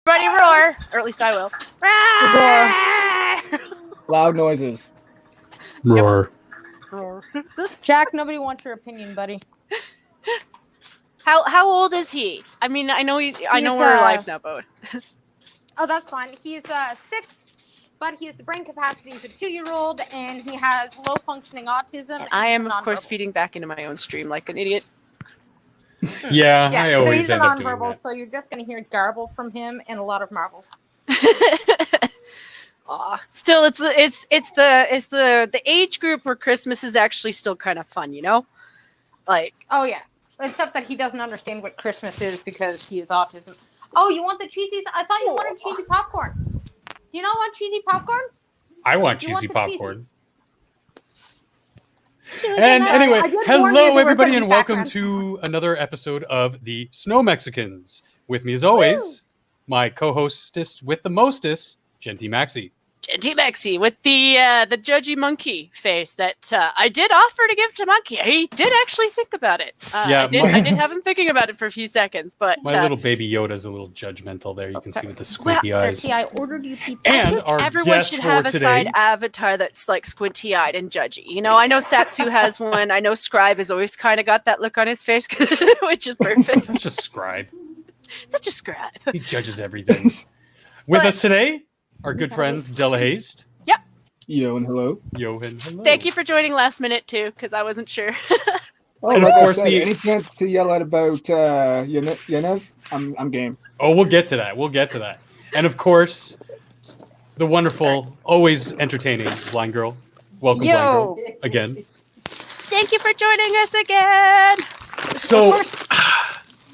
Everybody roar, or at least I will. Loud noises. Roar. Roar. Jack, nobody wants your opinion, buddy. How old is he? I mean, I know we're live now, but Oh, that's fine. He's 6, but he has the brain capacity of a 2-year-old, and he has low functioning autism. and I he's am, a of course, nonverbal. feeding back into my own stream like an idiot. Yeah, I Yeah, so always he's a end up doing nonverbal, that. so you're just gonna hear garble from him and a lot of marbles. Aw. Still, it's the age group where Christmas is actually still kind of fun, you know? Like, Oh yeah, except that he doesn't understand what Christmas is because he has autism. Oh, you want the cheesies? I thought you wanted cheesy popcorn. Do you not want cheesy popcorn? I want You cheesy want the popcorn. cheesies? And anyway, I did warn you hello there were everybody, gonna and be welcome background to another episode of the Snow Mexicans. With me, as always, my co-hostess with the mostest, Genty Maxi. Genty Maxi with the judgy monkey face that I did offer to give to Monkey. He did actually think about it. Yeah, I did have him thinking about it for a few seconds, but My little baby Yoda's a little judgmental there. You can see with the squinty There, eyes. see, I ordered you pizza. And our everyone guest should for have a today, side avatar that's like squinty-eyed and judgy. You know, I know Satsu has one. I know Scribe has always kind of got that look on his face, which is perfect. such a scribe. Such a Scribe. He judges everything. With us today, our good friends Della Haste. Yo and hello. Johan, hello. Thank you for joining last minute too, because I wasn't sure. Oh, And of like course I said, the- any chance to yell out about Yaniv, I'm game. Oh, we'll get to that. We'll get to that. And of course, the wonderful, always entertaining blind girl. Welcome, Yo. blind girl, again. Thank you for joining us again. So,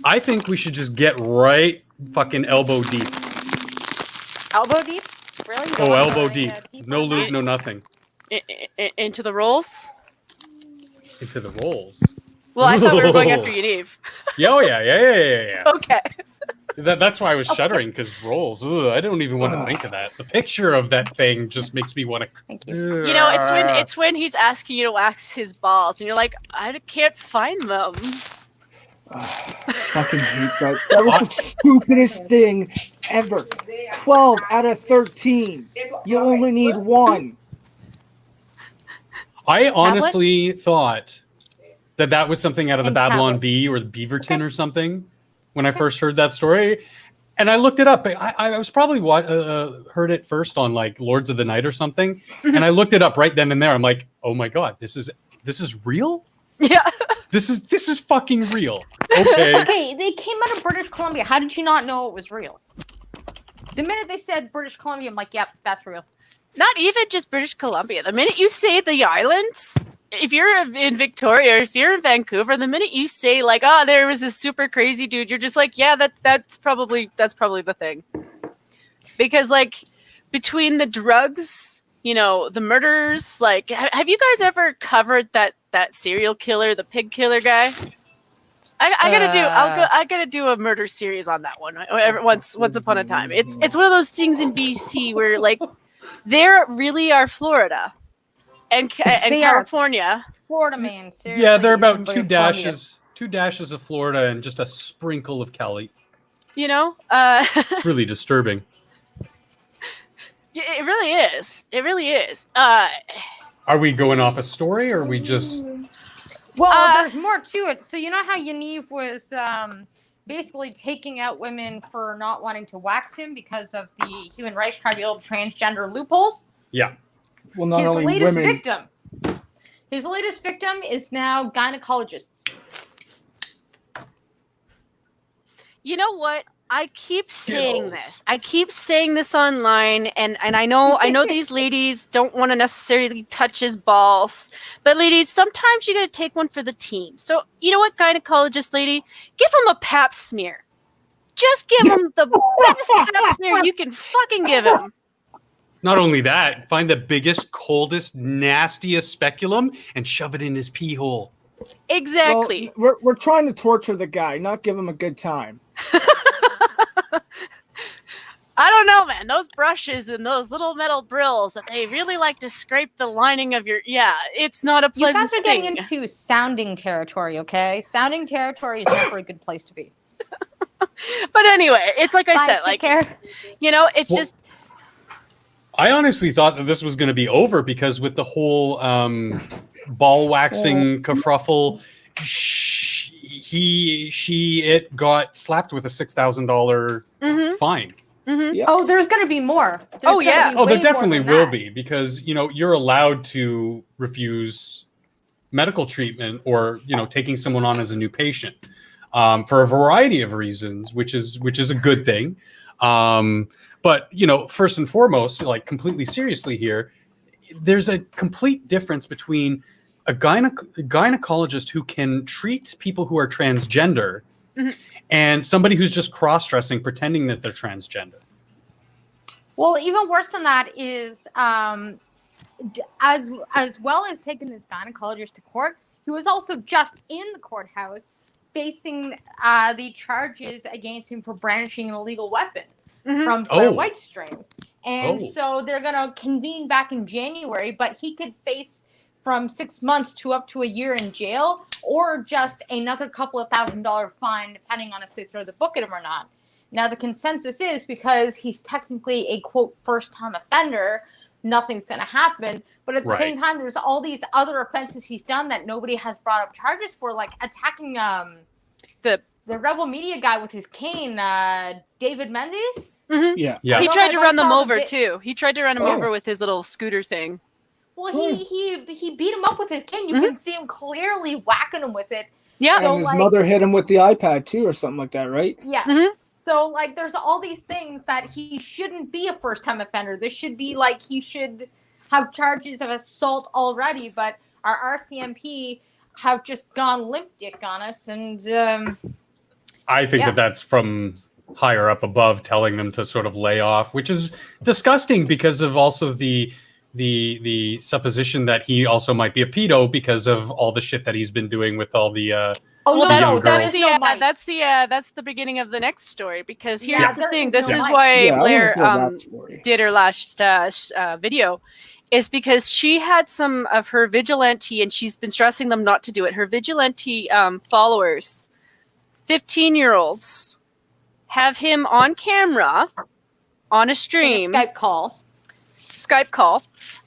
I think we should just get right fucking elbow deep. Elbow deep? Really? You don't Oh, want elbow to deep. go No deeper? lube, no nothing. Into the rolls. Into the rolls. Well, I thought we were going after Yaniv. Yeah, oh yeah. Okay. That's why I was shuddering, because rolls. Ugh, I don't even want to think of that. The picture of that thing just makes me want to. Thank you. You know, it's when he's asking you to wax his balls, and you're like, I can't find them. Fucking hate that. That was the stupidest thing ever. 12 out of 13. You only need one. I honestly thought that was something out of the And Babylon tablet. Bee or the Beaverton or something when I first heard that story. And I looked it up. I was probably heard it first on like Lords of the Night or something. And I looked it up right then and there. I'm like, oh my God, this is real? Yeah. This is fucking real. Okay. Okay, they came out of British Columbia. How did you not know it was real? The minute they said British Columbia, I'm like, yep, that's real. Not even just British Columbia. The minute you say the islands, if you're in Victoria or if you're in Vancouver, the minute you say like, oh, there was this super crazy dude, you're just like, yeah, that's probably the thing. Because like between the drugs, you know, the murders, like have you guys ever covered that serial killer, the pig killer guy? I gotta do a murder series on that one once upon a time. It's one of those things in BC where like there really are Florida and They are. California. Florida man, seriously. Yeah, they're is about in two British Columbia. dashes of Florida and just a sprinkle of Cali. You know, It's really disturbing. it really is. It really is. Are we going off a story or are we just... Well, there's more to it. So you know how Yaniv was basically taking out women for not wanting to wax him because of the Human Rights Tribunal transgender loopholes? Yeah. Well, not His only latest women. victim is now gynecologists. You know what? I keep saying Skittles. this. I keep saying this online, and I know these ladies don't want to necessarily touch his balls, but ladies, sometimes you gotta take one for the team. So you know what, gynecologist lady, give him a pap smear. Just give him the best pap smear you can fucking give him. Not only that, find the biggest, coldest, nastiest speculum and shove it in his pee hole. Exactly. Well, we're trying to torture the guy, not give him a good time. I don't know, man. Those brushes and those little metal brills that they really like to scrape the lining of your... Yeah, it's not a You pleasant guys are getting thing. into sounding territory, okay? Sounding territory is never a good place to be. But anyway, it's like I Bye, said, take like, care. it's Well, just I honestly thought that this was going to be over because with the whole ball waxing kerfuffle, it got slapped with a $6,000 fine. Yeah. Oh, there's going to be more. There's Oh, gonna yeah. be Oh, there way more definitely than will that. be because you're allowed to refuse medical treatment or taking someone on as a new patient for a variety of reasons, which is a good thing. But first and foremost, like completely seriously here, there's a complete difference between a gynecologist who can treat people who are transgender and somebody who's just cross-dressing, pretending that they're transgender. Well, even worse than that is, as well as taking this gynecologist to court, he was also just in the courthouse facing the charges against him for brandishing an illegal weapon from Blair White's strain. And so they're going to convene back in January, but he could face from 6 months to up to a year in jail or just another couple of $1,000 fine, depending on if they throw the book at him or not. Now, the consensus is because he's technically a, quote, first-time offender, nothing's going to happen. But at the same time, there's all these other offenses he's done that nobody has brought up charges for, like attacking the Rebel Media guy with his cane, David Menzies. Yeah. He tried to run them over too. He tried to run him over with his little scooter thing. Well, he beat him up with his cane. You can see him clearly whacking him with it. Yeah. So, and his mother hit him with the iPad too, or something like that, right? Yeah. So like, there's all these things that he shouldn't be a first-time offender. This should be like he should have charges of assault already, but our RCMP have just gone limp dick on us, and I think that's from higher up above telling them to sort of lay off, which is disgusting because of also the supposition that he also might be a pedo because of all the shit that he's been doing with all the that's the beginning of the next story, because here's the thing. This is why Blair did her last video, is because she had some of her vigilante, and she's been stressing them not to do it. Her vigilante followers, 15-year-olds, have him on camera on a stream, Skype call,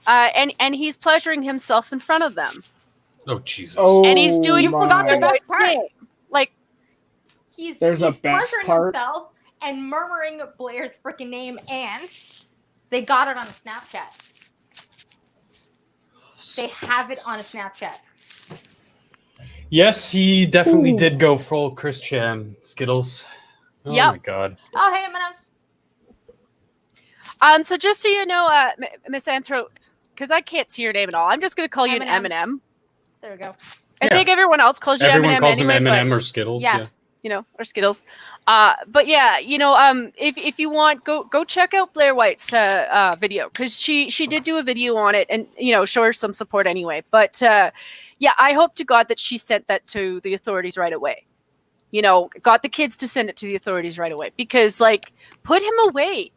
and he's pleasuring himself in front of them. Oh Jesus! And he's doing. You forgot the best part. Like, he's a best pleasuring part himself and murmuring Blair's freaking name, and they got it on a Snapchat. They have it on a Snapchat. Yes, he definitely did go full Christian Skittles. Oh my God. Oh, hey, M&M's. So just so you know, Miss Anthro, because I can't see your name at all, I'm just going to call you an M&M. There we go. I think everyone else calls you M&M anyway. Everyone calls him M&M or Skittles. Yeah. Or Skittles. But yeah, if you want, go check out Blair White's video, because she did do a video on it, and show her some support anyway. But yeah, I hope to God that she sent that to the authorities right away. Got the kids to send it to the authorities right away, because put him away.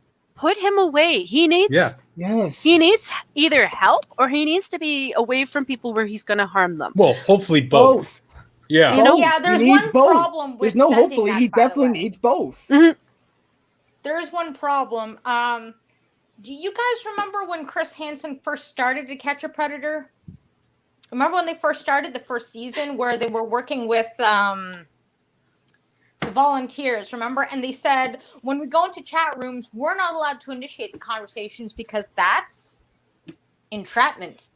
He needs he needs either help, or he needs to be away from people where he's going to harm them. Well, hopefully both. Yeah. Yeah, there's one problem with hopefully he definitely needs both. There's one problem. Do you guys remember when Chris Hansen first started to Catch a Predator? Remember when they first started the first season, where they were working with the volunteers, remember? And they said, when we go into chat rooms, we're not allowed to initiate the conversations because that's entrapment.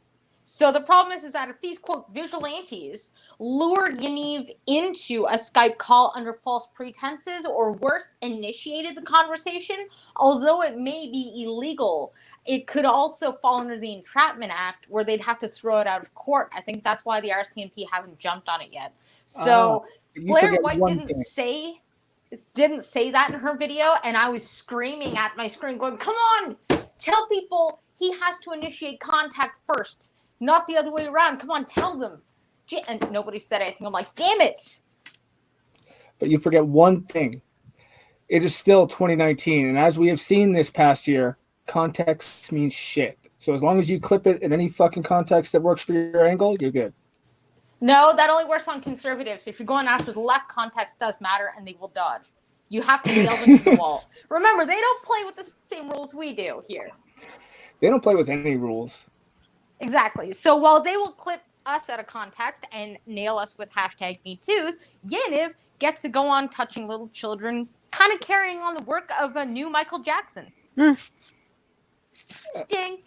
So the problem is that if these, quote, vigilantes lured Yaniv into a Skype call under false pretenses, or worse, initiated the conversation, although it may be illegal, it could also fall under the Entrapment Act, where they'd have to throw it out of court. I think that's why the RCMP haven't jumped on it yet. So Blair White didn't say that in her video, and I was screaming at my screen going, come on, tell people he has to initiate contact first, not the other way around. Come on, tell them. And nobody said anything. I'm like, damn it. But you forget one thing. It is still 2019, and as we have seen this past year, context means shit. So as long as you clip it in any fucking context that works for your angle, you're good. No, that only works on conservatives. If you're going after the left, context does matter, and they will dodge. You have to nail them to the wall. Remember, they don't play with the same rules we do here. They don't play with any rules. Exactly. So while they will clip us out of context and nail us with #MeToos, Yaniv gets to go on touching little children, kind of carrying on the work of a new Michael Jackson. Ding.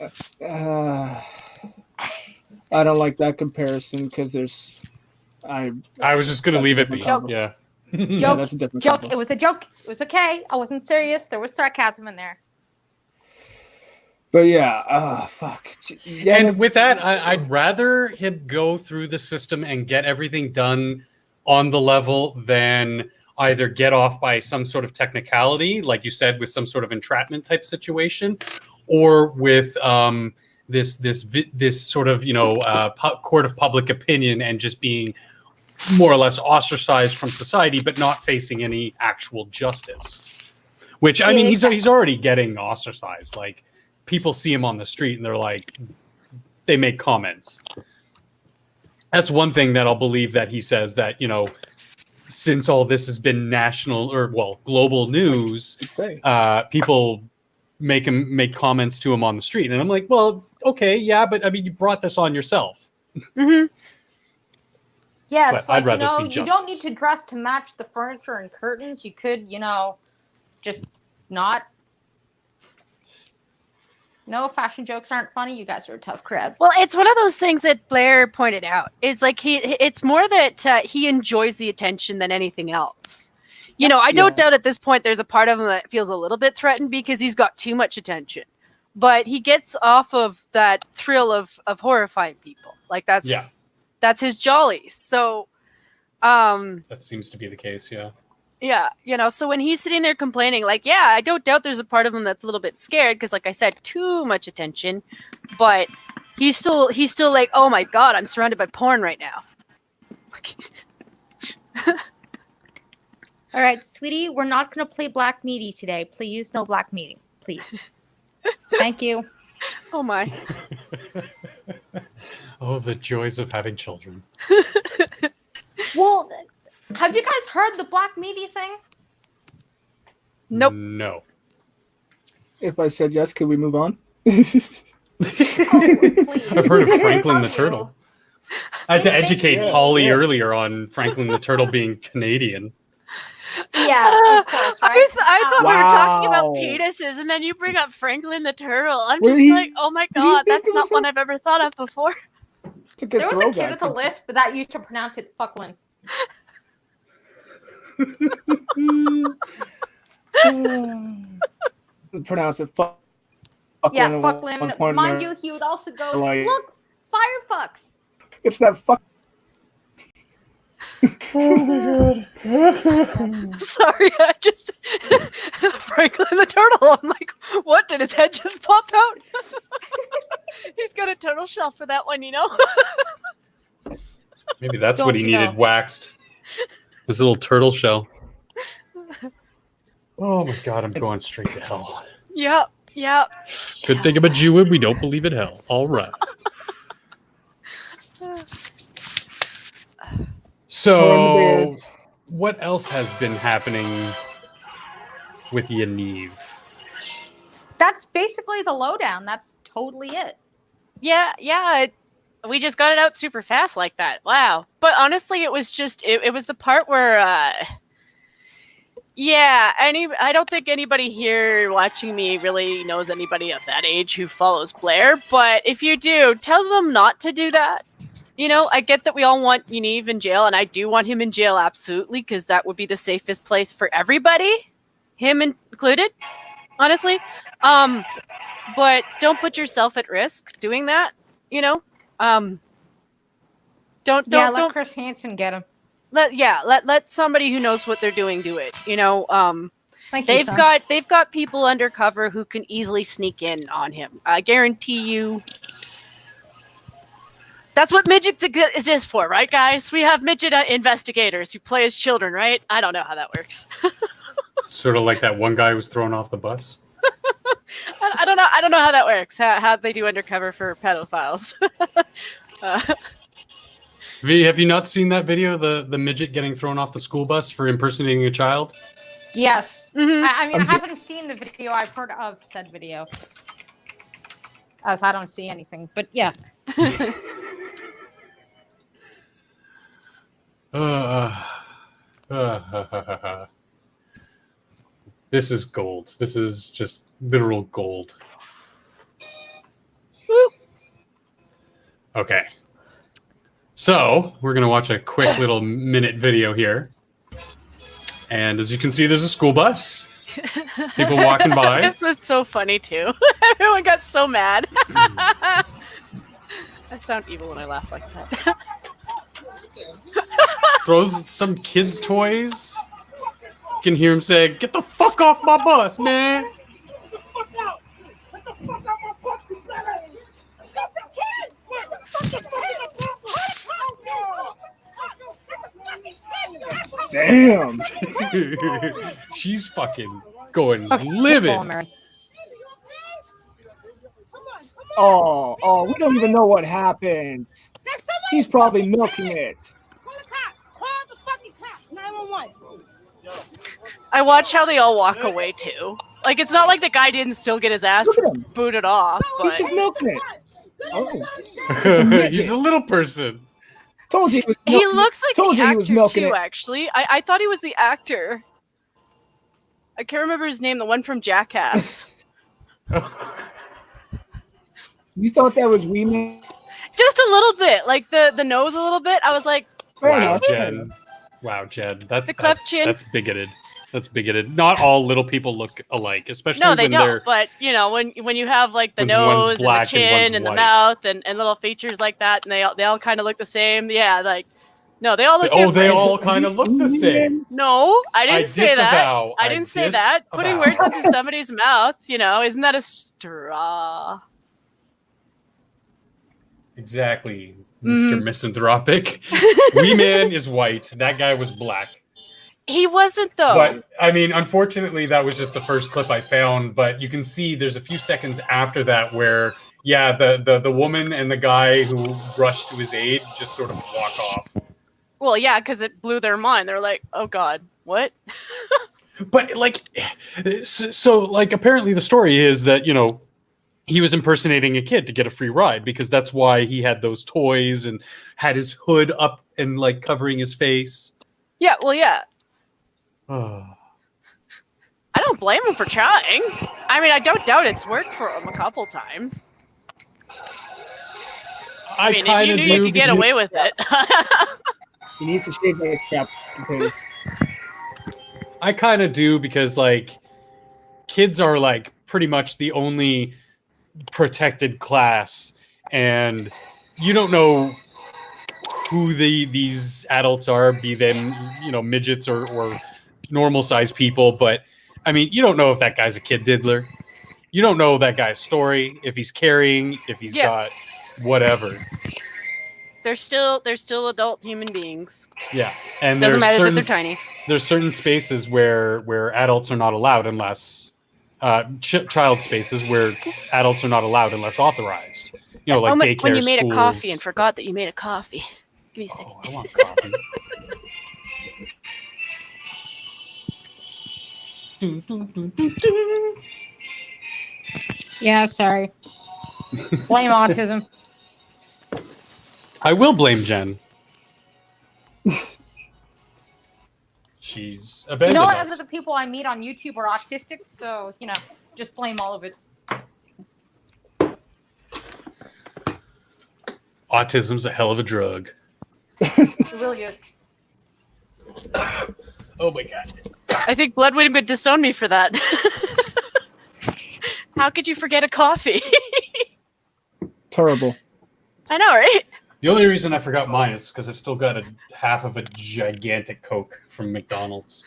I don't like that comparison because there's. I was just gonna leave it be. Joke. Yeah. Yeah, that's a different Joke. combo. It was a joke. It was okay. I wasn't serious. There was sarcasm in there. But yeah, fuck. Yeah, And with that, I'd rather him go through the system and get everything done on the level than either get off by some sort of technicality, like you said, with some sort of entrapment type situation, or with this sort of court of public opinion and just being more or less ostracized from society, but not facing any actual justice. Which I mean, he's already getting ostracized. Like, people see him on the street and they're like, they make comments. That's one thing that I'll believe that he says, that, since all this has been national or global news, people make comments to him on the street. And I'm like, well, okay, yeah, but I mean, you brought this on yourself. Mm-hmm. Yeah, But it's like, I'd rather see you don't need justice. to dress to match the furniture and curtains. You could, just not. No, fashion jokes aren't funny. You guys are a tough crowd. Well, it's one of those things that Blair pointed out. It's like it's more that he enjoys the attention than anything else. I don't doubt at this point there's a part of him that feels a little bit threatened because he's got too much attention. But he gets off of that thrill of horrifying people. Like that's his jollies. So That seems to be the case, yeah. Yeah, so when he's sitting there complaining, like, yeah, I don't doubt there's a part of him that's a little bit scared because, like I said, too much attention. But he's still like, oh my god, I'm surrounded by porn right now. All right, sweetie, we're not going to play Black Meaty today. Please, no Black Meaty. Please. Thank you. Oh my. Oh, the joys of having children. Well, have you guys heard the Black Meaty thing? Nope. No. If I said yes, could we move on? Please. I've heard of Franklin the Turtle. I had to educate Yeah, Polly yeah. earlier on Franklin the Turtle being Canadian. Yeah, of course, right? I thought we were talking about Wow. penises, and then you bring up Franklin the Turtle. I'm What just did he- like, oh my did he god, think that's it was not one a- I've ever thought of before. It's a good There was a throwback. kid with a lisp, but that used to pronounce it Fucklin. Pronounce it. Yeah, at one point Fucklin. in Mind there. you, he would also go, Like- look, firefucks. It's that fuck. Sorry, I just Franklin the Turtle. I'm like, what? Did his head just pop out? He's got a turtle shell for that one, Maybe that's Don't what he you needed know? waxed. His little turtle shell. Oh my god, I'm going straight to hell. Yep. Good thing I'm a Jew and we don't believe in hell. All right. So, what else has been happening with Yaniv? That's basically the lowdown. That's totally it. Yeah. We just got it out super fast like that. Wow. But honestly, it was just it was the part where I don't think anybody here watching me really knows anybody of that age who follows Blair, but if you do, tell them not to do that. I get that we all want Yaniv in jail, and I do want him in jail absolutely, because that would be the safest place for everybody, him included, honestly. But don't put yourself at risk doing that. Don't Let Chris Hansen get him. let somebody who knows what they're doing do it. Thank you, son. They've got people undercover who can easily sneak in on him. I guarantee you. That's what midgets exist for, right, guys? We have midget investigators who play as children, right? I don't know how that works. Sort of like that one guy who was thrown off the bus. I don't know. I don't know how that works. How they do undercover for pedophiles. Have you not seen that video, the midget getting thrown off the school bus for impersonating a child? Yes. Mhm. I mean, I I'm ju- haven't seen the video. I've heard of said video. As I don't see anything. But yeah. This is gold. This is just literal gold. Woo. Okay. So we're gonna watch a quick little minute video here. And as you can see, there's a school bus. People walking by. This was so funny too. Everyone got so mad. I sound evil when I laugh like that. Throws some kids' toys. You can hear him say, "Get the fuck off my bus, man!" Damn. She's fucking going Okay, livid. Paul Mary. Oh, we don't even know what happened. He's probably milking it. I watch how they all walk away too. Like it's not like the guy didn't still get his ass Look at him. booted off, He's but just milking it. Oh, it's a midget. He's a little person. Told you he was he milking. looks like Told the you he was actor milking too. it. Actually, I thought he was the actor. I can't remember his name. The one from Jackass. You thought that was Wee Man? Just a little bit, like the nose a little bit. I was like, Fair Wow, enough. Jen. Wow, Jen. The cleft chin. That's bigoted. That's bigoted. Not all little people look alike, especially no, they when don't. they're. But you know, when you have like the When one's nose and the black and chin one's and the white. mouth and little features like that, and they all kind of look the same. Yeah, like no, they all look. Oh, they different. all kind of look the same. No, I didn't say that. disavow. I didn't say that. Putting words into somebody's mouth, you know, isn't that a straw? Exactly, Mr. Misanthropic. Wee Man is white. That guy was black. He wasn't though. But I mean, unfortunately, that was just the first clip I found. But you can see there's a few seconds after that where, yeah, the woman and the guy who rushed to his aid just sort of walk off. Well, yeah, because it blew their mind. They're like, "Oh God, what?" But like, so like, apparently the story is that he was impersonating a kid to get a free ride because that's why he had those toys and had his hood up and like covering his face. Yeah, well, yeah. Oh. I don't blame him for trying. I mean, I don't doubt it's worked for him a couple times. I mean, if you knew you could get away with it. He needs to shave that cap because I kind of do because like kids are like pretty much the only protected class, and you don't know who these adults are, be them midgets or normal sized people. But I mean, you don't know if that guy's a kid diddler. You don't know that guy's story, if he's carrying, if he's got whatever. They're still adult human beings. Yeah, and Doesn't there's matter that certain, they're tiny. There's certain spaces where adults are not allowed unless child spaces where adults are not allowed unless authorized. Like daycare when you made schools. a coffee and forgot that you made a coffee. Give me a second. Oh, I want coffee. Yeah, sorry. Blame autism. I will blame Jen. She's abandoned You know, us. other people I meet on YouTube are autistic, so just blame all of it. Autism's a hell of a drug. It really is. Oh my god. I think Bloodwind would disown me for that. How could you forget a coffee? terrible. I know, right? The only reason I forgot mine is because I've still got a half of a gigantic Coke from McDonald's.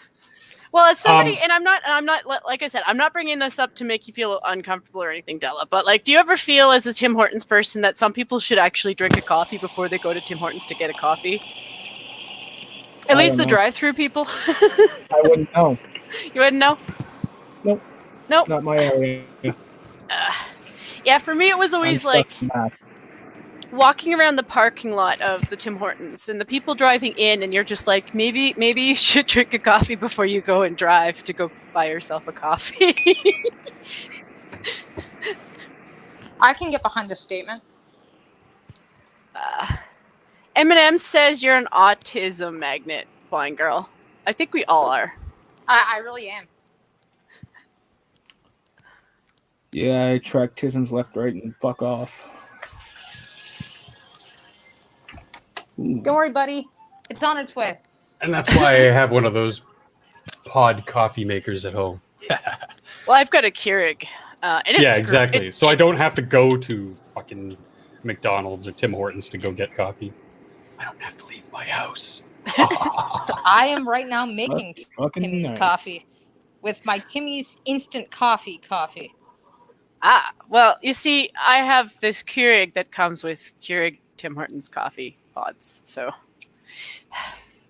Well, as somebody, and I'm not, like I said, I'm not bringing this up to make you feel uncomfortable or anything, Della. But like, do you ever feel as a Tim Hortons person that some people should actually drink a coffee before they go to Tim Hortons to get a coffee? At least the drive-through people. I wouldn't know. You wouldn't know? Nope. Nope. Not my area. Yeah, for me, it was always like, walking around the parking lot of the Tim Hortons and the people driving in, and you're just like, maybe you should drink a coffee before you go and drive to go buy yourself a coffee. I can get behind this statement. Eminem says you're an autism magnet, blind girl. I think we all are. I really am. Yeah, I track tisms left, right, and fuck off. Ooh. Don't worry, buddy. It's on its way. And that's why I have one of those pod coffee makers at home. Well, I've got a Keurig. And Yeah, exactly. So I don't have to go to fucking McDonald's or Tim Hortons to go get coffee. I don't have to leave my house. I am right now making Fucking Timmy's nice. coffee with my Timmy's instant coffee. Well, you see, I have this Keurig that comes with Keurig Tim Hortons coffee pods. So,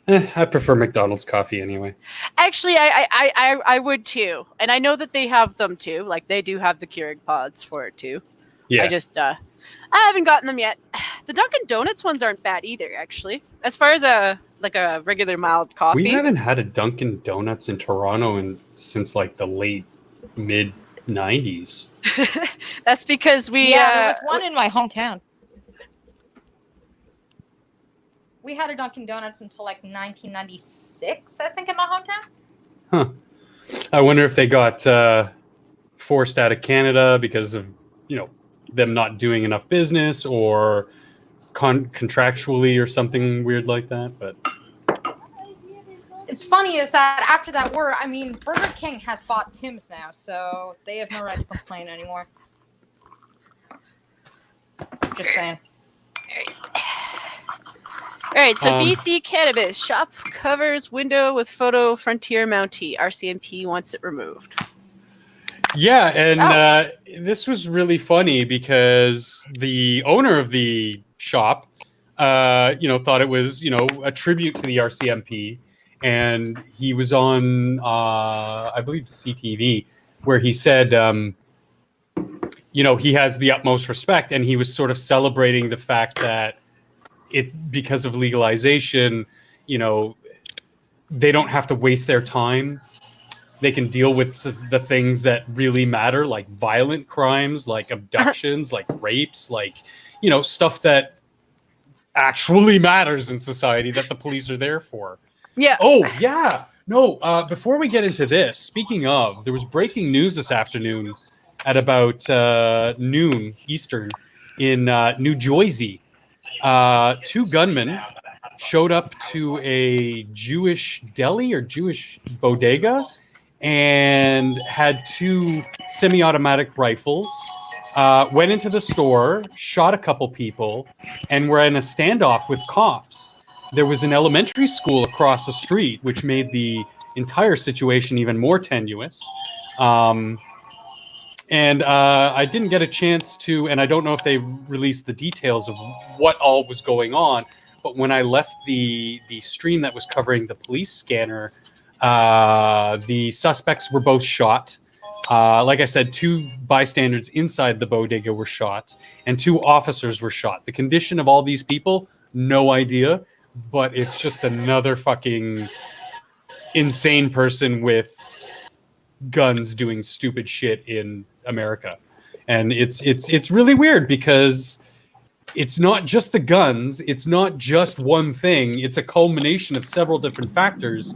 I prefer McDonald's coffee anyway. actually, I would too, and I know that they have them too. Like they do have the Keurig pods for it too. Yeah. I just I haven't gotten them yet. The Dunkin' Donuts ones aren't bad either, actually. As far as a regular mild coffee. We haven't had a Dunkin' Donuts in Toronto since like the late mid 90s. That's because we there was one in my hometown. We had a Dunkin' Donuts until like 1996, I think, in my hometown. Huh. I wonder if they got forced out of Canada because of, them not doing enough business or contractually or something weird like that. But it's funny is that after that war, I mean, Burger King has bought Tim's now, so they have no right to complain anymore. Just saying. All right, so BC Cannabis shop covers window with photo Frontier Mountie. RCMP wants it removed. yeah, and this was really funny because the owner of the shop, thought it was, a tribute to the RCMP, and he was on, I believe, CTV, where he said, he has the utmost respect, and he was sort of celebrating the fact that because of legalization, they don't have to waste their time. They can deal with the things that really matter, like violent crimes, like abductions, like rapes, like, stuff that actually matters in society that the police are there for. Yeah. Oh, yeah. No, before we get into this, speaking of, there was breaking news this afternoon at about noon Eastern in New Jersey. 2 gunmen showed up to a Jewish deli or Jewish bodega and had 2 semi-automatic rifles, went into the store, shot a couple people, and were in a standoff with cops. There was an elementary school across the street, which made the entire situation even more tenuous. And I didn't get a chance to, and I don't know if they released the details of what all was going on, but when I left the stream that was covering the police scanner, the suspects were both shot. Like I said, 2 bystanders inside the bodega were shot, and 2 officers were shot. The condition of all these people, no idea, but it's just another fucking insane person with guns doing stupid shit in America. And it's really weird because it's not just the guns, it's not just one thing, it's a culmination of several different factors,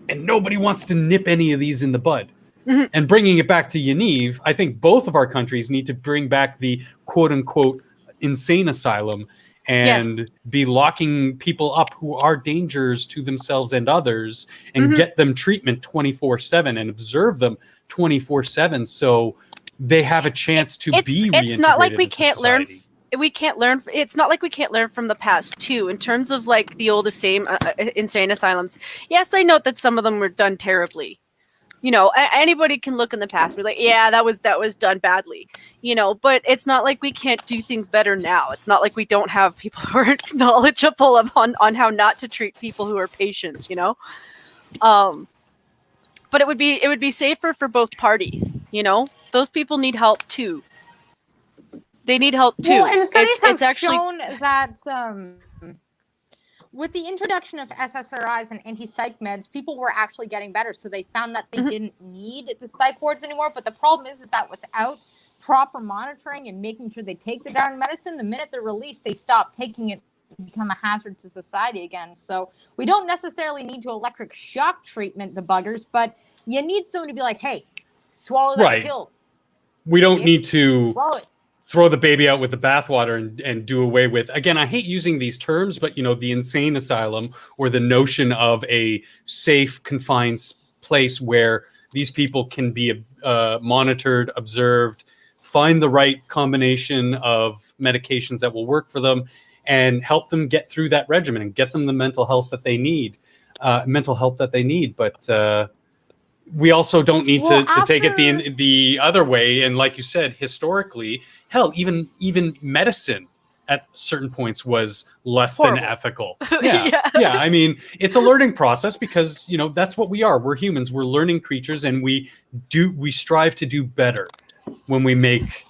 and nobody wants to nip any of these in the bud. Mm-hmm. And bringing it back to Yaniv, I think both of our countries need to bring back the quote-unquote insane asylum and be locking people up who are dangers to themselves and others, and get them treatment 24/7 and observe them 24/7 so they have a chance to be reintegrated. It's not like we can't learn. It's not like we can't learn from the past too, in terms of like the old insane asylums. Yes, I note that some of them were done terribly. Anybody can look in the past and be like, yeah, that was done badly, but it's not like we can't do things better now. It's not like we don't have people who are knowledgeable on how not to treat people who are patients, but it would be safer for both parties, those people need help too. they need help too. Well, and studies have it's actually shown that with the introduction of SSRIs and anti-psych meds, people were actually getting better. So they found that they didn't need the psych wards anymore. But the problem is that without proper monitoring and making sure they take the darn medicine, the minute they're released, they stop taking it and become a hazard to society again. So we don't necessarily need to electric shock treatment the buggers, but you need someone to be like, hey, swallow that pill. We don't need to swallow it. Throw the baby out with the bathwater and do away with, again, I hate using these terms, but the insane asylum, or the notion of a safe, confined place where these people can be monitored, observed, find the right combination of medications that will work for them, and help them get through that regimen and get them the mental health that they need. But we also don't need to take it the other way. And like you said, historically, hell, even medicine at certain points was less than ethical. Yeah. I mean, it's a learning process because, that's what we are. We're humans. We're learning creatures, and we strive to do better when we make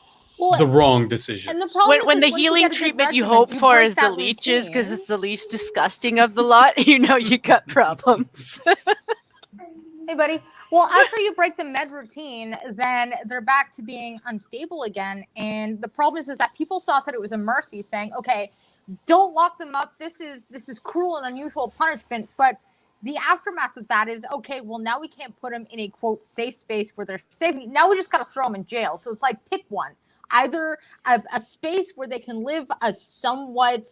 the wrong decision. And the problem when the healing treatment you hope for is the leeches because it's the least disgusting of the lot, you got problems. Hey, buddy. Well, after you break the med routine, then they're back to being unstable again. And the problem is that people thought that it was a mercy, saying, okay, don't lock them up. This is cruel and unusual punishment. But the aftermath of that is, okay, well, now we can't put them in a, quote, safe space where they're safe. Now we just got to throw them in jail. So it's like, pick one. Either a space where they can live a somewhat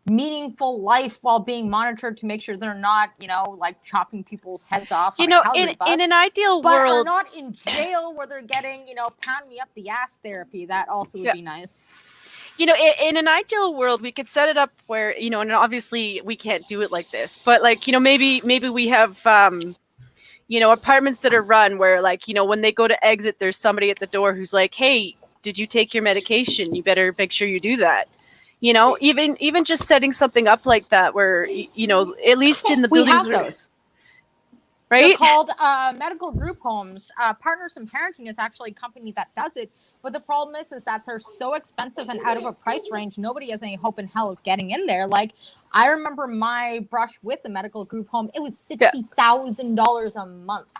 meaningful life while being monitored to make sure they're not, like chopping people's heads off. In an ideal but world, are not in jail where they're getting, pound me up the ass therapy. That also would be nice. In an ideal world, we could set it up where, and obviously we can't do it like this, but like, maybe we have, apartments that are run where like, when they go to exit, there's somebody at the door who's like, hey, did you take your medication? You better make sure you do that. Even just setting something up like that where, at least in the buildings. We have those. Right? They're called medical group homes. Partners in Parenting is actually a company that does it. But the problem is that they're so expensive and out of a price range, nobody has any hope in hell of getting in there. Like, I remember my brush with the medical group home. It was $60,000 a month.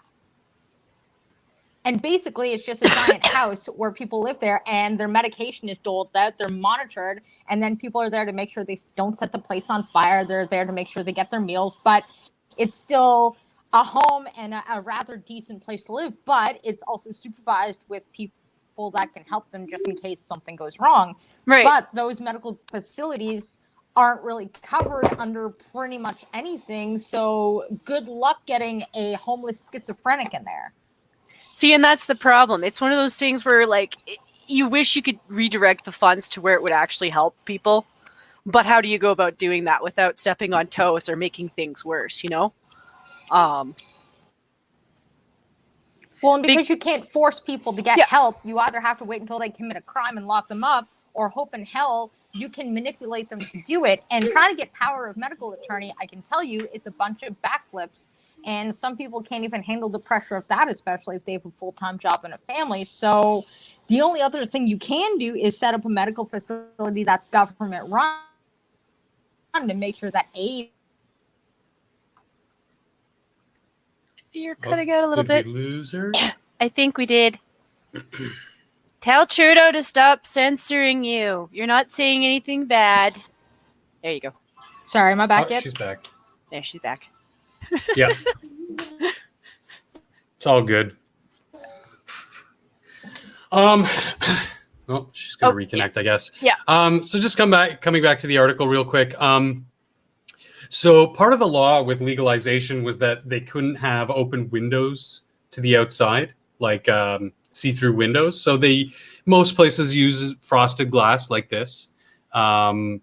And basically, it's just a giant house where people live there and their medication is doled out. They're monitored. And then people are there to make sure they don't set the place on fire. They're there to make sure they get their meals. But it's still a home and a rather decent place to live. But it's also supervised with people that can help them just in case something goes wrong. Right. But those medical facilities aren't really covered under pretty much anything. So good luck getting a homeless schizophrenic in there. See, and that's the problem. It's one of those things where, like, you wish you could redirect the funds to where it would actually help people. But how do you go about doing that without stepping on toes or making things worse, Well, and because you can't force people to get help, you either have to wait until they commit a crime and lock them up, or hope in hell you can manipulate them to do it. And trying to get power of medical attorney, I can tell you, it's a bunch of backflips. And some people can't even handle the pressure of that, especially if they have a full-time job and a family. So the only other thing you can do is set up a medical facility that's government run to make sure that You're cutting out a little bit. Did we lose her? I think we did. Tell Trudeau to stop censoring you. You're not saying anything bad. There you go. Sorry, am I back yet? She's back. There, she's back. Yeah. It's all good. Well, she's gonna reconnect, I guess. Yeah. So just coming back to the article real quick. So part of the law with legalization was that they couldn't have open windows to the outside, like see-through windows. So most places use frosted glass like this. And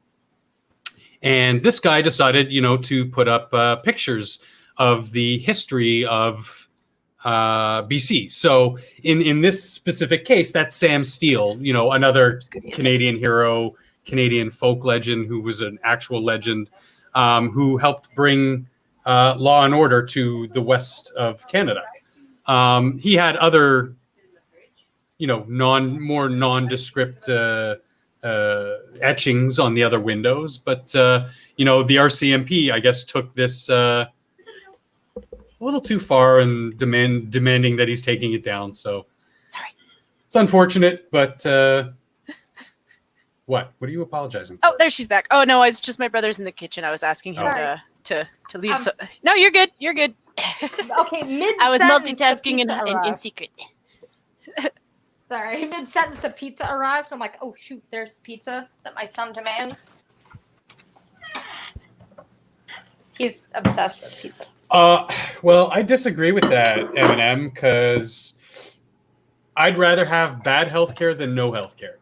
this guy decided, to put up pictures of the history of BC. So in this specific case, that's Sam Steele, another Canadian hero, Canadian folk legend who was an actual legend, who helped bring law and order to the west of Canada. He had other more nondescript etchings on the other windows. But the RCMP, I guess, took this a little too far and demanding that he's taking it down. So Sorry. it's unfortunate, but what are you apologizing for? Oh, there she's back. Oh no, it's just my brother's in the kitchen. I was asking him to leave. No, you're good. You're good. Okay, I was multitasking in secret. Sorry, mid-sentence the pizza arrived. I'm like, oh shoot, there's pizza that my son demands. He's obsessed with pizza. Well, I disagree with that, Eminem, because I'd rather have bad healthcare than no healthcare.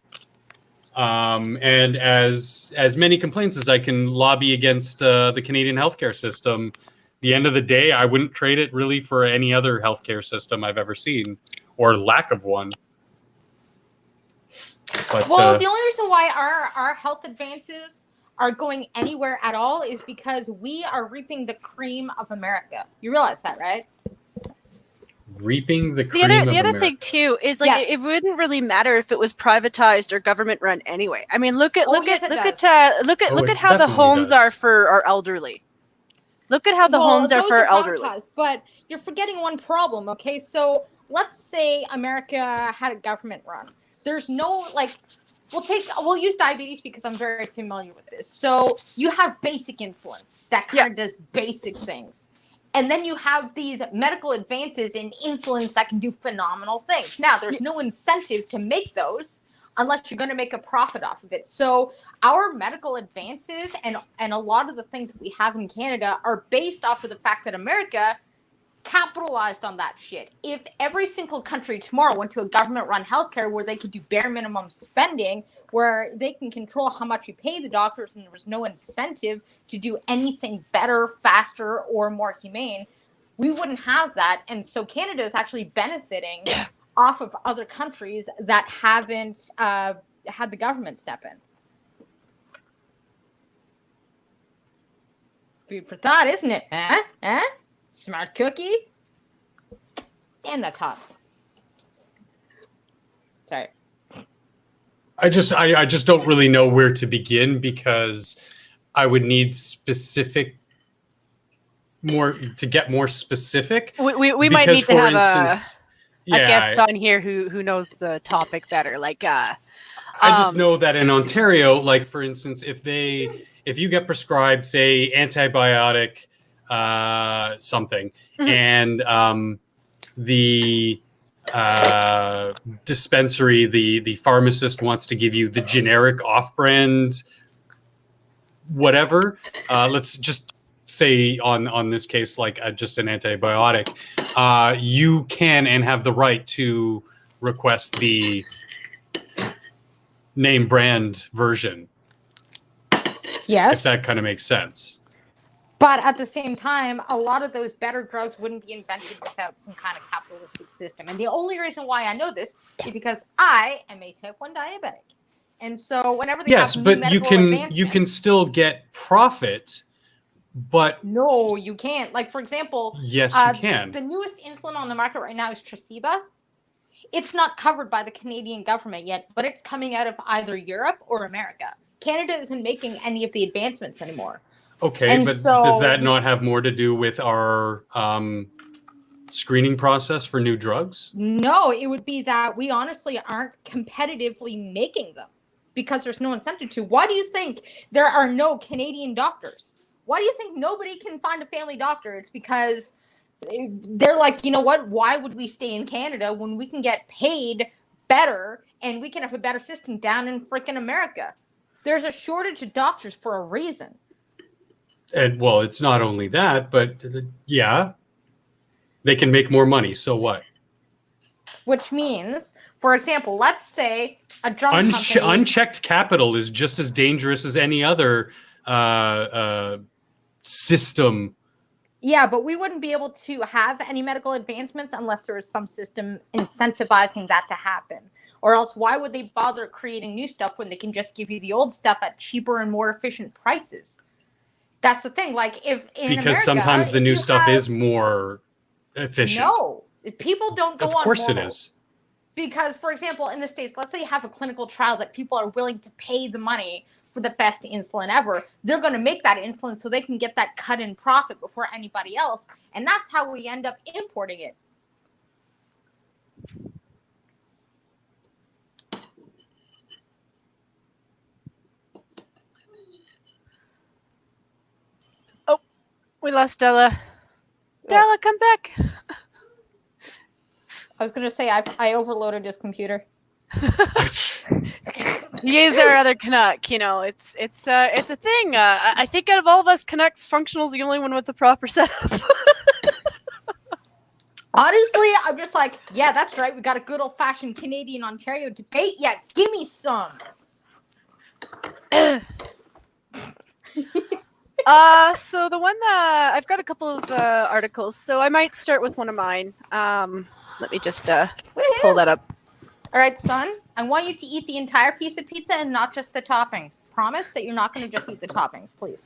And as many complaints as I can lobby against the Canadian healthcare system, the end of the day, I wouldn't trade it really for any other healthcare system I've ever seen, or lack of one. But, well, the only reason why our health advances are going anywhere at all is because we are reaping the cream of America. You realize that, right? Reaping the cream The of other America. thing too is like Yes. it wouldn't really matter if it was privatized or government run anyway. I mean, look at it how the definitely homes does. are for our elderly. Look at how the homes are those for our elderly. privatized, but you're forgetting one problem, okay? So let's say America had a government run. There's no, we'll use diabetes because I'm very familiar with this. So you have basic insulin that kind of does basic things. And then you have these medical advances in insulins that can do phenomenal things. Now, there's no incentive to make those unless you're going to make a profit off of it. So our medical advances and a lot of the things that we have in Canada are based off of the fact that America capitalized on that shit. If every single country tomorrow went to a government-run healthcare where they could do bare minimum spending, where they can control how much you pay the doctors and there was no incentive to do anything better, faster, or more humane, we wouldn't have that. And so Canada is actually benefiting off of other countries that haven't had the government step in. Food for thought, isn't it? Smart cookie. Damn, that's hot. Sorry. I just don't really know where to begin because I would need more specific. We might Because, need to for have instance, a guest on here who knows the topic better. I just know that in Ontario, like for instance, if you get prescribed, say, antibiotic something, and the dispensary, the pharmacist wants to give you the generic off-brand whatever, let's just say on this case, like just an antibiotic, you can and have the right to request the name brand version. Yes. If that kind of makes sense. But at the same time, a lot of those better drugs wouldn't be invented without some kind of capitalistic system. And the only reason why I know this is because I am a type 1 diabetic. And so whenever they have new medical advancements, you can still get profit, but no, you can't. Like, for example, yes, you can. The newest insulin on the market right now is Tresiba. It's not covered by the Canadian government yet, but it's coming out of either Europe or America. Canada isn't making any of the advancements anymore. Okay, and but so, does that not have more to do with our screening process for new drugs? No, it would be that we honestly aren't competitively making them because there's no incentive to. Why do you think there are no Canadian doctors? Why do you think nobody can find a family doctor? It's because they're like, you know what? Why would we stay in Canada when we can get paid better and we can have a better system down in freaking America? There's a shortage of doctors for a reason. And well, it's not only that, but yeah, they can make more money. So what? Which means, for example, let's say a drug company... Unchecked capital is just as dangerous as any other system. Yeah, but we wouldn't be able to have any medical advancements unless there was some system incentivizing that to happen. Or else why would they bother creating new stuff when they can just give you the old stuff at cheaper and more efficient prices? That's the thing. Like, if in because America, sometimes the new stuff is more efficient. No, people don't go on. Of course moral. it is. Because, for example, in the States, let's say you have a clinical trial that people are willing to pay the money for the best insulin ever. They're going to make that insulin so they can get that cut in profit before anybody else. And that's how we end up importing it. Oh, we lost Della. Della, come back. I was going to say I overloaded his computer. He is our other Canuck. You know, it's a thing. I think out of all of us, Canucks, Functional's the only one with the proper setup. Honestly, I'm just like, yeah, that's right. We got a good old-fashioned Canadian-Ontario debate. Yeah, give me some. So the one that I've got a couple of articles, so I might start with one of mine. Let me just pull that up. All right, son, I want you to eat the entire piece of pizza and not just the toppings. Promise that you're not going to just eat the toppings, please.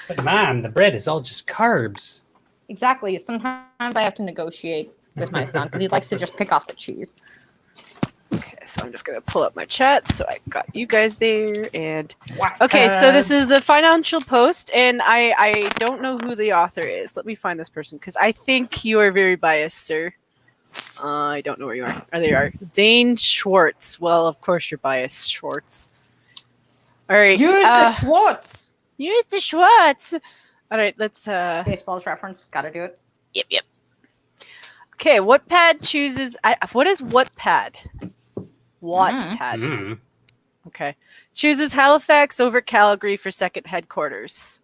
But Mom, the bread is all just carbs. Exactly. Sometimes I have to negotiate with my son because he likes to just pick off the cheese. Okay, so I'm just going to pull up my chat. So I got you guys there. And okay, so this is the Financial Post, and I don't know who the author is. Let me find this person because I think you are very biased, sir. I don't know where you are. Oh, there you are. Zane Schwartz. Well, of course you're biased, Schwartz. All right. Use the Schwartz. Use the Schwartz. All right, let's... Spaceballs reference. Gotta do it. Yep. Okay, Wattpad chooses... what is Wattpad? Wattpad. Okay. Chooses Halifax over Calgary for second headquarters.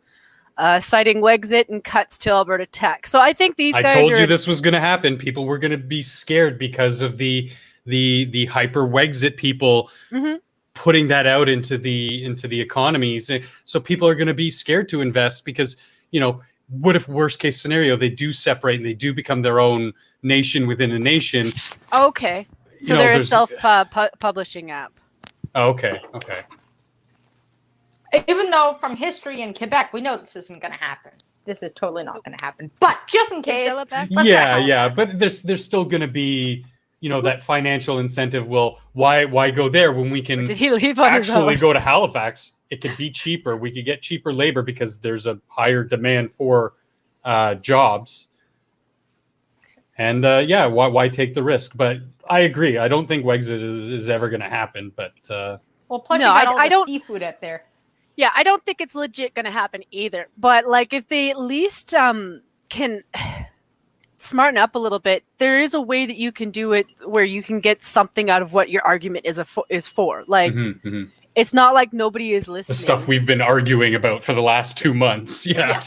Citing Wexit and cuts to Alberta tech. So I think these guys I told you this was going to happen. People were going to be scared because of the hyper Wexit people putting that out into the economies. So people are going to be scared to invest because, you know, what if worst case scenario they do separate and they do become their own nation within a nation? Okay. So they're a self-publishing app. Okay. Even though from history in Quebec, we know this isn't going to happen. This is totally not going to happen. But just in case. Yeah. But there's still going to be, you know, that financial incentive. Well, why go there when we can Did he leave on actually his own? go to Halifax? It could be cheaper. We could get cheaper labor because there's a higher demand for jobs. And why take the risk? But I agree. I don't think Wexit is ever going to happen. But well, plus you got all the seafood out there. Yeah, I don't think it's legit going to happen either. But like, if they at least can smarten up a little bit, there is a way that you can do it where you can get something out of what your argument is for. Like, it's not like nobody is listening. The stuff we've been arguing about for the last 2 months. Yeah.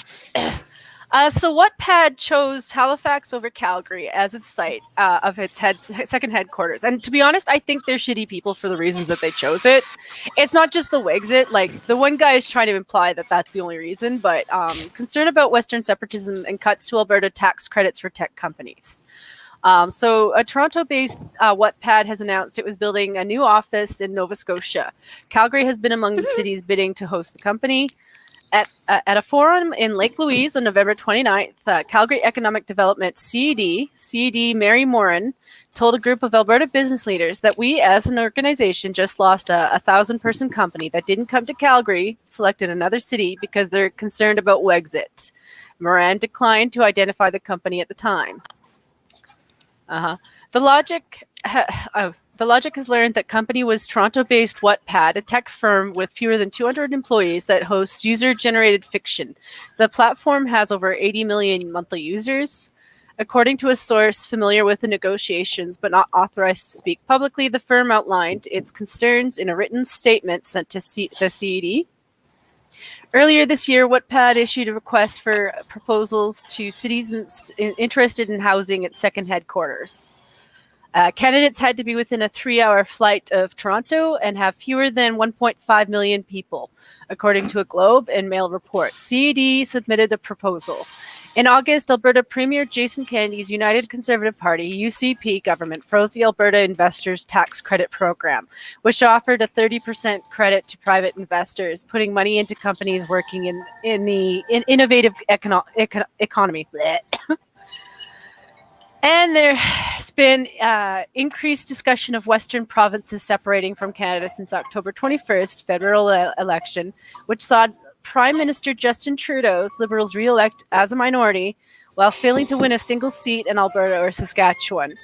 So Wattpad chose Halifax over Calgary as its site of its second headquarters. And to be honest, I think they're shitty people for the reasons that they chose it. It's not just the Wexit. Like, the one guy is trying to imply that that's the only reason, but concern about Western separatism and cuts to Alberta tax credits for tech companies. So a Toronto-based Wattpad has announced it was building a new office in Nova Scotia. Calgary has been among the cities bidding to host the company. At a forum in Lake Louise on November 29th, Calgary Economic Development CED Mary Morin told a group of Alberta business leaders that we as an organization just lost a 1,000-person company that didn't come to Calgary, selected another city because they're concerned about Wexit. Moran declined to identify the company at the time. The logic has learned that company was Toronto-based Wattpad, a tech firm with fewer than 200 employees that hosts user-generated fiction. The platform has over 80 million monthly users. According to a source familiar with the negotiations but not authorized to speak publicly, the firm outlined its concerns in a written statement sent to the CED. Earlier this year, Wattpad issued a request for proposals to cities interested in housing its second headquarters. Candidates had to be within a 3-hour flight of Toronto and have fewer than 1.5 million people, according to a Globe and Mail report. CED submitted a proposal. In August, Alberta Premier Jason Kennedy's United Conservative Party, UCP government, froze the Alberta Investors Tax Credit Program, which offered a 30% credit to private investors, putting money into companies working in the innovative economy. And there's been increased discussion of Western provinces separating from Canada since October 21st, federal election, which saw Prime Minister Justin Trudeau's Liberals re-elect as a minority while failing to win a single seat in Alberta or Saskatchewan.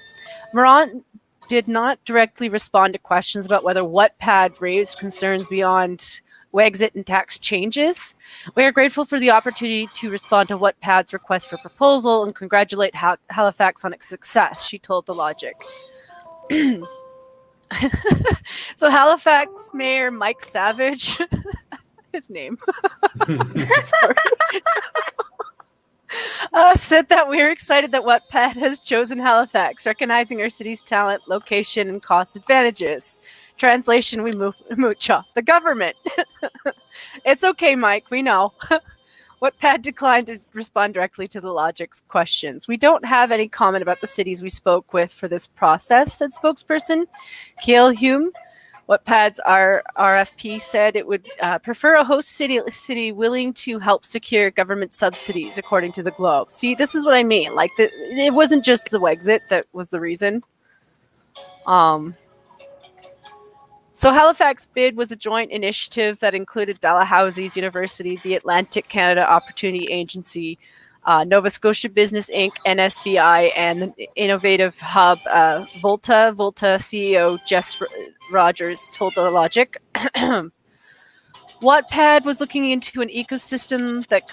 Morant did not directly respond to questions about whether Wattpad raised concerns beyond Wexit and tax changes. We are grateful for the opportunity to respond to Wattpad's request for proposal and congratulate Halifax on its success, she told The Logic. So Halifax Mayor Mike Savage, his name, said that we are excited that Wattpad has chosen Halifax, recognizing our city's talent, location, and cost advantages. Translation, we mooch off the government. It's okay, Mike, we know. Wattpad declined to respond directly to The Logic's questions. We don't have any comment about the cities we spoke with for this process, said spokesperson Kiel Hume. Wattpad's RFP said it would prefer a host city willing to help secure government subsidies, according to the Globe. See, this is what I mean. Like, it wasn't just the Wexit that was the reason. So Halifax bid was a joint initiative that included Dalhousie's University, the Atlantic Canada Opportunity Agency, Nova Scotia Business Inc., NSBI, and the innovative hub Volta. Volta CEO Jess Rogers told The Logic. Wattpad was looking into an ecosystem that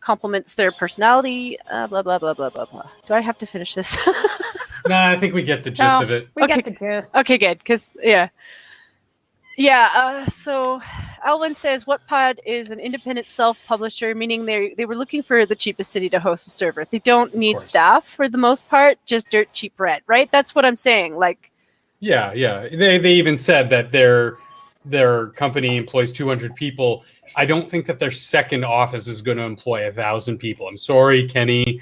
complements their personality, blah, blah, blah, blah, blah, blah. Do I have to finish this? No, I think we get the gist of it. We get the gist. Okay, good, because, so Alwyn says Wattpad is an independent self-publisher, meaning they were looking for the cheapest city to host a server. They don't need staff for the most part, just dirt cheap rent, right? That's what I'm saying. Like, yeah. They even said that their company employs 200 people. I don't think that their second office is going to employ 1,000 people. I'm sorry, Kenny.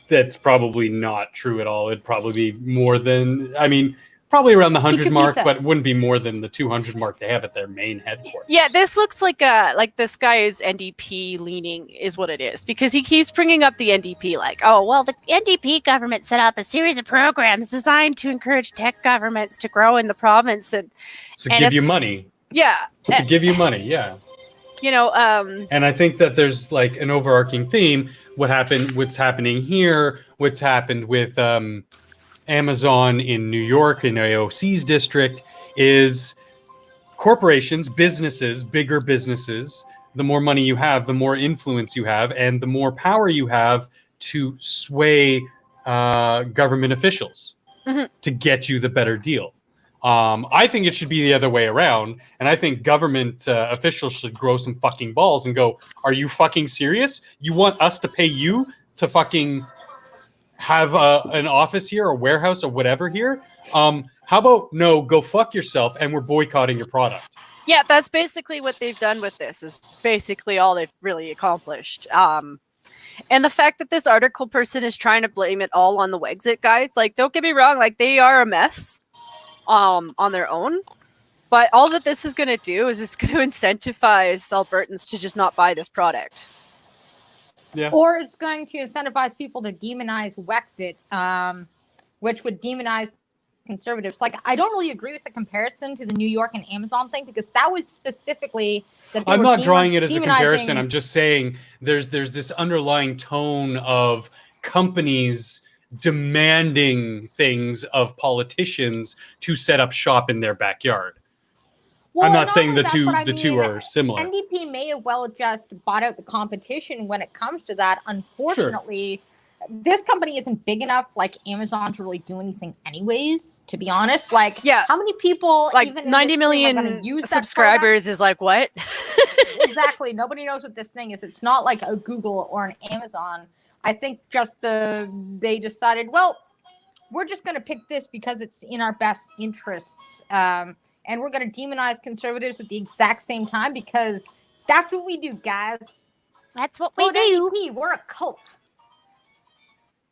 That's probably not true at all. It'd probably be more than, probably around the 100 mark, but it wouldn't be more than the 200 mark they have at their main headquarters. Yeah, this looks like this guy is NDP leaning is what it is, because he keeps bringing up the NDP like, oh, well, the NDP government set up a series of programs designed to encourage tech governments to grow in the province and give you money. Yeah. To give you money, yeah. And I think that there's like an overarching theme. What's happening here, what's happened with Amazon in New York, in AOC's district, is corporations, businesses, bigger businesses, the more money you have, the more influence you have, and the more power you have to sway government officials to get you the better deal. I think it should be the other way around, and I think government officials should grow some fucking balls and go, are you fucking serious? You want us to pay you to fucking have an office here, a warehouse, or whatever here? How about no, go fuck yourself, and we're boycotting your product? Yeah, that's basically what they've done with this. Is basically all they've really accomplished. And the fact that this article person is trying to blame it all on the Wexit guys, like, don't get me wrong, like, they are a mess on their own. But all that this is going to do is it's going to incentivize Albertans to just not buy this product. Yeah. Or it's going to incentivize people to demonize Wexit, which would demonize conservatives. Like, I don't really agree with the comparison to the New York and Amazon thing, because that was specifically that I'm not drawing it as a comparison. I'm just saying there's this underlying tone of companies demanding things of politicians to set up shop in their backyard. Well, I'm not saying the two are similar. NDP may have well just bought out the competition when it comes to that. Unfortunately, this company isn't big enough like Amazon to really do anything anyways, to be honest. Like, how many people, like, even 90 million subscribers is like, what? Exactly. Nobody knows what this thing is. It's not like a Google or an Amazon. I think just they decided, well, we're just going to pick this because it's in our best interests. And we're going to demonize conservatives at the exact same time, because that's what we do, guys. That's what we do. NDP, we're a cult.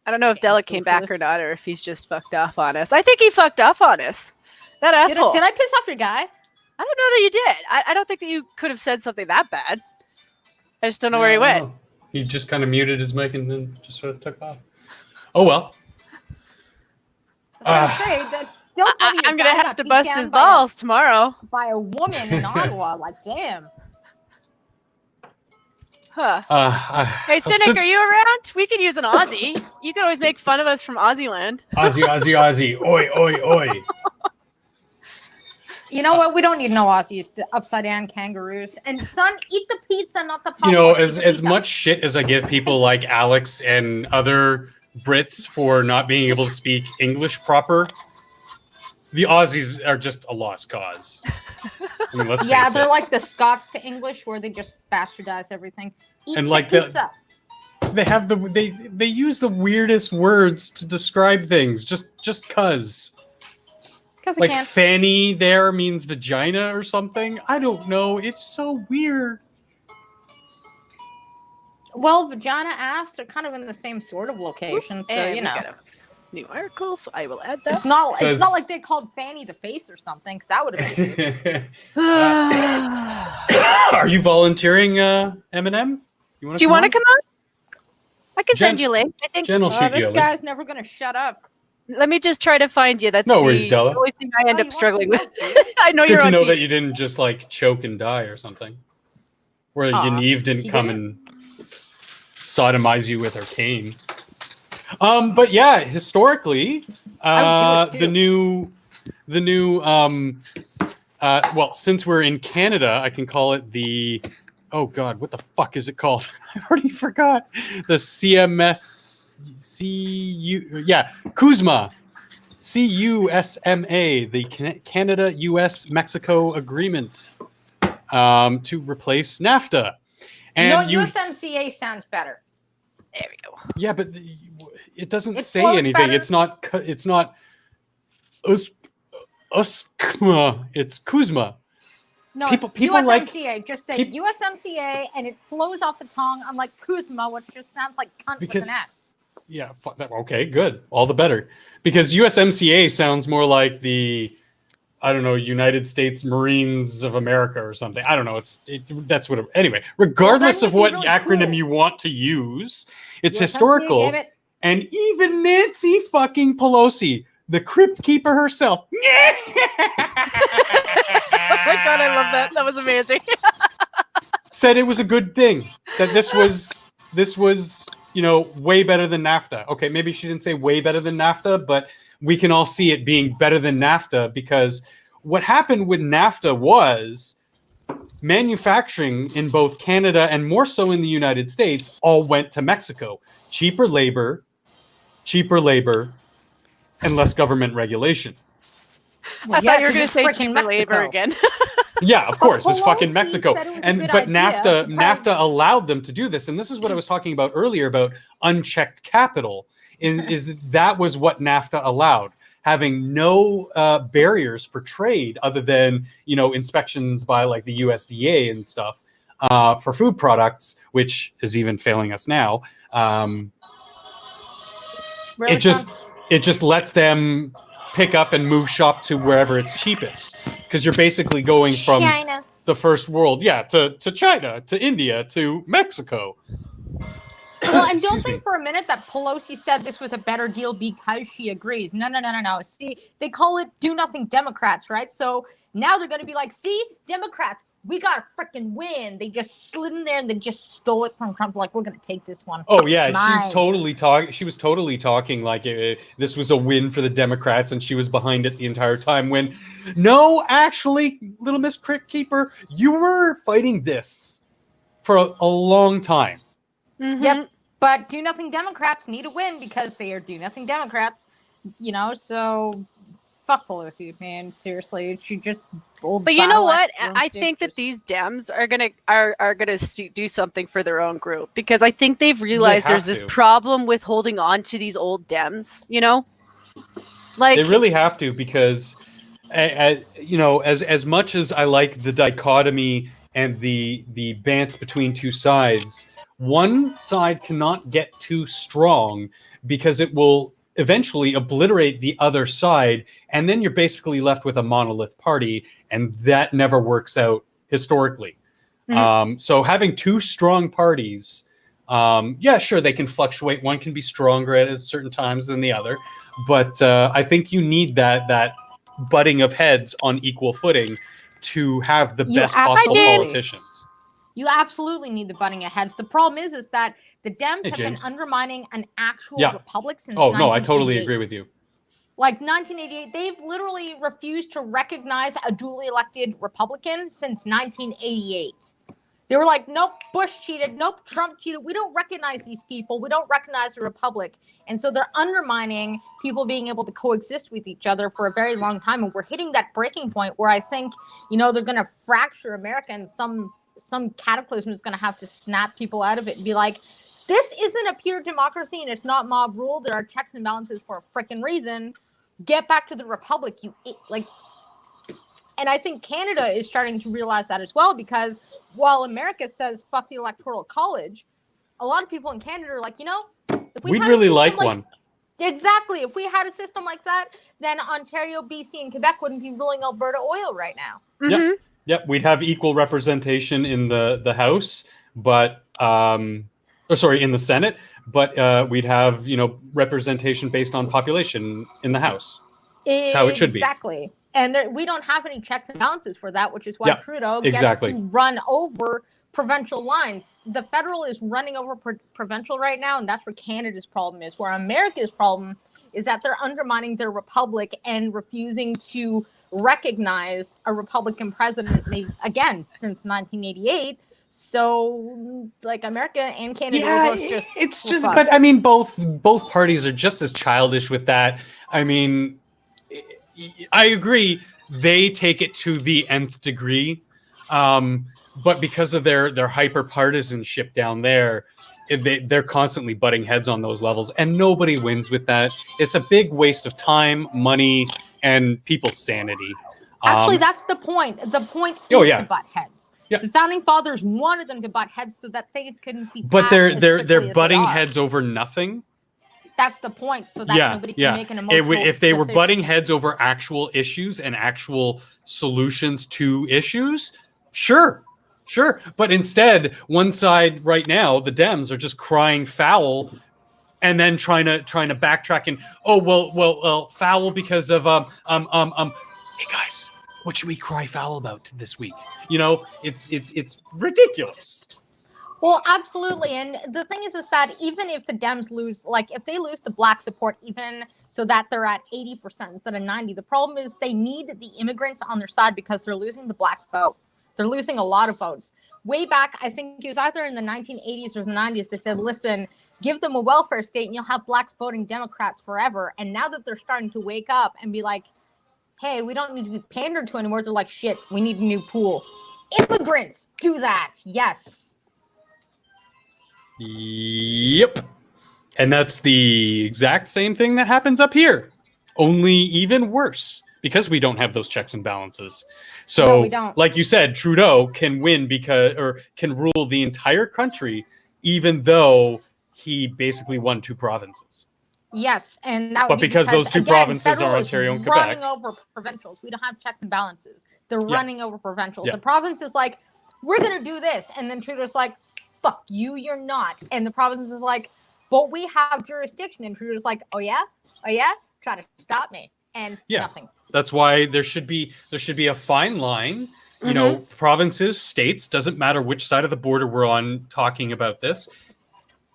I don't know if Della came back or not, or if he's just fucked off on us. I think he fucked off on us. That asshole. Did I piss off your guy? I don't know that you did. I don't think that you could have said something that bad. I just don't know where he went. He just kind of muted his mic and then just sort of took off. Oh well. I was gonna say, don't tell me I'm gonna have to bust his balls tomorrow. by a woman in Ottawa. Like, damn. Huh. Hey, Cynic, since- are you around? We could use an Aussie. You could always make fun of us from Aussie land. Aussie. Oi, oi, oi. You know what? We don't need no Aussies to upside down kangaroos. And son, eat the pizza, not the popcorn. You know, Eat the as pizza. much shit as I give people like Alex and other Brits for not being able to speak English proper, the Aussies are just a lost cause. I mean, let's Yeah, face they're it. like the Scots to English, where they just bastardize everything. Eat And the like pizza. They have they use the weirdest words to describe things just cuz. Because Like I can. fanny there means vagina or something. I don't know. It's so weird. Well, vagina, ass are kind of in the same sort of location, so And you we know. got a new article, so I will add that. It's not Because- like they called Fanny the face or something, because that would have been Are you volunteering, Eminem? Do you want to come on? I can Jen- send you a link. I think. Jen will shoot you. this a link. guy's never gonna shut up. Let me just try to find you. That's No the worries, Della. only thing I end Oh, up you want struggling some with. milk, I know Good you're to on know mute. that you didn't just like choke and die or something. Or Aw, Yaniv didn't he come didn't? and sodomize you with her cane. But yeah, historically, I would do it the new well, since we're in Canada, I can call it the oh god, what the fuck is it called? I already forgot. The CUSMA. CUSMA, the Canada-US-Mexico agreement to replace NAFTA. And USMCA sounds better. There we go. yeah, but it doesn't It say flows anything. better. It's not USMCA. It's Kuzma. No, People it's USMCA. like- Just say peop- USMCA, and it flows off the tongue, unlike Kuzma, which just sounds like cunt Because- with an S. Yeah, okay, good. All the better. Because USMCA sounds more like the, I don't know, United States Marines of America or something. I don't know. That's what. Anyway, regardless Well, of then what it'd be really acronym cool. you want to use, it's USMCA historical. gave it- And even Nancy fucking Pelosi, the crypt keeper herself. Oh my god, I love that. That was amazing. Said it was a good thing. That this was way better than NAFTA. Okay, maybe she didn't say way better than NAFTA, but we can all see it being better than NAFTA, because what happened with NAFTA was manufacturing in both Canada and more so in the United States all went to Mexico. Cheaper labor, and less government regulation. I thought you were going to 'cause say it's cheaper frickin' labor Mexico. again. Yeah, of course, it's Pelosi fucking Mexico. said it was a And good but idea NAFTA because- NAFTA allowed them to do this, and this is what I was talking about earlier about unchecked capital. Is that was what NAFTA allowed, having no barriers for trade other than inspections by like the USDA and stuff for food products, which is even failing us now. Really, It just son? it just lets them pick up and move shop to wherever it's cheapest, because you're basically going from China. the first world, to China, to India, to Mexico. Well, and don't Excuse me. think for a minute that Pelosi said this was a better deal because she agrees. No. See, they call it do nothing Democrats, right? So now they're going to be like, see, Democrats, we got to freaking win. They just slid in there and they just stole it from Trump. Like, we're going to take this one. Oh yeah, Nice. She was totally talking like this was a win for the Democrats, and she was behind it the entire time. When, no, actually, Little Miss Crypt Keeper, you were fighting this for a long time. Mhm. Yep. But do nothing Democrats need a win because they are do nothing Democrats, so fuck Pelosi, man. Seriously, she just. But you know what? I think that these Dems are gonna do something for their own group, because I think they've realized have there's this to. problem with holding on to these old Dems. Like They really have to, because as much as I like the dichotomy and the bants between two sides, one side cannot get too strong, because it will eventually obliterate the other side, and then you're basically left with a monolith party, and that never works out historically. Mhm. So having two strong parties Yeah, sure, they can fluctuate. One can be stronger at certain times than the other, but I think you need that butting of heads on equal footing to have the best possible politicians. You absolutely need the butting of heads. The problem is that the Dems have been James. undermining an actual republic since Oh, no, I totally agree with you. Like 1988, they've literally refused to recognize a duly elected Republican since 1988. They were like, nope, Bush cheated. Nope, Trump cheated. We don't recognize these people. We don't recognize the republic. And so they're undermining people being able to coexist with each other for a very long time. And we're hitting that breaking point where I think, they're going to fracture America, and some cataclysm is going to have to snap people out of it and be like, this isn't a pure democracy and it's not mob rule. There are checks and balances for a freaking reason. Get back to the republic, and I think Canada is starting to realize that as well, because while America says fuck the Electoral College, a lot of people in Canada are like, if we'd really like one. Exactly. If we had a system like that, then Ontario, BC, and Quebec wouldn't be ruling Alberta oil right now. Mm-hmm. Yep. We'd have equal representation in the House, but in the Senate, but we'd have representation based on population in the House. That's how it should be. Exactly. And we don't have any checks and balances for that, which is why Trudeau gets to run over provincial lines. The federal is running over provincial right now, and that's where Canada's problem is. Where America's problem is that they're undermining their republic and refusing to recognize a Republican president, again, since 1988. So, America and Canada are both but I mean, both parties are just as childish with that. I mean, I agree. They take it to the nth degree, but because of their hyper partisanship down there, they're constantly butting heads on those levels, and nobody wins with that. It's a big waste of time, money, and people's sanity. Actually, that's the point. The point is to butt heads. Yeah. The founding fathers wanted them to butt heads so that things couldn't be. But they're butting heads over nothing. That's the point, so that nobody can make an emotional If they were decision. butting heads over actual issues and actual solutions to issues, sure. But instead, one side right now, the Dems are just crying foul, and then trying to backtrack and foul because of hey guys, what should we cry foul about this week? It's ridiculous. Well, absolutely. And the thing is that even if the Dems lose, if they lose the black support, even so that they're at 80% instead of 90%, the problem is they need the immigrants on their side because they're losing the black vote. They're losing a lot of votes. Way back, I think it was either in the 1980s or the 90s, they said, listen, give them a welfare state and you'll have blacks voting Democrats forever. And now that they're starting to wake up and be like, hey, we don't need to be pandered to anymore, they're like, shit, we need a new pool. Immigrants do that. Yes. Yep. And that's the exact same thing that happens up here, only even worse, because we don't have those checks and balances. So, no, we don't. Like you said, Trudeau can win can rule the entire country, even though he basically won 2 provinces. Yes, and but because those 2 provinces are Ontario and Quebec. Running over provincials. We don't have checks and balances. They're running over provincials. Yeah. The province is like, we're going to do this. And then Trudeau's like, fuck you, you're not. And the province is like, but we have jurisdiction. And Trudeau's like, oh yeah? Try to stop me. And nothing. That's why there should be a fine line. Provinces, states, doesn't matter which side of the border we're on talking about this.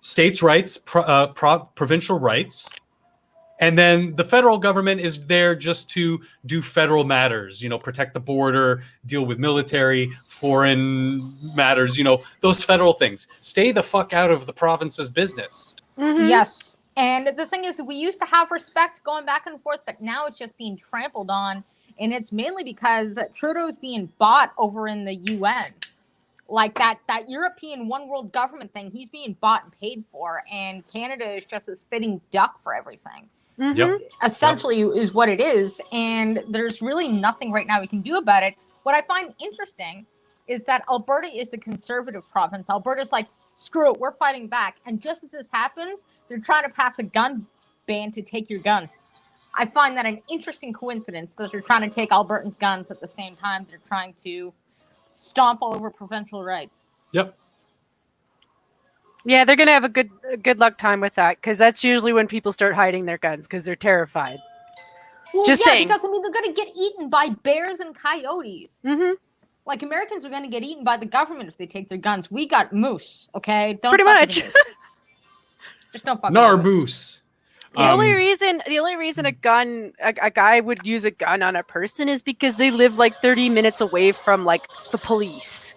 States' rights, provincial rights. And then the federal government is there just to do federal matters, protect the border, deal with military, foreign matters, those federal things. Stay the fuck out of the province's business. Mm-hmm. Yes. And the thing is, we used to have respect going back and forth, but now it's just being trampled on. And it's mainly because Trudeau's being bought over in the UN. Like that European one world government thing, he's being bought and paid for. And Canada is just a sitting duck for everything. Mm-hmm. Yep. Essentially is what it is. And there's really nothing right now we can do about it. What I find interesting is that Alberta is the conservative province. Alberta's like, screw it, we're fighting back. And just as this happens, they're trying to pass a gun ban to take your guns. I find that an interesting coincidence that they're trying to take Albertans' guns at the same time they're trying to stomp all over provincial rights. Yep. Yeah, they're gonna have a good luck time with that because that's usually when people start hiding their guns because they're terrified. Well, Just yeah, saying. because I mean they're gonna get eaten by bears and coyotes. Mm-hmm. Like Americans are gonna get eaten by the government if they take their guns. We got moose, okay? Don't Pretty fuck much. with the moose. Just don't fuck with it. Narboose. The only reason a guy would use a gun on a person is because they live like 30 minutes away from like the police.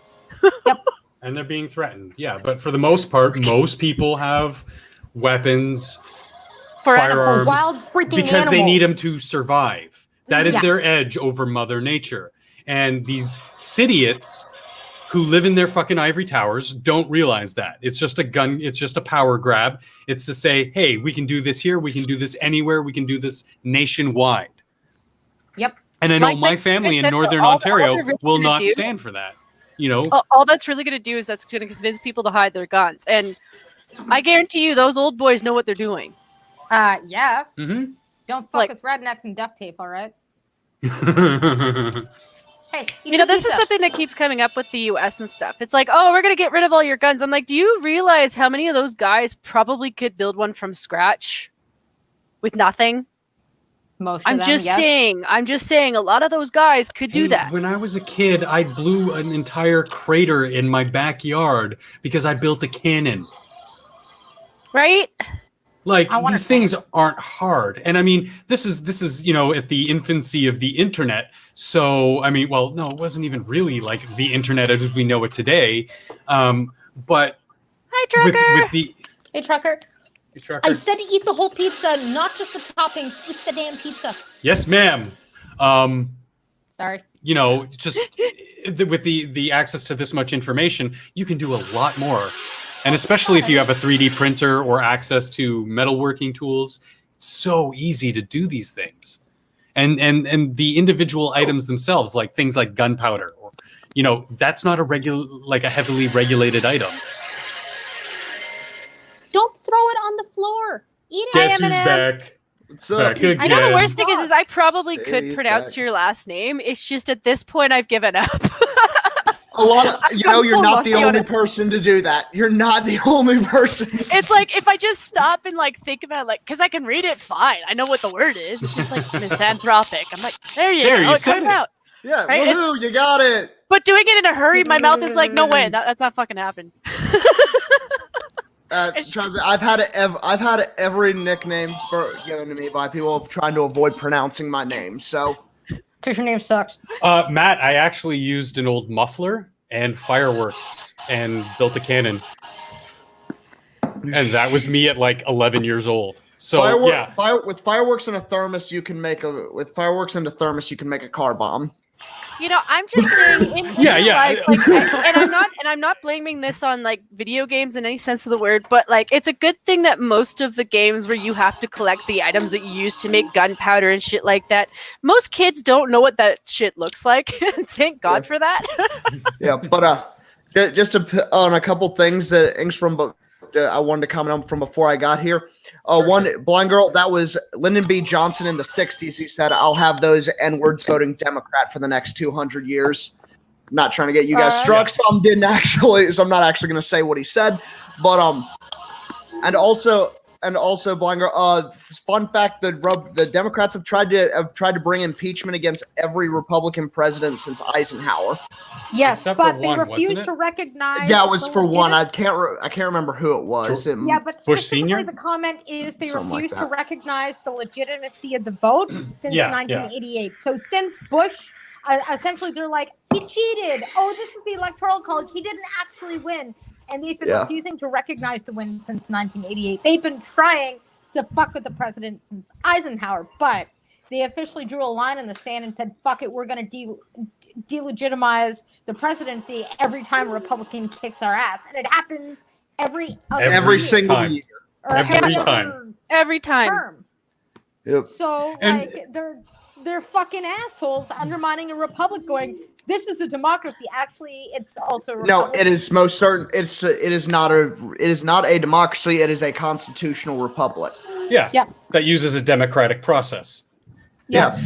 And they're being threatened. Yeah, but for the most part, most people have weapons, For firearms, wild freaking because they animal. need them to survive. That is Yeah. their edge over Mother Nature. And these idiots who live in their fucking ivory towers don't realize that. It's just a gun. It's just a power grab. It's to say, hey, we can do this here. We can do this anywhere. We can do this nationwide. Yep. And I know Like my I family in said, Northern all Ontario they're really will gonna not do- stand for that. You know, all that's really going to do is that's going to convince people to hide their guns. And I guarantee you, those old boys know what they're doing. Yeah. Mhm. Don't fuck Like- with rednecks and duct tape, all right? Hey, You know, this is something that keeps coming up with the US and stuff. It's like, oh, we're going to get rid of all your guns. I'm like, do you realize how many of those guys probably could build one from scratch with nothing? Most of I'm them, just yes. saying a lot of those guys could do Hey, that. When I was a kid, I blew an entire crater in my backyard because I built a cannon. Right? Like, I want these a things aren't hard. And I mean, this is, you know, at the infancy of the internet. So, I mean, well, no, it wasn't even really like the internet as we know it today. But Hi, trucker. with the Hey, trucker. trucker. I said eat the whole pizza, not just the toppings. Eat the damn pizza. Yes, ma'am. Sorry. You know, just with the access to this much information, you can do a lot more. And especially if you have a 3D printer or access to metalworking tools, it's so easy to do these things. And the individual items themselves, like things like gunpowder, or, you know, that's not a heavily regulated item. Don't throw it on the floor. Eat it. Guess who's Eminem. back? What's up? Back again. I know the worst thing is I probably Hey, could he's pronounce back. your last name. It's just at this point I've given up. A lot of, you know, you're full not the mafia. only person to do that. You're not the only person. It's like if I just stop and like think about it, like because I can read it fine. I know what the word is. It's just like misanthropic. I'm like, there you There, go. you It said comes it. out. Yeah, Right, woohoo, you got it. But doing it in a hurry, my mouth is like, no way, that's not fucking happen. Travis, I've had every nickname given to me by people trying to avoid pronouncing my name. So Because your name sucks. Matt, I actually used an old muffler and fireworks and built a cannon. And that was me at like 11 years old. So yeah. with fireworks in a thermos, you can make a car bomb. You know, I'm just saying. In Yeah, real yeah. life, like, and I'm not blaming this on like video games in any sense of the word, but like it's a good thing that most of the games where you have to collect the items that you use to make gunpowder and shit like that, most kids don't know what that shit looks like. Thank God for that. Yeah, but just on a couple things that Ingstrom I wanted to comment on from before I got here. One blind girl, that was Lyndon B. Johnson in the 60s, who said, I'll have those N-words voting Democrat for the next 200 years. I'm not trying to get you guys struck, so I'm not actually going to say what he said. But and also blind girl, fun fact, the Democrats have tried to bring impeachment against every Republican president since Eisenhower. Yes, Except but for they one, refuse wasn't it? to recognize. Yeah, it was the for one. legit- I can't remember who it was. Yeah, but Bush specifically Senior? the comment is they Something like refuse to that. recognize the legitimacy of the vote since Yeah, 1988. So since Bush, essentially they're like, he cheated. Oh, this is the electoral college. He didn't actually win. And they've been Yeah. refusing to recognize the win since 1988. They've been trying to fuck with the president since Eisenhower, but they officially drew a line in the sand and said, fuck it, we're going to delegitimize the presidency every time a Republican kicks our ass. And it happens every Every single time. year. or every other time. Every time. term. Yep. So And- like they're fucking assholes undermining a republic going, this is a democracy. Actually, it's also a No, republic. it is most certain. It is not a democracy. It is a constitutional republic. Yeah. Yeah. That uses a democratic process. Yes.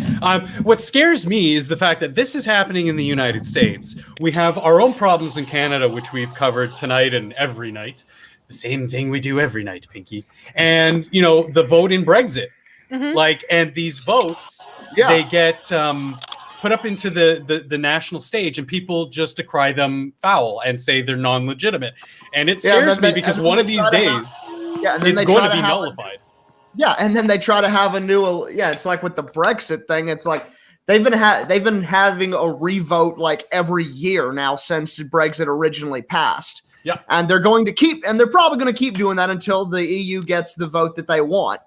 What scares me is the fact that this is happening in the United States. We have our own problems in Canada, which we've covered tonight and every night. the same thing we do every night, Pinky. And, you know, the vote in Brexit. Like, and these votes, they get put up into the national stage, and people just decry them foul and say they're non-legitimate. And it scares me because one of these days, it's going to be nullified. And then they try to have a new. It's like with the Brexit thing. It's like they've been having a revote like every year now since Brexit originally passed. Yeah, and they're going to keep, and they're probably going to keep doing that until the EU gets the vote that they want.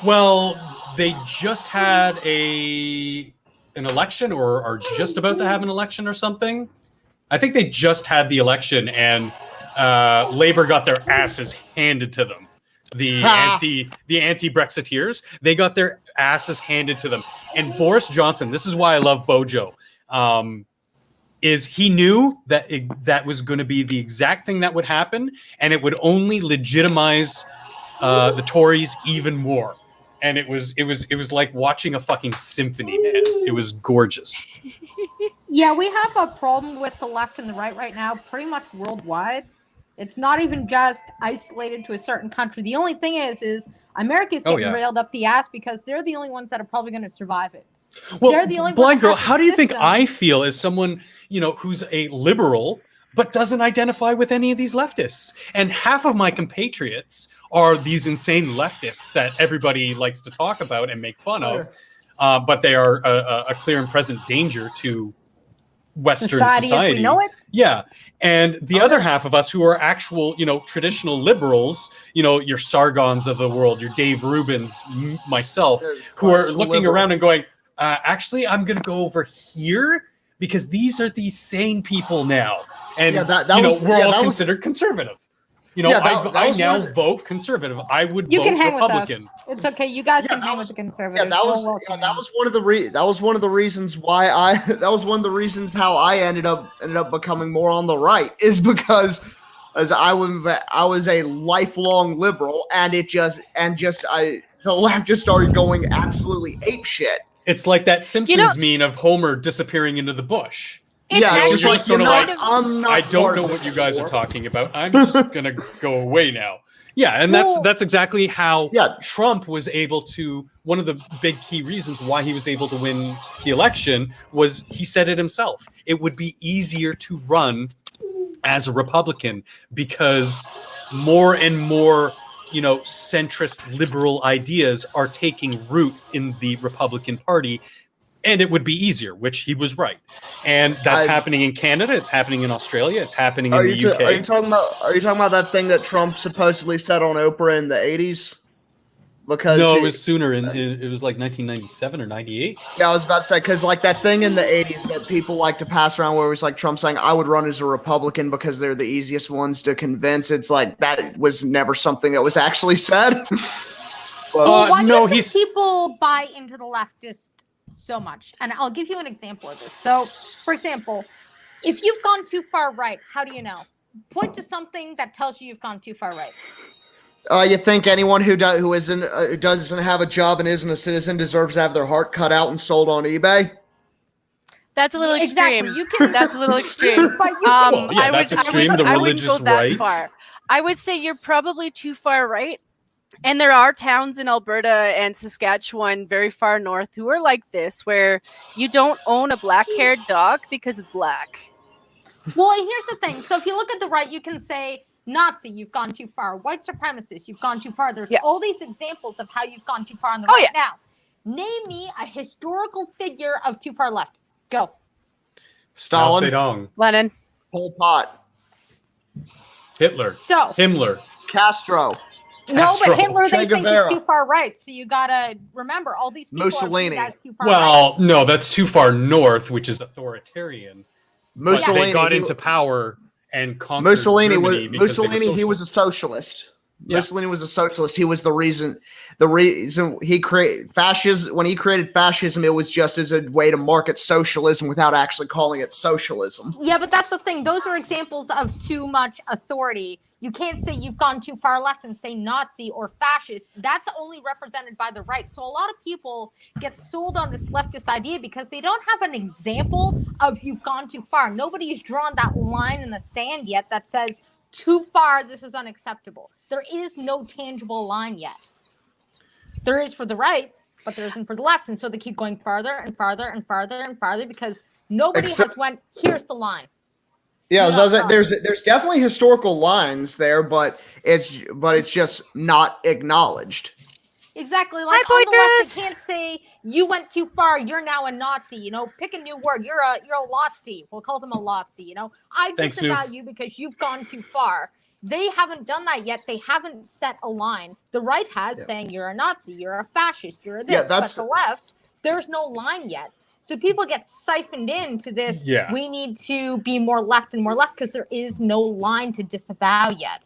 Well, they just had an election, or are just about to have an election or something. I think they just had the election, and Labour got their asses handed to them. The anti-Brexiteers, they got their asses handed to them. And Boris Johnson, this is why I love Bojo, is he knew that that was going to be the exact thing that would happen, and it would only legitimize the Tories even more. And it was like watching a fucking symphony, man. It was gorgeous. Yeah, we have a problem with the left and the right now, pretty much worldwide. It's not even just isolated to a certain country. The only thing is America's getting railed up the ass because they're the only ones that are probably going to survive it. Well, they're the only Blind Girl, ones how do you think I feel as someone, you know, who's a liberal but doesn't identify with any of these leftists? And half of my compatriots are these insane leftists that everybody likes to talk about and make fun of, but they are a clear and present danger to Western society. As we know it. Yeah. And the other half of us who are actual, you know, traditional liberals, you know, your Sargons of the world, your Dave Rubins, myself, who are looking around and going, actually, I'm going to go over here because these are the sane people now. And, we're all considered conservative. You know, I now vote conservative. I would vote Republican. With us. It's okay. You guys can hang with the conservatives. Yeah, that was one of the reasons why that was one of the reasons how I ended up becoming more on the right, is because as I was a lifelong liberal, and the left just started going absolutely apeshit. It's like that Simpsons meme of Homer disappearing into the bush. It's just like sort of like, I don't know what you guys are talking about. I'm just gonna go away now. Yeah, and that's exactly how Trump was able to. One of the big key reasons why he was able to win the election was he said it himself. It would be easier to run as a Republican because more and more, you know, centrist liberal ideas are taking root in the Republican Party. And it would be easier, which he was right. And that's happening in Canada. It's happening in Australia. It's happening in the UK. Are you talking about that thing that Trump supposedly said on Oprah in the 80s? Because it was sooner. It was like 1997 or 98. Yeah, I was about to say, because like that thing in the 80s that people like to pass around where it was like Trump saying, I would run as a Republican because they're the easiest ones to convince. It's like that was never something that was actually said. Why do you think people buy into the leftist so much? And I'll give you an example of this. So, for example, if you've gone too far right, how do you know? Point to something that tells you you've gone too far right. You think anyone who doesn't have a job and isn't a citizen deserves to have their heart cut out and sold on eBay? That's a little extreme. That's a little extreme. That's extreme. The religious right. Far. I would say you're probably too far right. And there are towns in Alberta and Saskatchewan very far north who are like this, where you don't own a black-haired dog because it's black. Well, here's the thing. So if you look at the right, you can say Nazi, you've gone too far. White supremacist, you've gone too far. There's all these examples of how you've gone too far on the right. Now, name me a historical figure of too far left. Go. Stalin. Mao Zedong. Lenin. Pol Pot. Hitler. So. Himmler. Castro. No, but Hitler they think is too far right. So you gotta remember all these people Mussolini. are too far right. No, that's too far north, which is authoritarian. Mussolini, they got into power and conquered Mussolini. He was a socialist. Yeah. Mussolini was a socialist. He was the reason he created fascism. When he created fascism, it was just as a way to market socialism without actually calling it socialism. Yeah, but that's the thing. Those are examples of too much authority. You can't say you've gone too far left and say Nazi or fascist. That's only represented by the right. So a lot of people get sold on this leftist idea because they don't have an example of you've gone too far. Nobody's drawn that line in the sand yet that says too far, this is unacceptable. There is no tangible line yet. There is for the right, but there isn't for the left. And so they keep going farther and farther and farther and farther because nobody has went, here's the line. Yeah, there's definitely historical lines there, but it's just not acknowledged. Exactly. Like on the left, they can't say you went too far. You're now a Nazi. You know, pick a new word. You're a Lotzi. We'll call them a Lotzi. You know, I disavow you because you've gone too far. They haven't done that yet. They haven't set a line. The right has saying you're a Nazi, you're a fascist, you're a this. But the left, there's no line yet. So people get siphoned into this. Yeah. We need to be more left and more left because there is no line to disavow yet.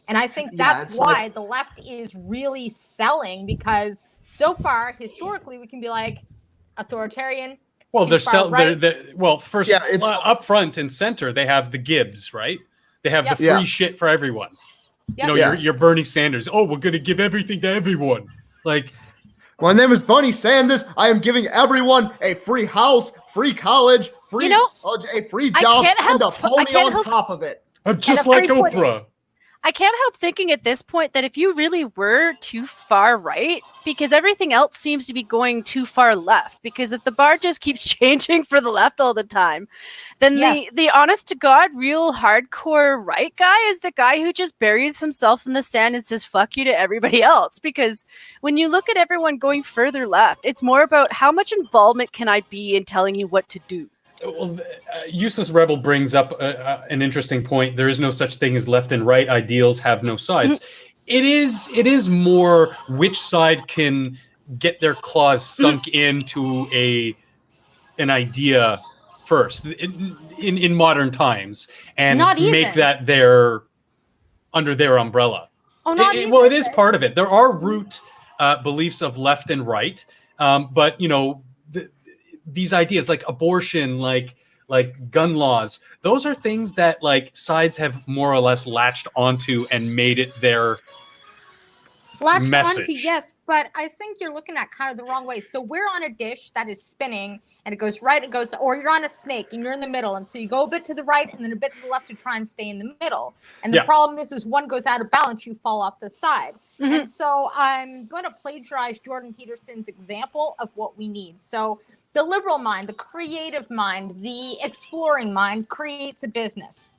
And I think that's why the left is really selling, because so far, historically, we can be like authoritarian. Well, first up front and center, they have the Gibbs, right? They have the free shit for everyone. Yep. You know, you're Bernie Sanders. Oh, we're going to give everything to everyone. Like, my name is Bernie Sanders. I am giving everyone a free house, free college, a free job, and a pony on top of it. I'm just like Oprah. I can't help thinking at this point that if you really were too far right, because everything else seems to be going too far left, because if the bar just keeps changing for the left all the time, then the honest to God, real hardcore right guy is the guy who just buries himself in the sand and says, fuck you to everybody else. Because when you look at everyone going further left, it's more about how much involvement can I be in telling you what to do. Well, Useless Rebel brings up an interesting point. There is no such thing as left and right. Ideals have no sides. It is more which side can get their claws sunk into an idea first in modern times and make that under their umbrella. Oh, not even. Well, it is part of it. There are root beliefs of left and right, but you know. These ideas like abortion, like gun laws, those are things that like sides have more or less latched onto and made it their message. Yes, but I think you're looking at kind of the wrong way. So we're on a dish that is spinning and it goes right, or you're on a snake and you're in the middle. And so you go a bit to the right and then a bit to the left to try and stay in the middle. And the problem is one goes out of balance, you fall off the side. And so I'm going to plagiarize Jordan Peterson's example of what we need. So the liberal mind, the creative mind, the exploring mind creates a business.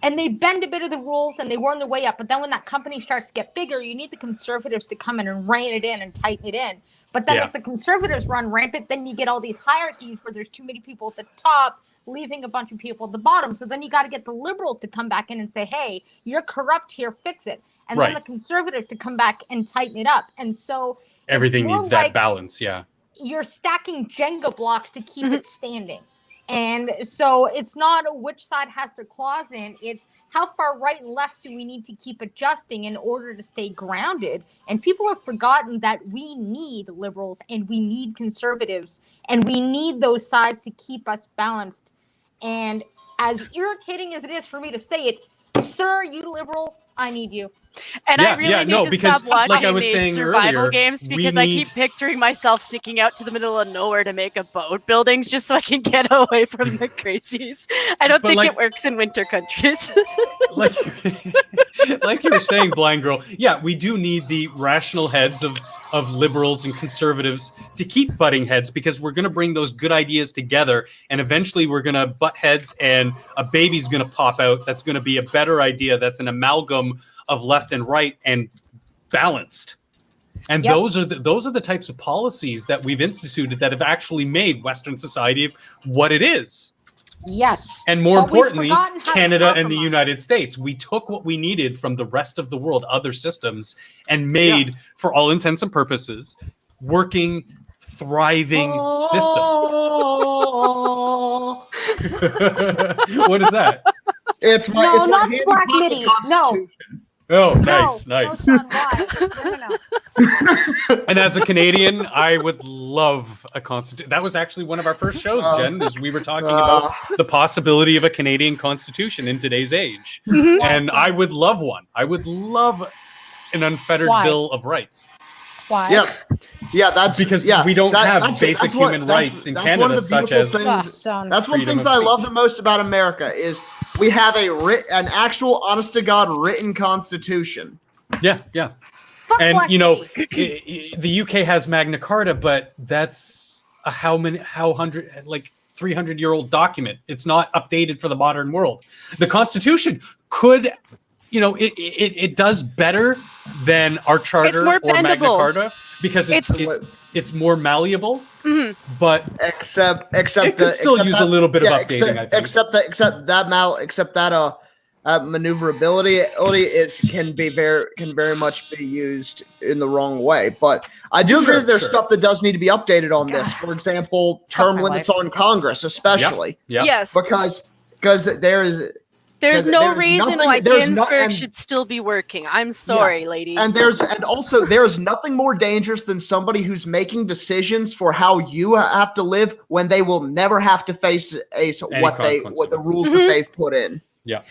And they bend a bit of the rules and they worm their way up. But then when that company starts to get bigger, you need the conservatives to come in and rein it in and tighten it in. But then if the conservatives run rampant, then you get all these hierarchies where there's too many people at the top, leaving a bunch of people at the bottom. So then you got to get the liberals to come back in and say, hey, you're corrupt here, fix it. And then the conservatives to come back and tighten it up. And so everything needs that balance, You're stacking Jenga blocks to keep it standing. And so it's not which side has their claws in. It's how far right and left do we need to keep adjusting in order to stay grounded. And people have forgotten that we need liberals and we need conservatives and we need those sides to keep us balanced. And as irritating as it is for me to say it, sir, you liberal, I need you. And I really need to stop watching these survival games because I keep picturing myself sneaking out to the middle of nowhere to make a boat buildings just so I can get away from the crazies. I don't think it works in winter countries. like you were saying, Blind Girl, we do need the rational heads of liberals and conservatives to keep butting heads, because we're going to bring those good ideas together and eventually we're going to butt heads and a baby's going to pop out that's going to be a better idea, that's an amalgam of left and right and balanced. And those are the types of policies that we've instituted that have actually made Western society what it is. Yes. And more importantly, Canada and the United States. We took what we needed from the rest of the world, other systems, and made, for all intents and purposes, working, thriving systems. What is that? It's my not Black Midi. No. Oh, nice. No, And as a Canadian, I would love a constitution. That was actually one of our first shows, Jen, as we were talking about the possibility of a Canadian constitution in today's age. And I would love one. I would love an unfettered Bill of Rights. Why? Yeah, that's because we don't have basic human rights in Canada, such as that's one of the things that I love the most about America is We have an actual, honest to God, written constitution. Yeah. Fuck And Black you know, Lady. the UK has Magna Carta, but that's a 300-year-old document. It's not updated for the modern world. The Constitution could, you know, it does better than our charter more or Magna bendable. Carta because it's more malleable. But Except it could still use a little bit of updating. I think. Except that maneuverability can very much be used in the wrong way. But I do agree that there's stuff that does need to be updated on this. For example, term limits on Congress, especially. Yep. Yes. Because There's no reason why Ginsburg should still be working. I'm sorry, lady. And also there's nothing more dangerous than somebody who's making decisions for how you have to live when they will never have to face what the rules that they've put in. Yeah.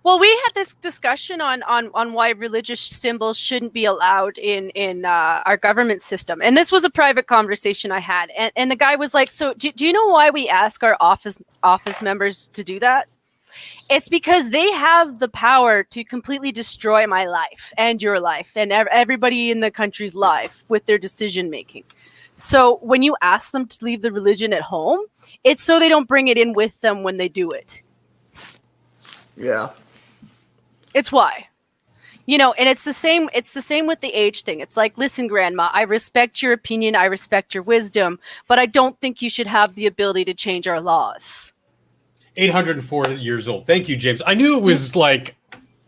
Well, we had this discussion on why religious symbols shouldn't be allowed in our government system. And this was a private conversation I had. And the guy was like, so do you know why we ask our office members to do that? It's because they have the power to completely destroy my life and your life and everybody in the country's life with their decision making. So when you ask them to leave the religion at home, it's so they don't bring it in with them when they do it. Yeah. It's why. You know, and it's the same with the age thing. It's like, listen, grandma, I respect your opinion, I respect your wisdom, but I don't think you should have the ability to change our laws. 804 years old. Thank you, James. I knew it was like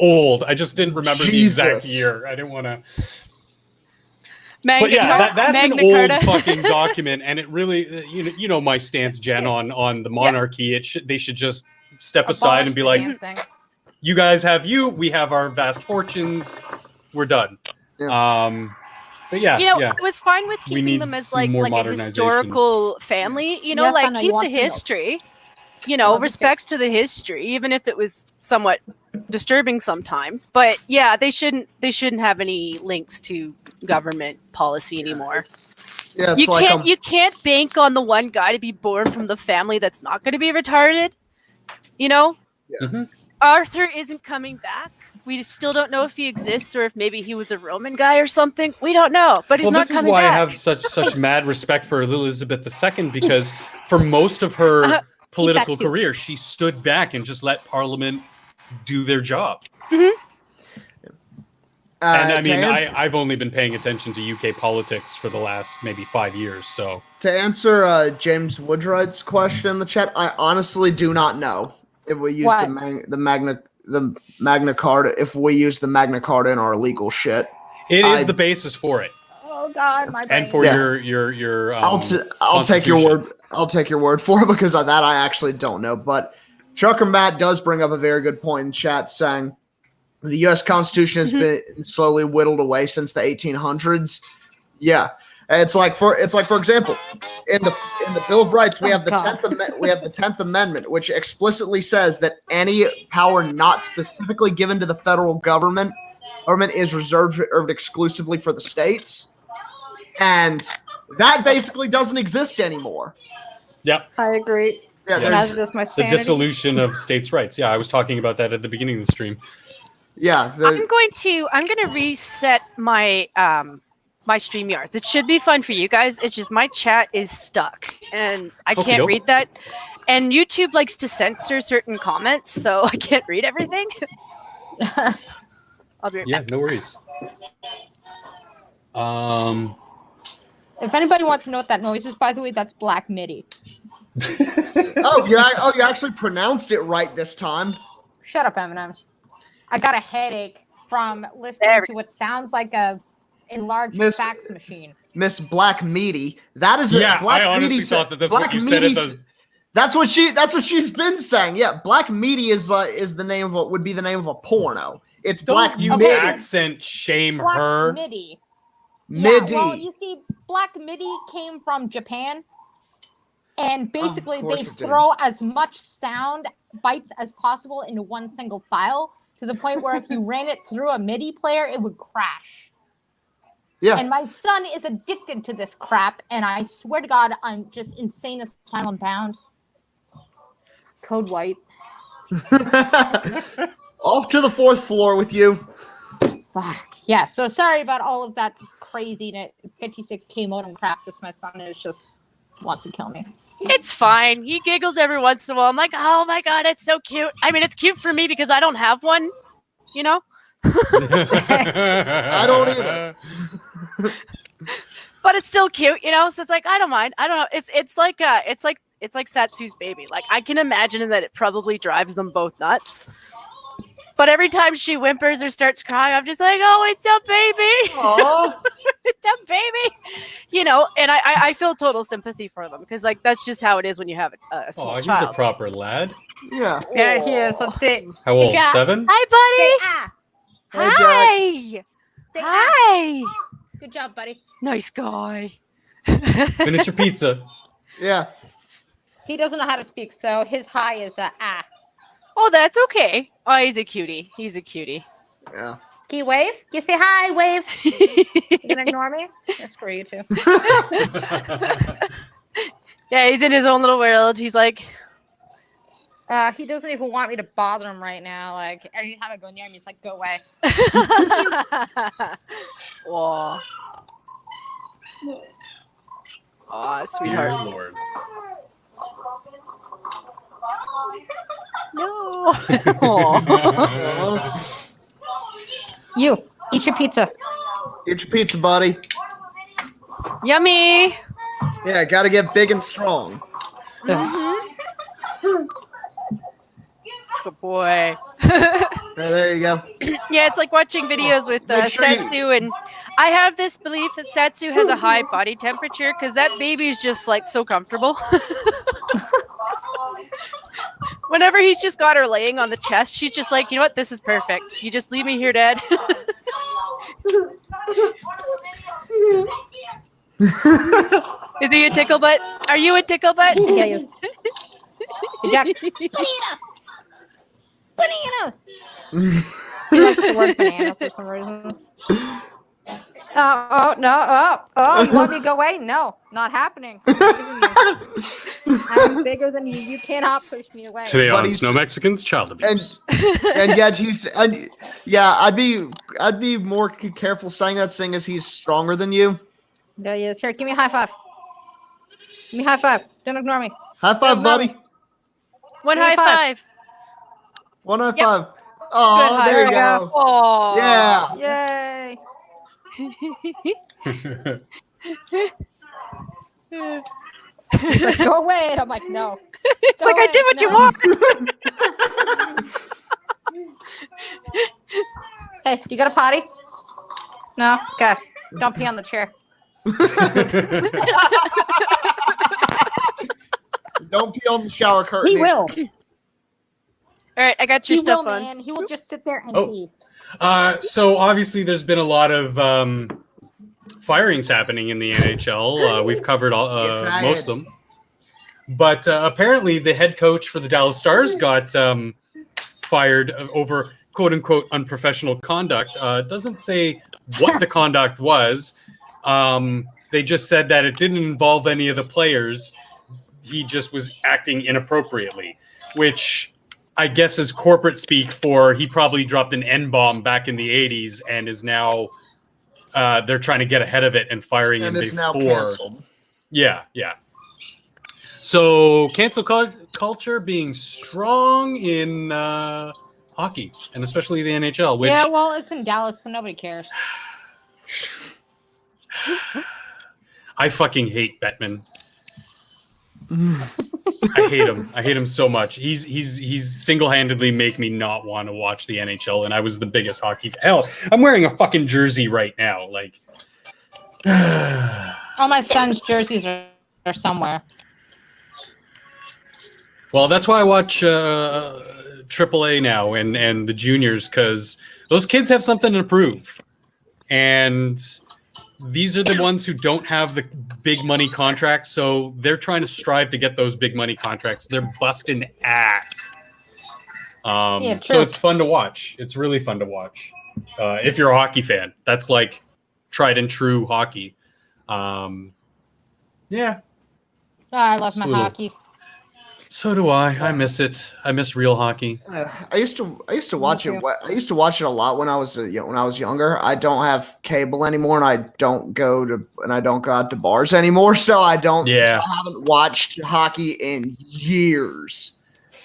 old. I just didn't remember the exact year. I didn't want to. But yeah, that's an old fucking document, and it really, you know my stance, Jen, on the monarchy. They should just step aside and be like, you guys have we have our vast fortunes, we're done. Yeah. But yeah, it was fine with keeping them as like a historical family. You know, keep the history. You know, respects to the history, even if it was somewhat disturbing sometimes. But yeah, they shouldn't have any links to government policy anymore. Yeah, you can't bank on the one guy to be born from the family that's not going to be retarded. You know, Arthur isn't coming back. We still don't know if he exists or if maybe he was a Roman guy or something. We don't know, but he's not coming back. This is why I have such mad respect for Elizabeth II, because for most of her political career, she stood back and just let Parliament do their job. And I mean, I've only been paying attention to UK politics for the last maybe 5 years. So to answer James Woodwright's question in the chat, I honestly do not know if we use the Magna Carta. If we use the Magna Carta in our legal shit, it is the basis for it. Oh God, my brain. And for your I'll take your word. I'll take your word for it, because of that I actually don't know. But Trucker Matt does bring up a very good point in chat, saying the U.S. Constitution has been slowly whittled away since the 1800s. Yeah, it's like for example, in the Bill of Rights we have the 10th Amendment, which explicitly says that any power not specifically given to the federal government is reserved exclusively for the states, and that basically doesn't exist anymore. Yep. I agree. Yeah, that's just my sanity. The dissolution of states' rights. Yeah, I was talking about that at the beginning of the stream. Yeah, I'm going to reset my my StreamYards. It should be fun for you guys. It's just my chat is stuck and I can't read that. And YouTube likes to censor certain comments, so I can't read everything. I'll be right back. No worries. If anybody wants to know what that noise is, by the way, that's Black MIDI. you actually pronounced it right this time. Shut up, M&Ms. I got a headache from listening to what sounds like a enlarged fax machine. Miss Black Meaty. That is Black I honestly Meaty thought that's what you said. That's what she's been saying. Yeah, Black Meaty is the name of would be the name of a porno. It's Black Meaty. Accent shame Black her. MIDI. MIDI. Yeah, well, you see, Black MIDI came from Japan, and basically they throw as much sound bites as possible into one single file, to the point where if you ran it through a MIDI player, it would crash. Yeah. And my son is addicted to this crap, and I swear to God, I'm just insane asylum bound. Code white. Off to the 4th floor with you. Fuck. Yeah, so sorry about all of that crazy 56K modem crap. Just my son is just wants to kill me. It's fine. He giggles every once in a while. I'm like, oh my god, it's so cute. I mean, it's cute for me because I don't have one, you know? I don't either. But it's still cute, you know? So it's like, I don't mind. I don't know. It's like Satsu's baby. Like, I can imagine that it probably drives them both nuts. But every time she whimpers or starts crying, I'm just like, oh, it's a baby. Aww. It's a baby. You know, and I feel total sympathy for them because, like, that's just how it is when you have a small He's child. a proper lad. Yeah. Yeah, he is. Let's see. How old? Jack. 7? Hi, buddy. Say ah. Hey, Jack. Hi. Say ah. Hi. Good job, buddy. Nice guy. Finish your pizza. Yeah. He doesn't know how to speak, so his hi is ah. Oh, that's okay. Oh, he's a cutie. He's a cutie. Yeah. Can you wave? Can you say hi, wave? You gonna ignore me? Yeah, screw you too. Yeah, he's in his own little world. He's like, He doesn't even want me to bother him right now. Like every time I go near him, he's like, "Go away." whoa. Aw, sweetheart. Dear Lord. No. Aw. You eat your pizza. Eat your pizza, buddy. Yummy. Yeah, gotta get big and strong. Good boy. There you go. Yeah, it's like watching videos with Make sure you- Satsu, and I have this belief that Satsu has a high body temperature because that baby's just like so comfortable. Whenever he's just got her laying on the chest, she's just like, you know what, this is perfect. You just leave me here, Dad. Is he a tickle butt? Are you a tickle butt? Yeah, he is. Hey, Jack. Banana. He likes the word banana for some reason. Oh no! You want me to go away? No, not happening. I'm bigger than you. You cannot push me away. Today But on he's- Snow Mexicans, child abuse. And yet yeah, I'd be more careful saying that, seeing as he's stronger than you. There he is. Here, give me a high five. Give me a high five. Don't ignore me. High five, No, buddy. One High high five. One high Yep. five. Good Oh, high there you five. go. Aw. Yeah. Yay! He's like, go away. And I'm like, no. It's Go like I away, did what you no. want. Hey, you got a potty? No? Okay. Don't pee on the chair. Don't pee on the shower curtain. He will. All right, I got your He stuff will, on. man. He will just sit there and Oh. pee. So obviously there's been a lot of firings happening in the NHL. We've covered most of them. But apparently the head coach for the Dallas Stars got fired over quote-unquote unprofessional conduct. Doesn't say what the conduct was. They just said that it didn't involve any of the players. He just was acting inappropriately, which I guess is corporate speak for he probably dropped an N-bomb back in the 80s and is now they're trying to get ahead of it and firing And him is before. now canceled. Yeah. So cancel culture being strong in hockey and especially the NHL. Which Yeah, well, it's in Dallas, so nobody cares. I fucking hate Bettman. I hate him. I hate him so much. He's single-handedly make me not want to watch the NHL, and I was the biggest hockey. Hell, I'm wearing a fucking jersey right now. Like, All my son's jerseys are somewhere. well, that's why I watch AAA now and the juniors, because those kids have something to prove, and these are the ones who don't have the big money contracts, so they're trying to strive to get those big money contracts. They're busting ass. Yeah, so true. it's fun to watch. It's really fun to watch. If you're a hockey fan, that's like tried and true hockey. Yeah. Oh, I love my Just a little- hockey. So do I. I miss it. I miss real hockey. I used to watch it. I used to watch it a lot when I was younger. I don't have cable anymore, and I don't go out to bars anymore. So I don't. Yeah. So I haven't watched hockey in years.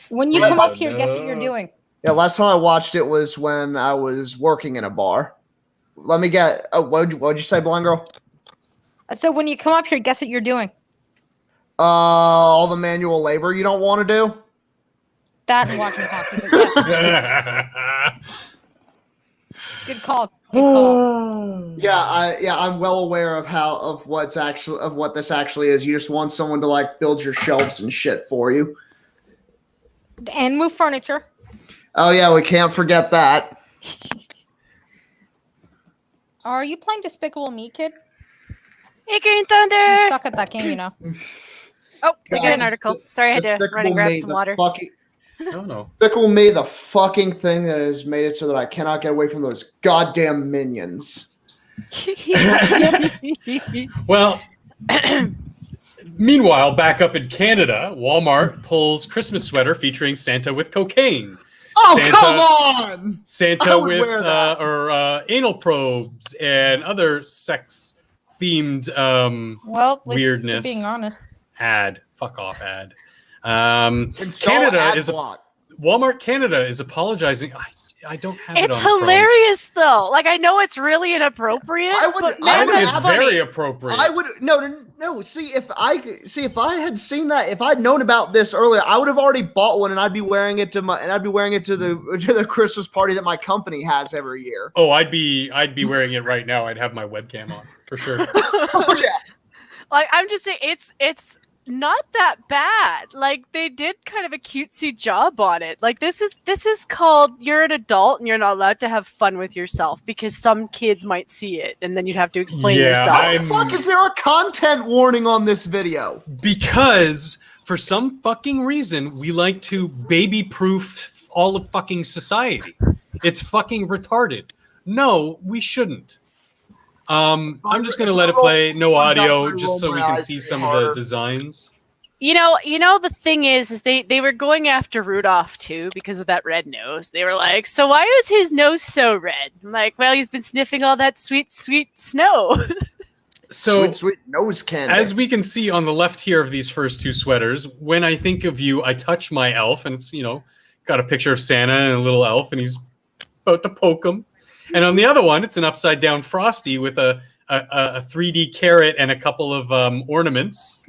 When you come up here, guess what you're doing? Yeah, last time I watched it was when I was working in a bar. Let me get. Oh, what'd you say, blonde girl? So when you come up here, guess what you're doing? All the manual labor you don't want to do. That and watching hockey. But yeah. Good call. Good call. I'm well aware of what this actually is. You just want someone to like build your shelves and shit for you. And move furniture. Oh yeah, we can't forget that. Are you playing Despicable Me, kid? Hey, Green You Thunder. suck at that game, you know. Oh, I got an article. Sorry, I had to run Despicable and grab Me, some the water. fucking No. Despicable Me, the fucking thing that has made it so that I cannot get away from those goddamn minions. Well, meanwhile, back up in Canada, Walmart pulls Christmas sweater featuring Santa with cocaine. Oh, Santa- come on! I Santa would with wear that. anal probes and other sex-themed Well, at least weirdness. you're being honest. ad. Fuck off ad. Install Canada ad is block. Walmart Canada is apologizing. I don't have it It's on Chrome. hilarious though. Like I know it's really inappropriate, I would- but I man, would that's It's funny. very appropriate. I would no. See if I had seen that, if I'd known about this earlier, I would have already bought one, and I'd be wearing it to the Christmas party that my company has every year. Oh, I'd be wearing it right now. I'd have my webcam on for sure. Oh yeah. Like I'm just saying, it's not that bad. Like they did kind of a cutesy job on it. Like this is called you're an adult and you're not allowed to have fun with yourself because some kids might see it and then you'd have to explain Yeah, yourself. How the fuck is there a content warning on this video? Because for some fucking reason, we like to baby-proof all of fucking society. It's fucking retarded. No, we shouldn't. I'm just gonna let it play, no audio, just so we can see some of the designs. You know the thing is they were going after Rudolph too because of that red nose. They were like, so why is his nose so red? I'm like, well, he's been sniffing all that sweet, sweet snow. So, Sweet nose candy. as we can see on the left here of these first two sweaters, when I think of you, I touch my elf, and it's got a picture of Santa and a little elf, and he's about to poke him. And on the other one, it's an upside down Frosty with a 3D carrot and a couple of ornaments.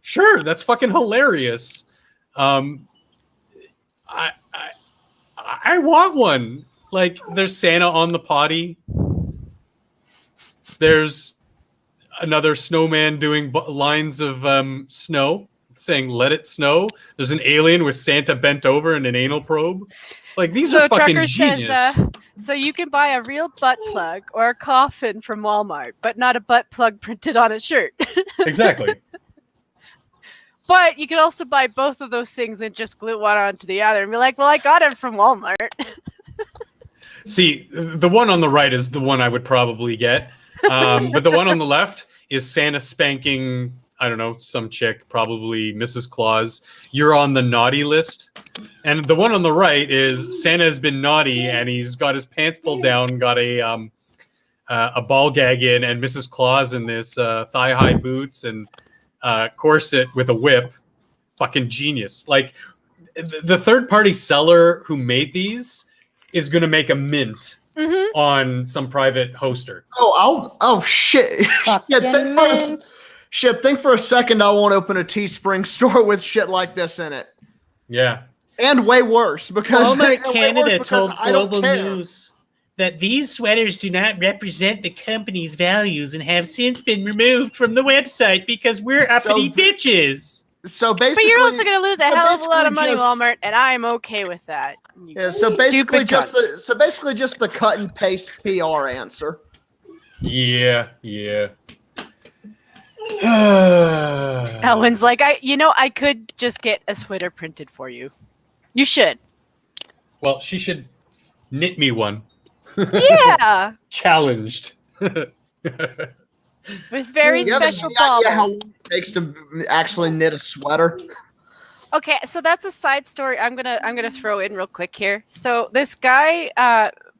Sure, that's fucking hilarious. I want one. Like, there's Santa on the potty. There's another snowman doing lines of snow, saying "Let it snow." There's an alien with Santa bent over and an anal probe. Like, these are fucking Trucker genius. says, so you can buy a real butt plug or a coffin from Walmart, but not a butt plug printed on a shirt. Exactly. But you can also buy both of those things and just glue one onto the other and be like, well, I got it from Walmart. See, the one on the right is the one I would probably get. But the one on the left is Santa spanking, I don't know, some chick, probably Mrs. Claus. You're on the naughty list. And the one on the right is Santa has been naughty and he's got his pants pulled down, got a ball gag in, and Mrs. Claus in this thigh-high boots and corset with a whip. Fucking genius. Like, the third-party seller who made these is going to make a mint on some private hoster. Oh shit. Fucking Shit, think for a second I won't open a Teespring store with shit like this in it. Yeah. And way worse because Walmart and way Canada worse told because I don't Global care. News that these sweaters do not represent the company's values and have since been removed from the website because we're uppity bitches. So But basically, you're also going to lose a hell of a lot of money, just- Walmart, and I'm okay with that. You Yeah, so basically stupid just cunts. the cut and paste PR answer. Yeah. Elwin's like, I could just get a sweater printed for you. You should. Well, she should knit me one. Yeah. Challenged. With very Yeah, special how, balls. takes to actually knit a sweater. Okay, so that's a side story I'm gonna throw in real quick here. So this guy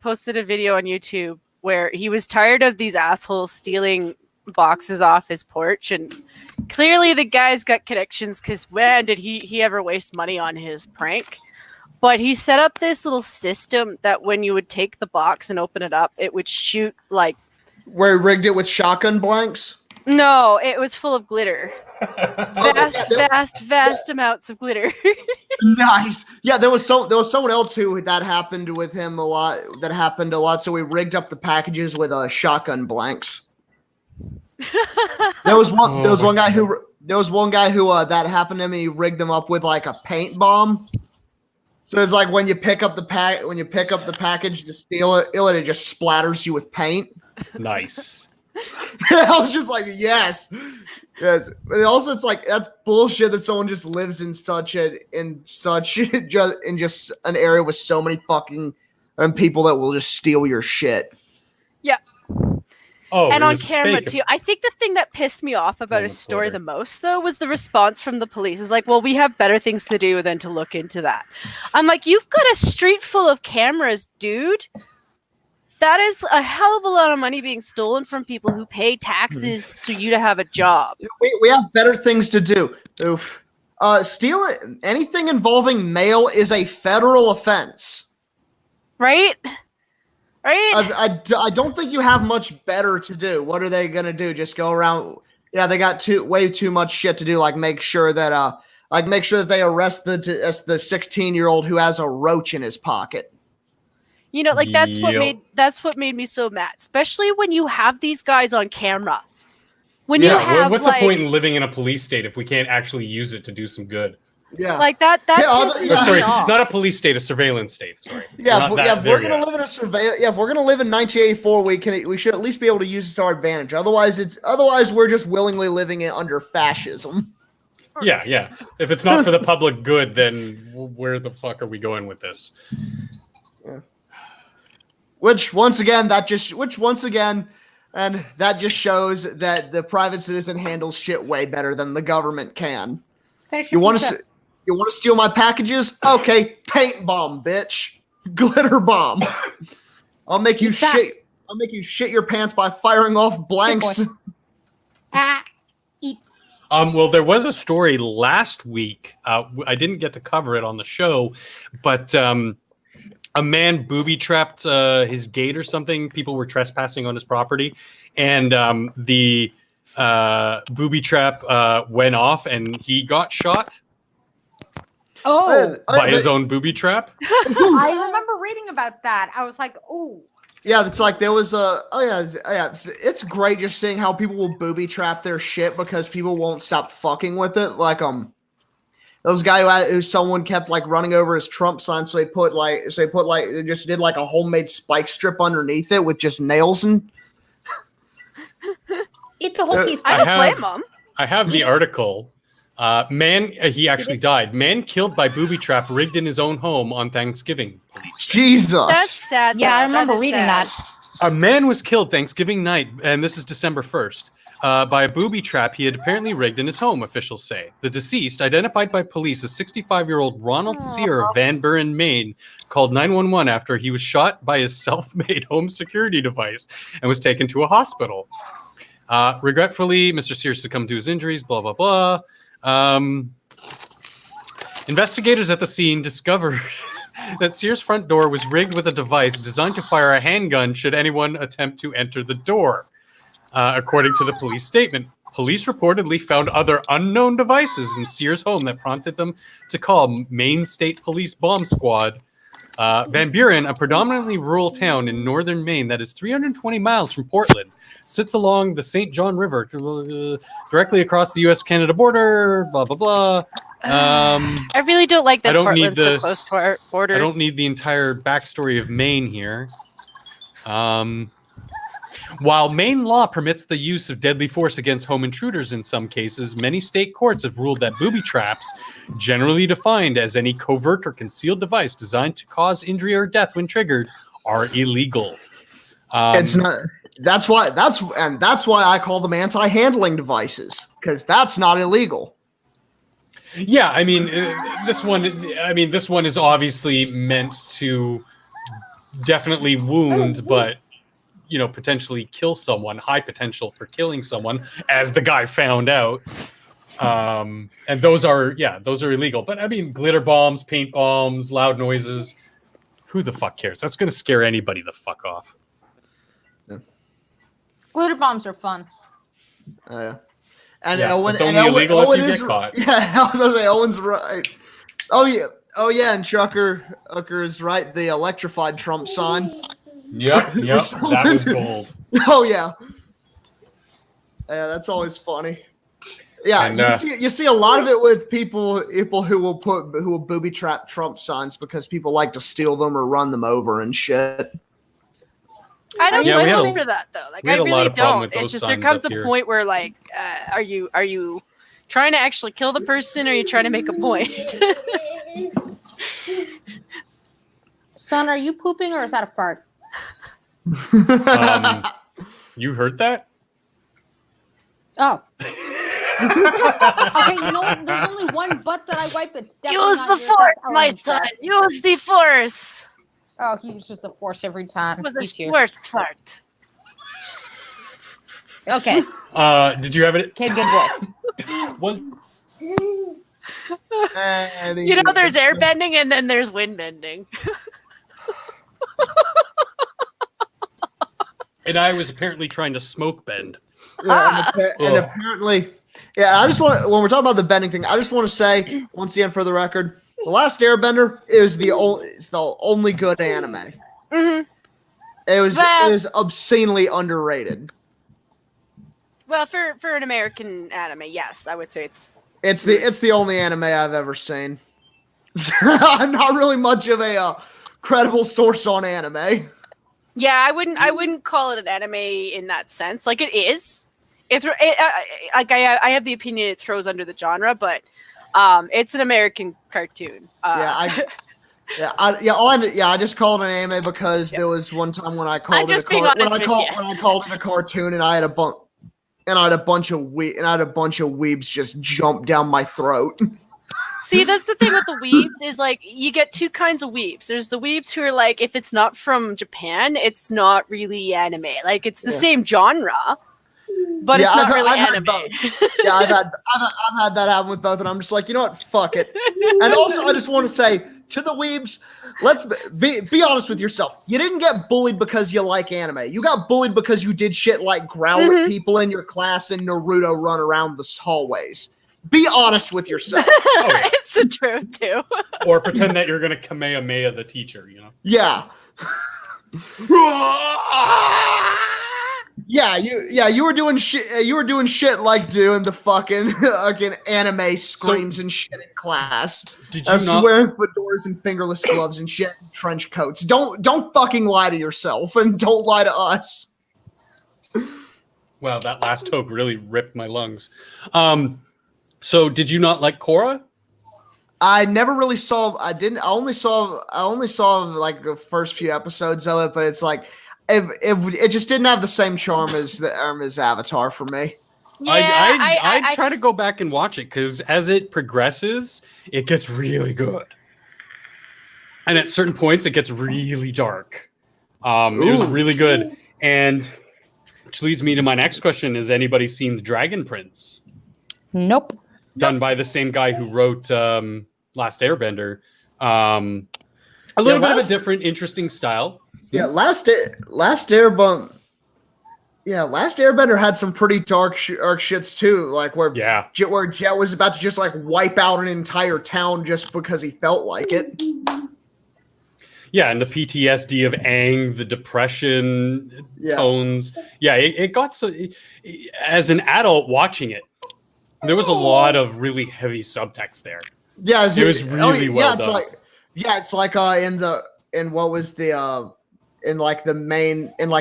posted a video on YouTube where he was tired of these assholes stealing boxes off his porch, and clearly the guy's got connections because man, did he ever waste money on his prank. But he set up this little system that when you would take the box and open it up, it would shoot like... Where he rigged it with shotgun blanks? No, it was full of glitter. Vast amounts of glitter. Nice. Yeah, there was someone else who that happened with him a lot. That happened a lot. So we rigged up the packages with shotgun blanks. There was one guy who that happened to him. He rigged them up with like a paint bomb. So it's like when you pick up the package to steal it, it just splatters you with paint. Nice. I was just like, yes. But also, it's like that's bullshit that someone just lives in such an area with so many fucking people that will just steal your shit. Yeah. Oh, and on camera too. I think the thing that pissed me off about his story the most, though, was the response from the police. It's like, well, we have better things to do than to look into that. I'm like, you've got a street full of cameras, dude. That is a hell of a lot of money being stolen from people who pay taxes for you to have a job. We have better things to do. Oof. Stealing anything involving mail is a federal offense. Right? Right? I don't think you have much better to do. What are they gonna do? Just go around? Yeah, they got way too much shit to do. Like make sure that they arrest the 16-year-old who has a roach in his pocket. You know, like that's what made me so mad, especially when you have these guys on camera. When you have what's the point in living in a police state if we can't actually use it to do some good? Yeah, like that. Sorry, not a police state, a surveillance state. Sorry. If we're gonna live in a surveillance, if we're gonna live in 1984, we should at least be able to use it to our advantage. Otherwise, we're just willingly living it under fascism. Yeah. If it's not for the public good, then where the fuck are we going with this? Yeah. Which once again shows that the private citizen handles shit way better than the government can. You want to steal my packages? Okay, paint bomb, bitch. Glitter bomb. I'll make you shit. I'll make you shit your pants by firing off blanks. Well, there was a story last week. I didn't get to cover it on the show, but a man booby-trapped his gate or something. People were trespassing on his property, and the booby trap went off and he got shot by his own booby trap. I remember reading about that. I was like, oh. Yeah, it's like there was it's great just seeing how people will booby trap their shit because people won't stop fucking with it. Like there was a guy who someone kept like running over his Trump sign, so they just did like a homemade spike strip underneath it with just nails and. It's a whole piece. I don't blame him. I have the article. He actually died. Man killed by booby trap rigged in his own home on Thanksgiving. Jesus. That's sad. Yeah, I remember reading that. A man was killed Thanksgiving night, and this is December 1st, by a booby trap he had apparently rigged in his home, officials say. The deceased, identified by police as 65-year-old Ronald Sear of Van Buren, Maine, called 911 after he was shot by his self-made home security device and was taken to a hospital. Regretfully, Mr. Sears succumbed to his injuries, blah, blah, blah. Investigators at the scene discovered that Sears' front door was rigged with a device designed to fire a handgun should anyone attempt to enter the door. According to the police statement, police reportedly found other unknown devices in Sears' home that prompted them to call Maine State Police Bomb Squad. Van Buren, a predominantly rural town in northern Maine that is 320 miles from Portland, sits along the St. John River directly across the U.S.-Canada border, blah, blah, blah. I really don't like that Portland's so close to our border. I don't need the entire backstory of Maine here. While Maine law permits the use of deadly force against home intruders in some cases, many state courts have ruled that booby traps, generally defined as any covert or concealed device designed to cause injury or death when triggered, are illegal. It's not. That's why I call them anti-handling devices, because that's not illegal. Yeah, I mean, this one is obviously meant to definitely wound, but potentially kill someone. High potential for killing someone, as the guy found out. And those are illegal. But I mean, glitter bombs, paint bombs, loud noises. Who the fuck cares? That's going to scare anybody the fuck off. Yeah. Glitter bombs are fun. Yeah. And yeah, Owen, it's only and illegal Owen if you is, get caught. Yeah, I was gonna say Owen's right. Oh yeah, and Ucker is right. The electrified Trump sign. Yep, that was gold. Oh yeah. Yeah, that's always funny. Yeah, And, you see a lot of it with people who will booby trap Trump signs because people like to steal them or run them over and shit. I don't Yeah, we had blame a- them for that though. Like we I had a lot really of problem don't. with It's those just there signs comes up a here. point where like, are you trying to actually kill the person, or are you trying to make a point? Son, are you pooping or is that a fart? You heard that? Oh. Okay, you know what? There's only one butt that I wipe. It's definitely Use not the yours. force, That's my Ellen's son. butt. Use the force. Oh, he uses the force every time. It was He's a here. worst fart. Okay, Did you have it? okay, good boy. One. You know, there's air bending and then there's wind bending. And I was apparently trying to smoke bend. Yeah, and apparently, yeah. I just want, when we're talking about the bending thing, I just want to say once again for the record, The Last Airbender is the only good anime. Mm-hmm. It was obscenely underrated. Well, for an American anime, yes, I would say it's. It's the only anime I've ever seen. I'm not really much of a credible source on anime. Yeah, I wouldn't call it an anime in that sense. Like it is. I have the opinion it throws under the genre, but it's an American cartoon. I just called it an anime because there was one time when I called it a cartoon, and I had a bunch of weebs just jump down my throat. See, that's the thing with the weebs is like you get two kinds of weebs. There's the weebs who are like, if it's not from Japan, it's not really anime. Like it's the same genre, but it's not really anime. I've had that happen with both, and I'm just like, you know what, fuck it. And also, I just want to say to the weebs, let's be honest with yourself. You didn't get bullied because you like anime. You got bullied because you did shit like growl at people in your class and Naruto run around the hallways. Be honest with yourself. Oh, yeah. It's the truth too. Or pretend that you're gonna Kamehameha the teacher, you know? Yeah. You were doing shit. You were doing shit like doing the fucking anime screams and shit in class. Did you not wearing fedoras and fingerless gloves and shit, and trench coats? Don't fucking lie to yourself, and don't lie to us. Wow, that last toke really ripped my lungs. So did you not like Korra? I never really saw. I only saw like the first few episodes of it, but it's like it just didn't have the same charm as Avatar for me. Yeah, I try to go back and watch it because as it progresses, it gets really good, and at certain points, it gets really dark. It was really good, and which leads me to my next question: has anybody seen the Dragon Prince? Nope. Done by the same guy who wrote Last Airbender. A little bit of a different, interesting style. Yeah, Last Airbender. Yeah, Last Airbender had some pretty dark shits too, like where Jet was about to just like wipe out an entire town just because he felt like it. Yeah, and the PTSD of Aang, the depression tones. Yeah, it got so. As an adult watching it, there was a lot of really heavy subtext there. Yeah, it was really well done. It's like in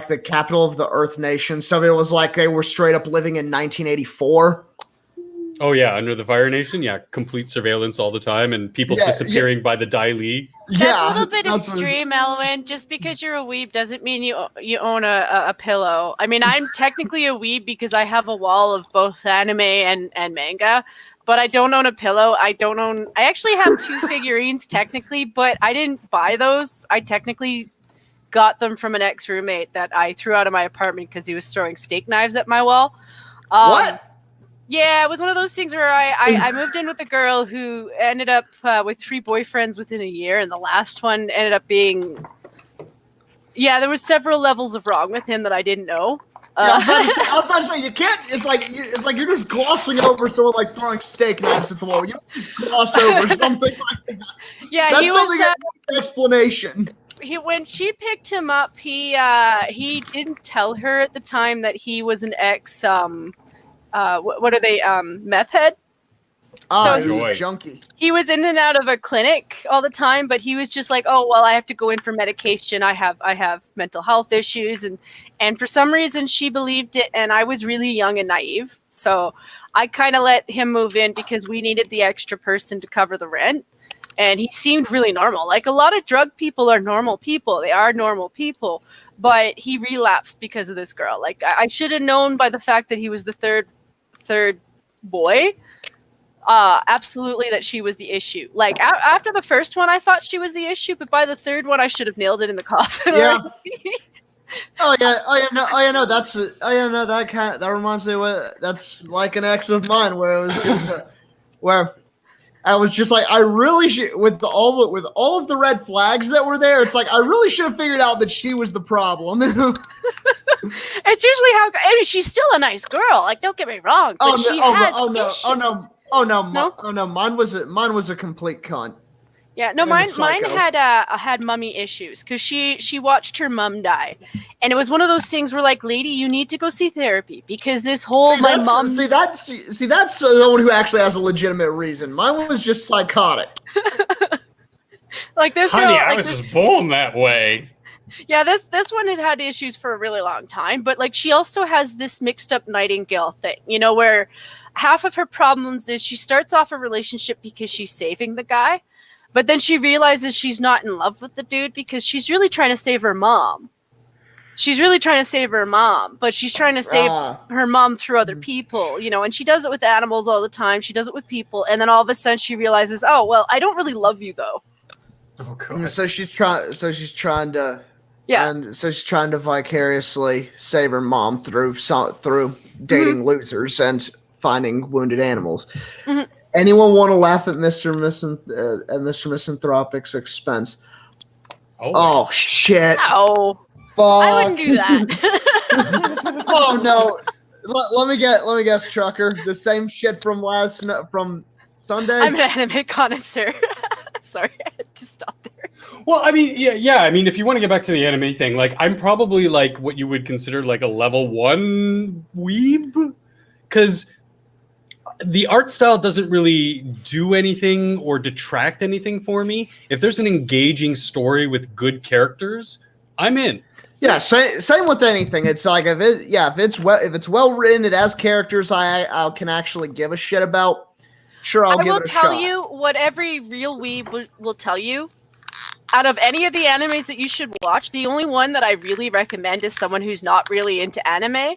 the capital of the Earth Nation. So it was like they were straight up living in 1984. Oh yeah, Under the Fire Nation, yeah, complete surveillance all the time, and people Yeah, disappearing by the Dai Li. That's Yeah, a little bit that's what- extreme, Elwin. Just because you're a weeb doesn't mean you own a pillow. I mean, I'm technically a weeb because I have a wall of both anime and manga, but I don't own a pillow. I actually have 2 figurines technically, but I didn't buy those. I technically got them from an ex-roommate that I threw out of my apartment because he was throwing steak knives at my wall. What? Yeah, it was one of those things where I moved in with a girl who ended up with 3 boyfriends within a year, and the last one ended up being... Yeah, there was several levels of wrong with him that I didn't know. I was about to say you can't. It's like you're just glossing over someone like throwing steak knives at the wall. You don't just gloss over something like that. Yeah, That's he something was... that needs an explanation. When she picked him up, he didn't tell her at the time that he was an ex... what are they? Meth head. Ah, So he was Joy. a junkie. He was in and out of a clinic all the time, but he was just like, "Oh, well, I have to go in for medication. I have mental health issues," and for some reason she believed it, and I was really young and naive, so I kind of let him move in because we needed the extra person to cover the rent, and he seemed really normal. Like a lot of drug people are normal people. They are normal people, but he relapsed because of this girl. Like I should have known by the fact that he was the third boy, absolutely, that she was the issue. Like after the first one I thought she was the issue, but by the third one I should have nailed it in the coffin. Yeah. already. That reminds me of what that's like an ex of mine where it was just where I was just like, I really should, with all of the red flags that were there, it's like I really should have figured out that she was the problem. It's usually how I mean, she's still a nice girl, like don't get me wrong, but she has issues. Mine was a complete cunt. Yeah, no, I'm a mine psycho. had mummy issues because she watched her mum die, and it was one of those things where like, lady, you need to go see therapy because this whole That's someone who actually has a legitimate reason. Mine was just psychotic. like this Honey, girl, I like was this, just born that way. yeah, this one had issues for a really long time, but like she also has this mixed up nightingale thing, you know, where half of her problems is she starts off a relationship because she's saving the guy. But then she realizes she's not in love with the dude because she's really trying to save her mom. She's really trying to save her mom, but she's trying to save her mom through other people, you know, and she does it with animals all the time. She does it with people. And then all of a sudden she realizes, oh, well, I don't really love you though. Oh god. So she's trying to vicariously save her mom through dating losers and finding wounded animals. Mhm. Anyone want to laugh at Mr. Misanthropic's expense? Oh shit! Oh, Fuck. I wouldn't do that. Oh no! Let me guess, Trucker. The same shit from Sunday. I'm an anime connoisseur. Sorry, I had to stop there. Well, I mean, yeah. I mean, if you want to get back to the anime thing, like I'm probably like what you would consider like a level 1 weeb, because the art style doesn't really do anything or detract anything for me. If there's an engaging story with good characters, I'm in. Yeah, same with anything. It's like if it's well written, it has characters I can actually give a shit about. Sure, I'll give it a shot. I will tell you what every real weeb will tell you. Out of any of the animes that you should watch, the only one that I really recommend is someone who's not really into anime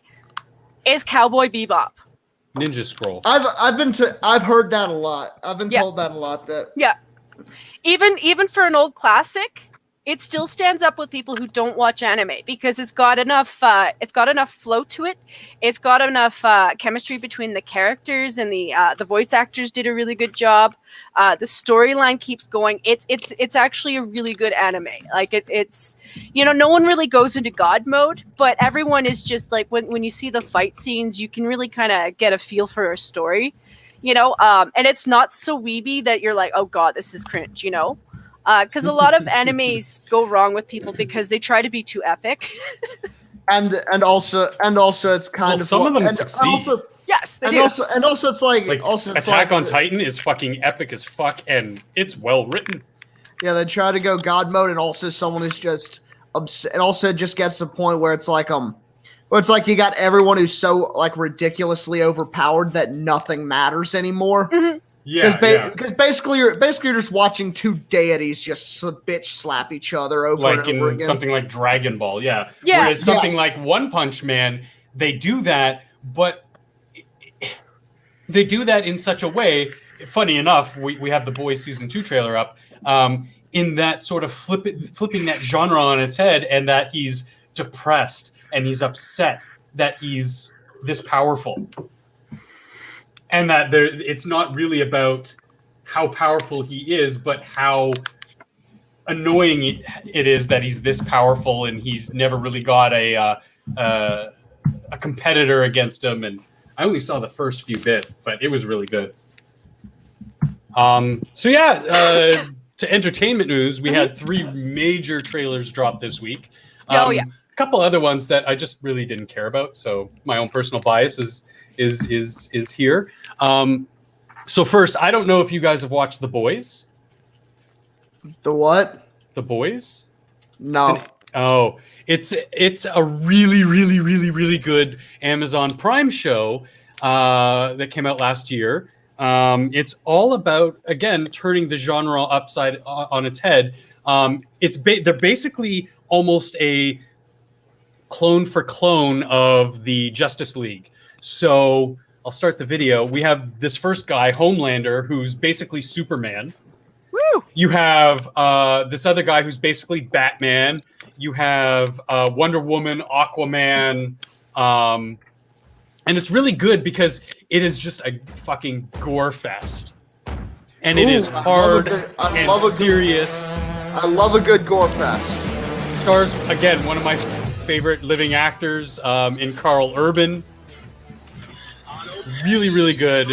is Cowboy Bebop. Ninja Scroll. I've heard that a lot. I've been told that a lot. That Even for an old classic, it still stands up with people who don't watch anime because it's got enough flow to it. It's got enough chemistry between the characters, and the voice actors did a really good job. The storyline keeps going. It's actually a really good anime. Like it's no one really goes into God mode, but everyone is just like when you see the fight scenes, you can really kind of get a feel for a story, and it's not so weeby that you're like, oh god, this is cringe, because a lot of animes go wrong with people because they try to be too epic. and also it's kind of some of them succeed. Also, yes, they and do. Also it's like Attack on Titan is fucking epic as fuck, and it's well written. Yeah, they try to go God mode, and also someone is just upset. It also just gets to the point where it's like Well, it's like you got everyone who's so like ridiculously overpowered that nothing matters anymore. Mhm. Yeah, Because basically you're just watching two deities just bitch slap each other over like and over in again. something like Dragon Ball. Yeah. Yeah. Whereas something Yes. like One Punch Man, they do that, but they do that in such a way. Funny enough, we have the Boys season 2 trailer up. In that sort of flipping that genre on its head, and that he's depressed and he's upset that he's this powerful, and that it's not really about how powerful he is, but how annoying it is that he's this powerful and he's never really got a competitor against him. And I only saw the first few bit, but it was really good. So yeah, to entertainment news, we had 3 major trailers drop this week. Oh, yeah. A couple other ones that I just really didn't care about. So my own personal bias is here. So first, I don't know if you guys have watched The Boys. The what? The Boys? No. It's a really, really, really, really good Amazon Prime show that came out last year. It's all about, again, turning the genre upside on its head. They're basically almost a clone for clone of the Justice League. So I'll start the video. We have this first guy, Homelander, who's basically Superman. Woo! You have this other guy who's basically Batman. You have Wonder Woman, Aquaman, and it's really good because it is just a fucking gore fest, and it is hard and serious. I love a good gore fest. Stars again one of my favorite living actors in Carl Urban. Really, really good.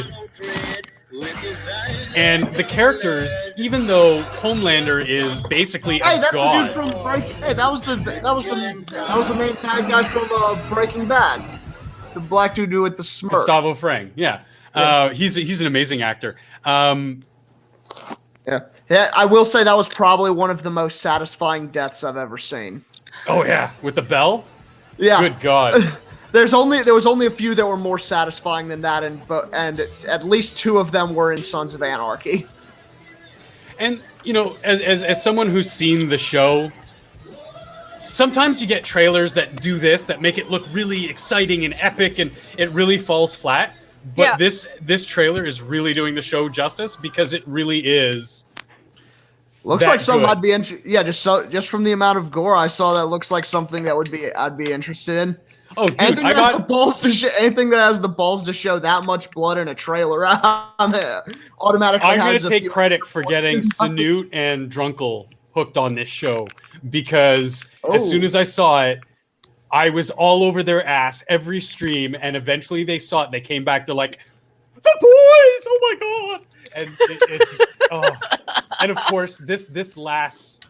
And the characters, even though Homelander is basically a That's god. the dude from Breaking. Hey, that was the main bad guy from Breaking Bad. The black dude with the smirk. Gustavo Fring, yeah. He's an amazing actor. Yeah, I will say that was probably one of the most satisfying deaths I've ever seen. Oh yeah, with the bell. Yeah. Good God. There was only a few that were more satisfying than that, and at least 2 of them were in Sons of Anarchy. And you know, as someone who's seen the show, sometimes you get trailers that do this, that make it look really exciting and epic, and it really falls flat. But Yeah. this trailer is really doing the show justice because it really is. Looks that like something good. I'd be just from the amount of gore I saw, that looks like something that I'd be interested in. Oh, dude, Anything that has the balls to show that much blood in a trailer, I'm automatically. I'm going has to a take few- credit for getting Sanute and Drunkle hooked on this show, because as soon as I saw it, I was all over their ass every stream, and eventually they saw it. They came back. They're like, "The Boys! Oh my god!" And it just, and of course this last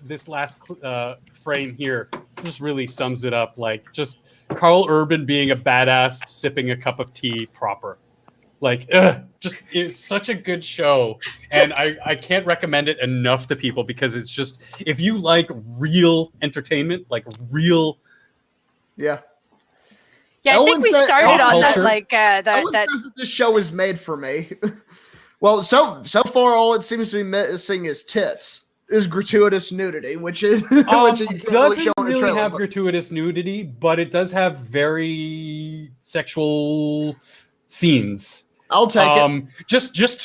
frame here just really sums it up. Like, just Carl Urban being a badass sipping a cup of tea proper. Like, just it's such a good show, and I can't recommend it enough to people, because it's just, if you like real entertainment, like real. Yeah, I Ellen think we said- started on that, culture. like Ellen that. says that this show is made for me. Well, so far all it seems to be missing is tits. Is gratuitous nudity, which is which you can't Doesn't show in a really trailer, have but- gratuitous nudity, but it does have very sexual scenes. I'll take it. Just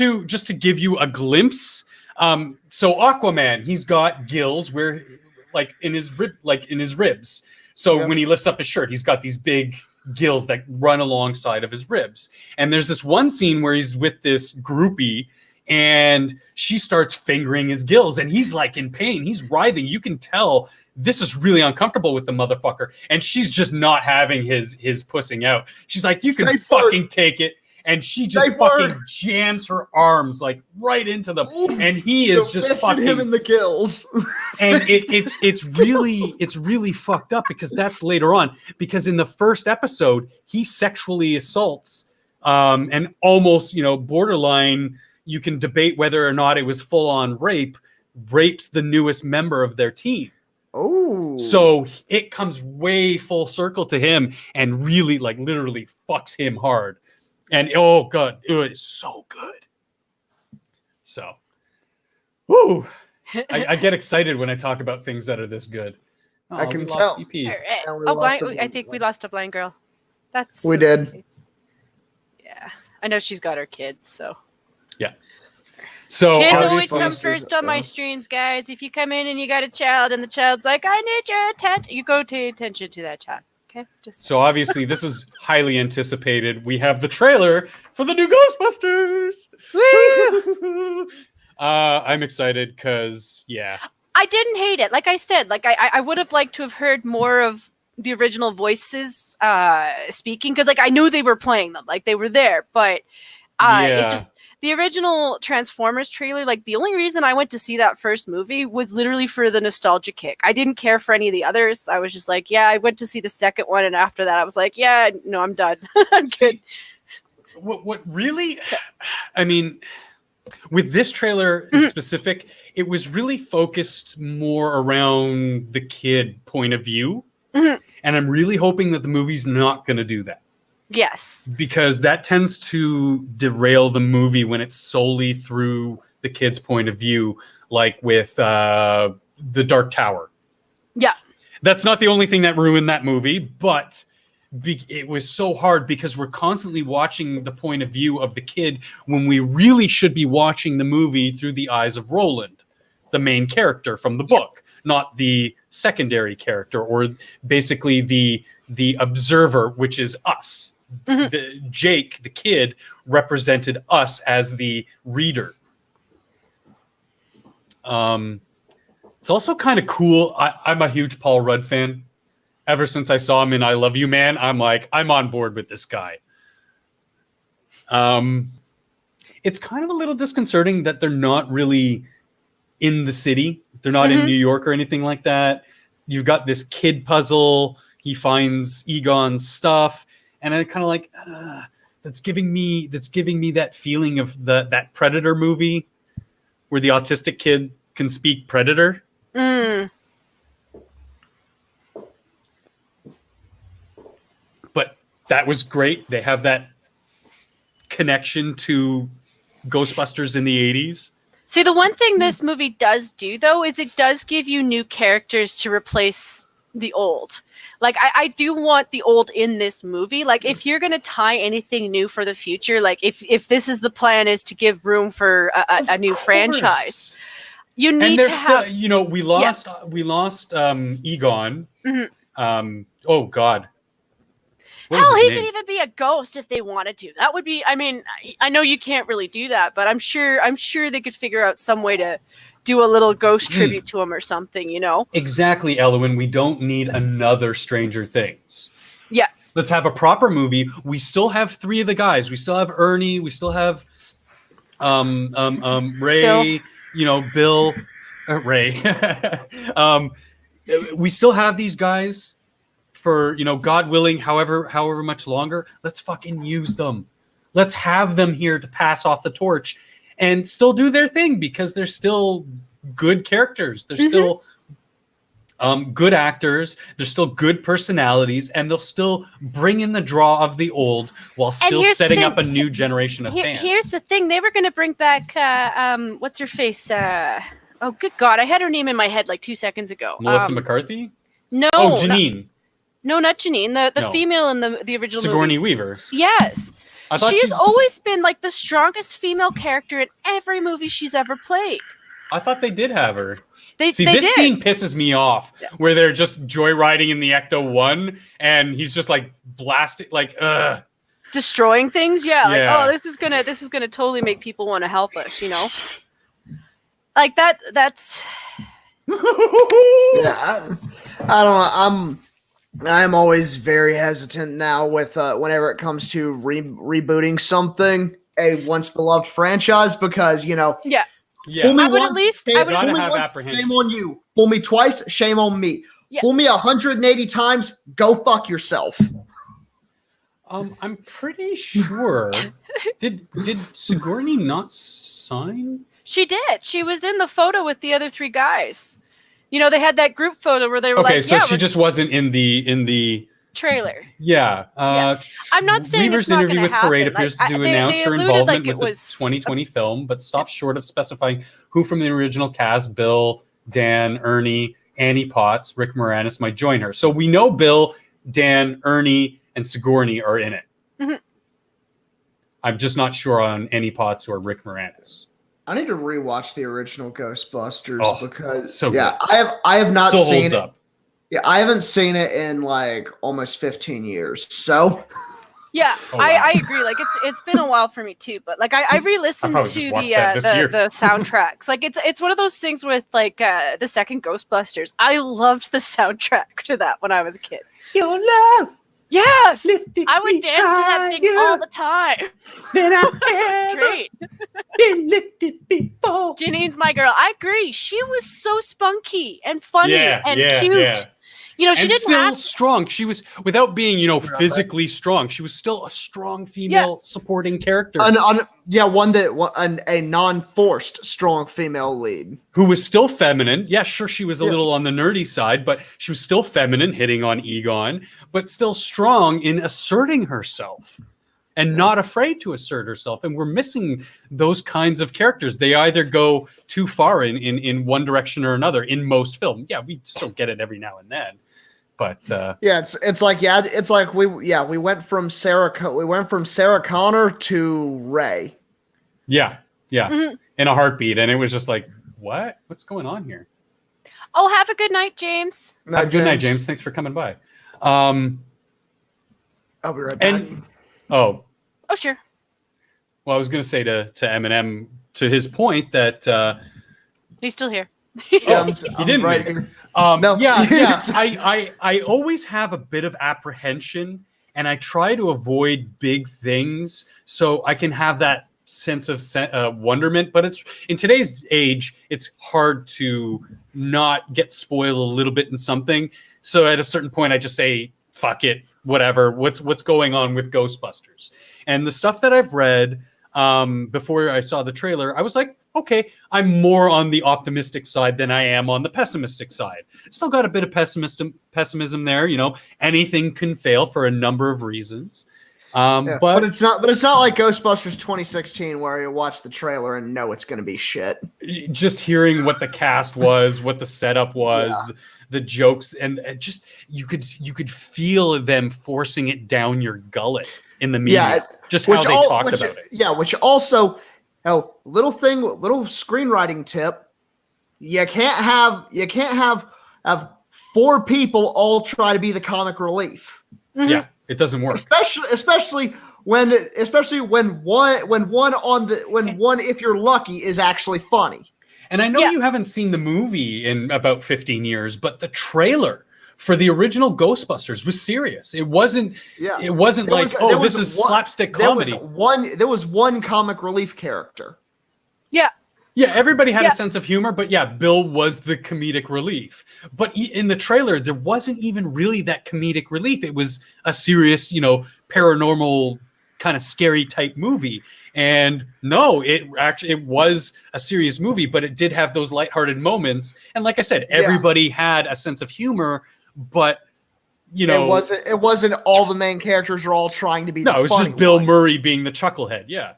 to give you a glimpse. So Aquaman, he's got gills where, like in his ribs. So Yeah. when he lifts up his shirt, he's got these big gills that run alongside of his ribs. And there's this one scene where he's with this groupie, and she starts fingering his gills, and he's like in pain. He's writhing. You can tell this is really uncomfortable with the motherfucker. And she's just not having his pussing out. She's like, you can Safe fucking take it. And she just Safe fucking word. jams her arms like right into them. Ooh, And he is just fisted fucking, him in the gills. and it's really fucked up, because that's later on. Because in the first episode, he sexually assaults and almost, borderline, you can debate whether or not it was full on rapes the newest member of their team. Oh. So it comes way full circle to him and really, like, literally fucks him hard. And oh god, it is so good. So, woo! I get excited when I talk about things that are this good. Oh, I can we lost tell. BP. All right. And we Oh, lost blind, a I think we lost a blind girl. That's We did. Yeah, I know she's got her kids, so. So Kids obviously- always come Obviously, first on my streams, guys. If you come in and you got a child and the child's like, I need your attention, you go pay attention to that child. Okay? So obviously this is highly anticipated. We have the trailer for the new Ghostbusters. Woo! I'm excited because I didn't hate it. Like I said, like I would have liked to have heard more of the original voices speaking, because like I knew they were playing them, like they were there, but it's just the original Transformers trailer. Like the only reason I went to see that first movie was literally for the nostalgia kick. I didn't care for any of the others. I was just like, yeah, I went to see the second one, and after that I was like, yeah, no, I'm done. I'm good. What really, I mean, with this trailer in specific, it was really focused more around the kid point of view. And I'm really hoping that the movie's not going to do that. Yes. Because that tends to derail the movie when it's solely through the kid's point of view, like with The Dark Tower. Yeah. That's not the only thing that ruined that movie, but it was so hard because we're constantly watching the point of view of the kid when we really should be watching the movie through the eyes of Roland, the main character from the book, not the secondary character, or basically the observer, which is us. Jake, the kid, represented us as the reader. It's also kind of cool. I'm a huge Paul Rudd fan. Ever since I saw him in I Love You, Man, I'm like, I'm on board with this guy. It's kind of a little disconcerting that they're not really in the city. They're not in New York or anything like that. You've got this kid puzzle. He finds Egon's stuff. And I kind of like, that's giving me that feeling of that Predator movie where the autistic kid can speak Predator. But that was great. They have that connection to Ghostbusters in the 80s. See, the one thing this movie does do, though, is it does give you new characters to replace the old. Like, I do want the old in this movie. Like, if you're going to tie anything new for the future, like, if this is the plan, is to give room for a new franchise, you need to have... Still, you know, we lost Egon. Oh, God. Hell, he could even be a ghost if they wanted to. That would be... I mean, I know you can't really do that, but I'm sure they could figure out some way to do a little ghost tribute to him or something, you know? Exactly, Elowen. We don't need another Stranger Things. Yeah. Let's have a proper movie. We still have three of the guys. We still have Ernie. We still have Ray. Bill. You know, Bill. Ray. We still have these guys for, you know, God willing, however much longer. Let's fucking use them. Let's have them here to pass off the torch and still do their thing, because they're still good characters. They're still good actors. They're still good personalities, and they'll still bring in the draw of the old while still setting up a new generation of fans. Here's the thing. They were going to bring back, what's her face? Oh, good God. I had her name in my head like 2 seconds ago. Melissa McCarthy? No. Oh, Janine. Not Janine. The female in the original Sigourney movies. Weaver. Yes. She's always been like the strongest female character in every movie she's ever played. I thought they did have her. They this did. Scene pisses me off, where they're just joyriding in the Ecto-1, and he's just like blasting, like, destroying things. Yeah, like, Yeah. oh, this is gonna totally make people want to help us, you know? Like that's Yeah, I don't know. I'm always very hesitant now with whenever it comes to rebooting something, a once beloved franchise, because, you know, yeah. fool me I would once, at least shame, gotta fool me have once, apprehension. shame on you. Fool me twice, shame on me. Yeah. Fool me 180 times, go fuck yourself. I'm pretty sure. Did Sigourney not sign? She did. She was in the photo with the other three guys. They had that group photo where they were Okay, like, so yeah, she just wasn't in the trailer. Yeah. I'm not saying Weaver's it's not interview gonna with Parade happen. appears Like, to they announce her alluded involvement like it with was the 2020 film, but stops short of specifying who from the original cast, Bill, Dan, Ernie, Annie Potts, Rick Moranis, might join her. So we know Bill, Dan, Ernie, and Sigourney are in it. Mhm. I'm just not sure on Annie Potts or Rick Moranis. I need to rewatch the original Ghostbusters because so yeah, good. I have not Still seen holds it. up. Yeah, I haven't seen it in like almost 15 years. So Yeah, Oh, wow. I agree. Like it's been a while for me too, but like I re-listened probably to just watched that this year. the soundtracks. Like it's one of those things with like the second Ghostbusters. I loved the soundtrack to that when I was a kid. Your love. Yes, Lifted I would me dance to that thing higher all the time. Than I It's ever great. been lifted before. Janine's my girl. I agree. She was so spunky and funny and cute. Yeah. She And didn't still have strong. She was, without being, physically strong, she was still a strong female supporting character a non-forced strong female lead. who was still feminine. Yeah, sure, she was a little on the nerdy side, but she was still feminine, hitting on Egon, but still strong in asserting herself and not afraid to assert herself. And we're missing those kinds of characters. They either go too far in one direction or another in most film. Yeah, we still get it every now and then. But it's like we went from Sarah Connor to Ray. Yeah. Mhm. In a heartbeat. And it was just like, what's going on here? Oh, have a good night, James. Have a good night, James. Thanks for coming by. I'll be right back. Oh, sure. Well, I was going to say to Eminem, to his point that He's still here. he didn't right leave. here. No. Yeah. I always have a bit of apprehension, and I try to avoid big things so I can have that sense of wonderment. But it's in today's age, it's hard to not get spoiled a little bit in something. So at a certain point, I just say, fuck it, whatever. What's going on with Ghostbusters? And the stuff that I've read before I saw the trailer, I was like, okay, I'm more on the optimistic side than I am on the pessimistic side. Still got a bit of pessimism there. Anything can fail for a number of reasons. But it's not like Ghostbusters 2016 where you watch the trailer and know it's going to be shit. Just hearing what the cast was, what the setup was, the jokes, and just you could feel them forcing it down your gullet in the media. Just how they talked about it. Yeah, which also, little screenwriting tip: you can't have 4 people all try to be the comic relief. Mm-hmm. Yeah, it doesn't work. Especially when one, if you're lucky, is actually funny. And I know you haven't seen the movie in about 15 years, but the trailer for the original Ghostbusters was serious. It wasn't. Yeah. It wasn't this is slapstick comedy. There was one comic relief character. Yeah. Yeah, everybody had a sense of humor, but Bill was the comedic relief. But in the trailer, there wasn't even really that comedic relief. It was a serious, paranormal kind of scary type movie. And no, it was a serious movie, but it did have those lighthearted moments. And like I said, everybody had a sense of humor, but it wasn't all the main characters are all trying to be. No, it was just Bill Murray being the chucklehead. Yeah.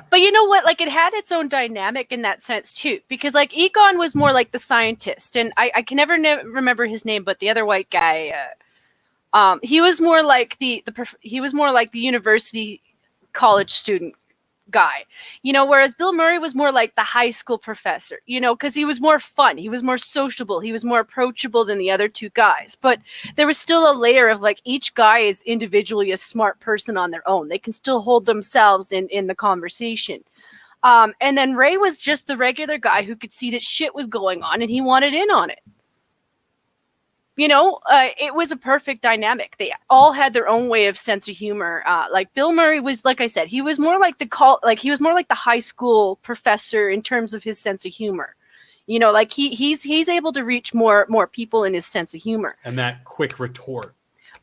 But you know what? Like, it had its own dynamic in that sense too, because like Egon was more like the scientist, and I can never remember his name, but the other white guy, he was more like the university college student guy, whereas Bill Murray was more like the high school professor, because he was more fun, he was more sociable, he was more approachable than the other two guys. But there was still a layer of like each guy is individually a smart person on their own. They can still hold themselves in the conversation. And then Ray was just the regular guy who could see that shit was going on and he wanted in on it. It was a perfect dynamic. They all had their own way of sense of humor. Like Bill Murray was, like I said, he was more like he was more like the high school professor in terms of his sense of humor. Like he's able to reach more people in his sense of humor. And that quick retort.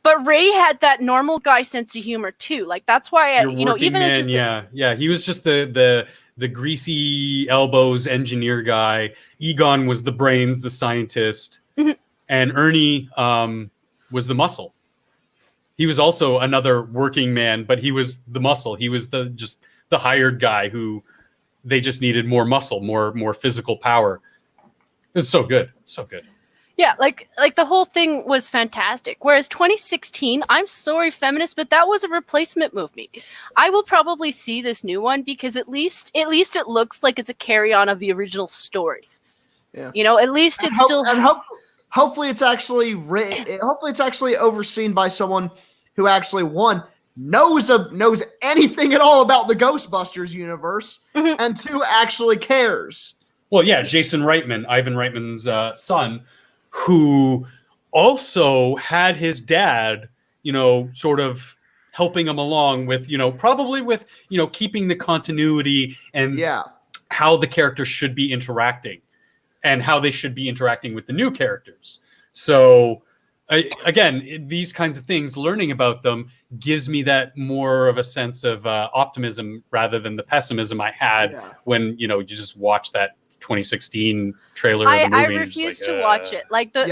But Ray had that normal guy sense of humor too. Like that's why Your working even man, it's just yeah. He was just the greasy elbows engineer guy. Egon was the brains, the scientist, and Ernie was the muscle. He was also another working man, but he was the muscle. He was the hired guy who they just needed more muscle, more physical power. It was so good, so good. Yeah, like the whole thing was fantastic. Whereas 2016, I'm sorry, feminists, but that was a replacement movie. I will probably see this new one because at least it looks like it's a carry on of the original story. Yeah. You know, at least it's still. And hopefully it's actually hopefully it's actually overseen by someone who actually knows anything at all about the Ghostbusters universe, and two actually cares. Well, yeah, Jason Reitman, Ivan Reitman's son, who also had his dad, sort of helping him along with, probably with, keeping the continuity and how the characters should be interacting and how they should be interacting with the new characters. So again, these kinds of things, learning about them gives me that more of a sense of optimism rather than the pessimism I had when, you just watch that 2016 trailer of the movie. I refuse to watch it. Like the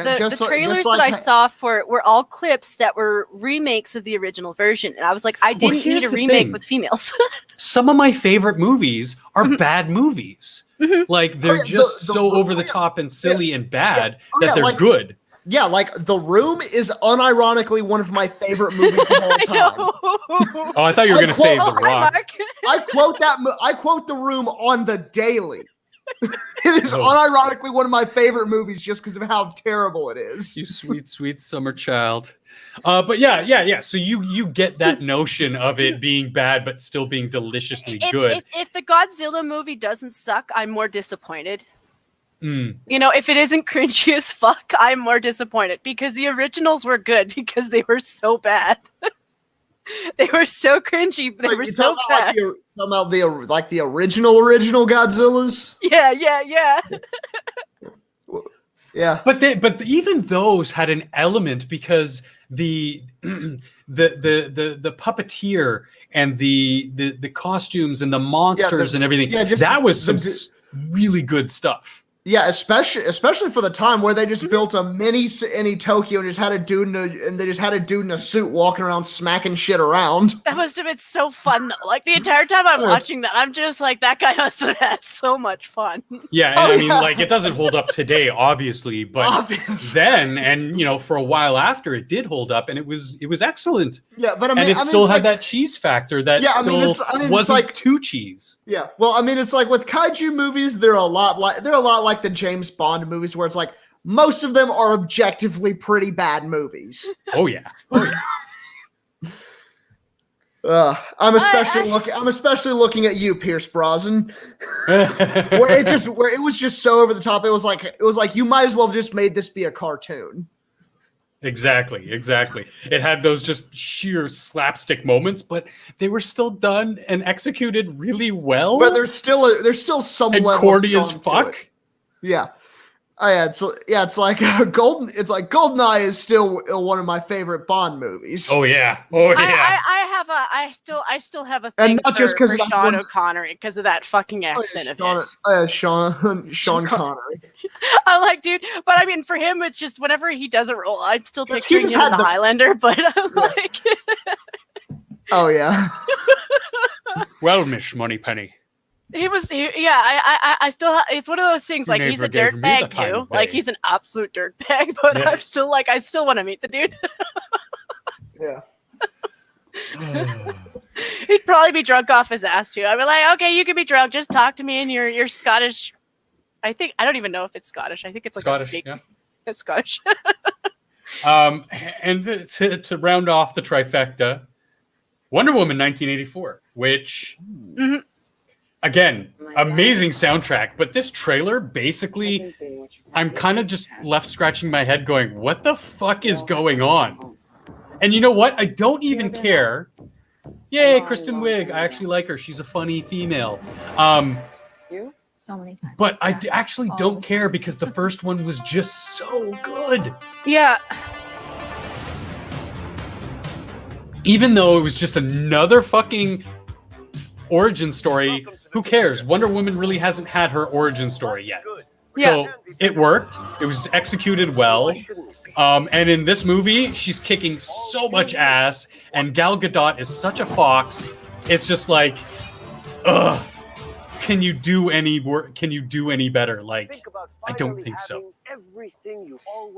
trailers that I saw for it were all clips that were remakes of the original version. And I was like, I didn't need a remake with females. Some of my favorite movies are bad movies. Like they're just so over the top and silly and bad that they're good. Yeah, like The Room is unironically one of my favorite movies of all time. Oh, I thought you were going to say The Rock. I quote The Room on the daily. It is unironically one of my favorite movies just because of how terrible it is. You sweet, sweet summer child. But yeah. So you get that notion of it being bad but still being deliciously good. If the Godzilla movie doesn't suck, I'm more disappointed. If it isn't cringy as fuck, I'm more disappointed because the originals were good because they were so bad. They were so cringy, but they were so bad. Talking about the original Godzillas? Yeah. Yeah. But even those had an element because the puppeteer and the costumes and the monsters and everything, that was some really good stuff. Yeah, especially for the time where they just built a mini in Tokyo and just had a dude in a suit walking around smacking shit around. That must have been so fun though. Like the entire time I'm watching that, I'm just like, that guy must have had so much fun. Yeah, and like it doesn't hold up today, obviously, but then and for a while after it did hold up and it was excellent. Yeah, but it still had that cheese factor that wasn't like too cheese. Yeah, well, it's like with kaiju movies, they're a lot like the James Bond movies, where it's like most of them are objectively pretty bad movies. Oh yeah. I'm especially looking at you, Pierce Brosnan. where it was just so over the top. It was like you might as well have just made this be a cartoon. Exactly. It had those just sheer slapstick moments, but they were still done and executed really well. But there's still some and level corny of as fuck. Yeah. It's like GoldenEye is still one of my favorite Bond movies. Oh yeah. I still have a thing and not just because for Sean O'Connery because of that fucking accent of his. Sean Connery. I'm like, dude, but for him, it's just whenever he does a role, I'm still picturing him in the Highlander, but I'm like, oh yeah. Well, Miss Moneypenny. I still, it's one of those things, like, he's a dirtbag too. Like, he's an absolute dirtbag, but I'm still like, I still want to meet the dude. Yeah. He'd probably be drunk off his ass too. I'd be like, okay, you can be drunk. Just talk to me in your Scottish. I don't even know if it's Scottish. I think it's like Scottish. It's Scottish. And to round off the trifecta, Wonder Woman 1984, which. Mm-hmm. Again, amazing soundtrack, but this trailer, basically, I'm kind of just left scratching my head going, what the fuck is going on? And you know what? I don't even care. Yay, Kristen Wiig. I actually like her. She's a funny female. So many times. But I actually don't care because the first one was just so good. Yeah. even though it was just another fucking origin story, who cares? Wonder Woman really hasn't had her origin story yet. So it worked. It was executed well. And in this movie, she's kicking so much ass, and Gal Gadot is such a fox. It's just like, ugh. Can you do any work? Can you do any better? Like, I don't think so.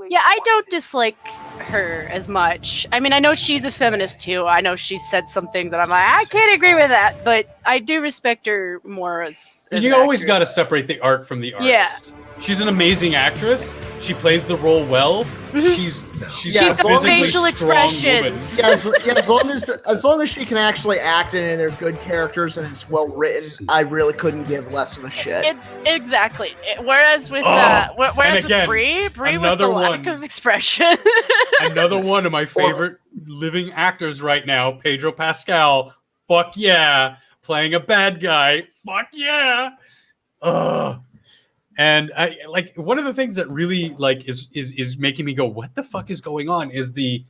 Yeah, I don't dislike her as much. I mean, I know she's a feminist too. I know she said something that I'm like, I can't agree with that, but I do respect her more as you always got to separate the art from the artist. Yeah. She's an amazing actress. She plays the role well. Mhm. She's Yeah, a physically facial strong expressions. woman. as long as she can actually act and they're good characters and it's well written, I really couldn't give less of a shit. Exactly. Whereas with and again, Brie with the another lack one. of expression. Another one of my favorite living actors right now, Pedro Pascal. Fuck yeah, playing a bad guy. Fuck yeah. Ugh. And I like one of the things that really like is making me go, what the fuck is going on? Is the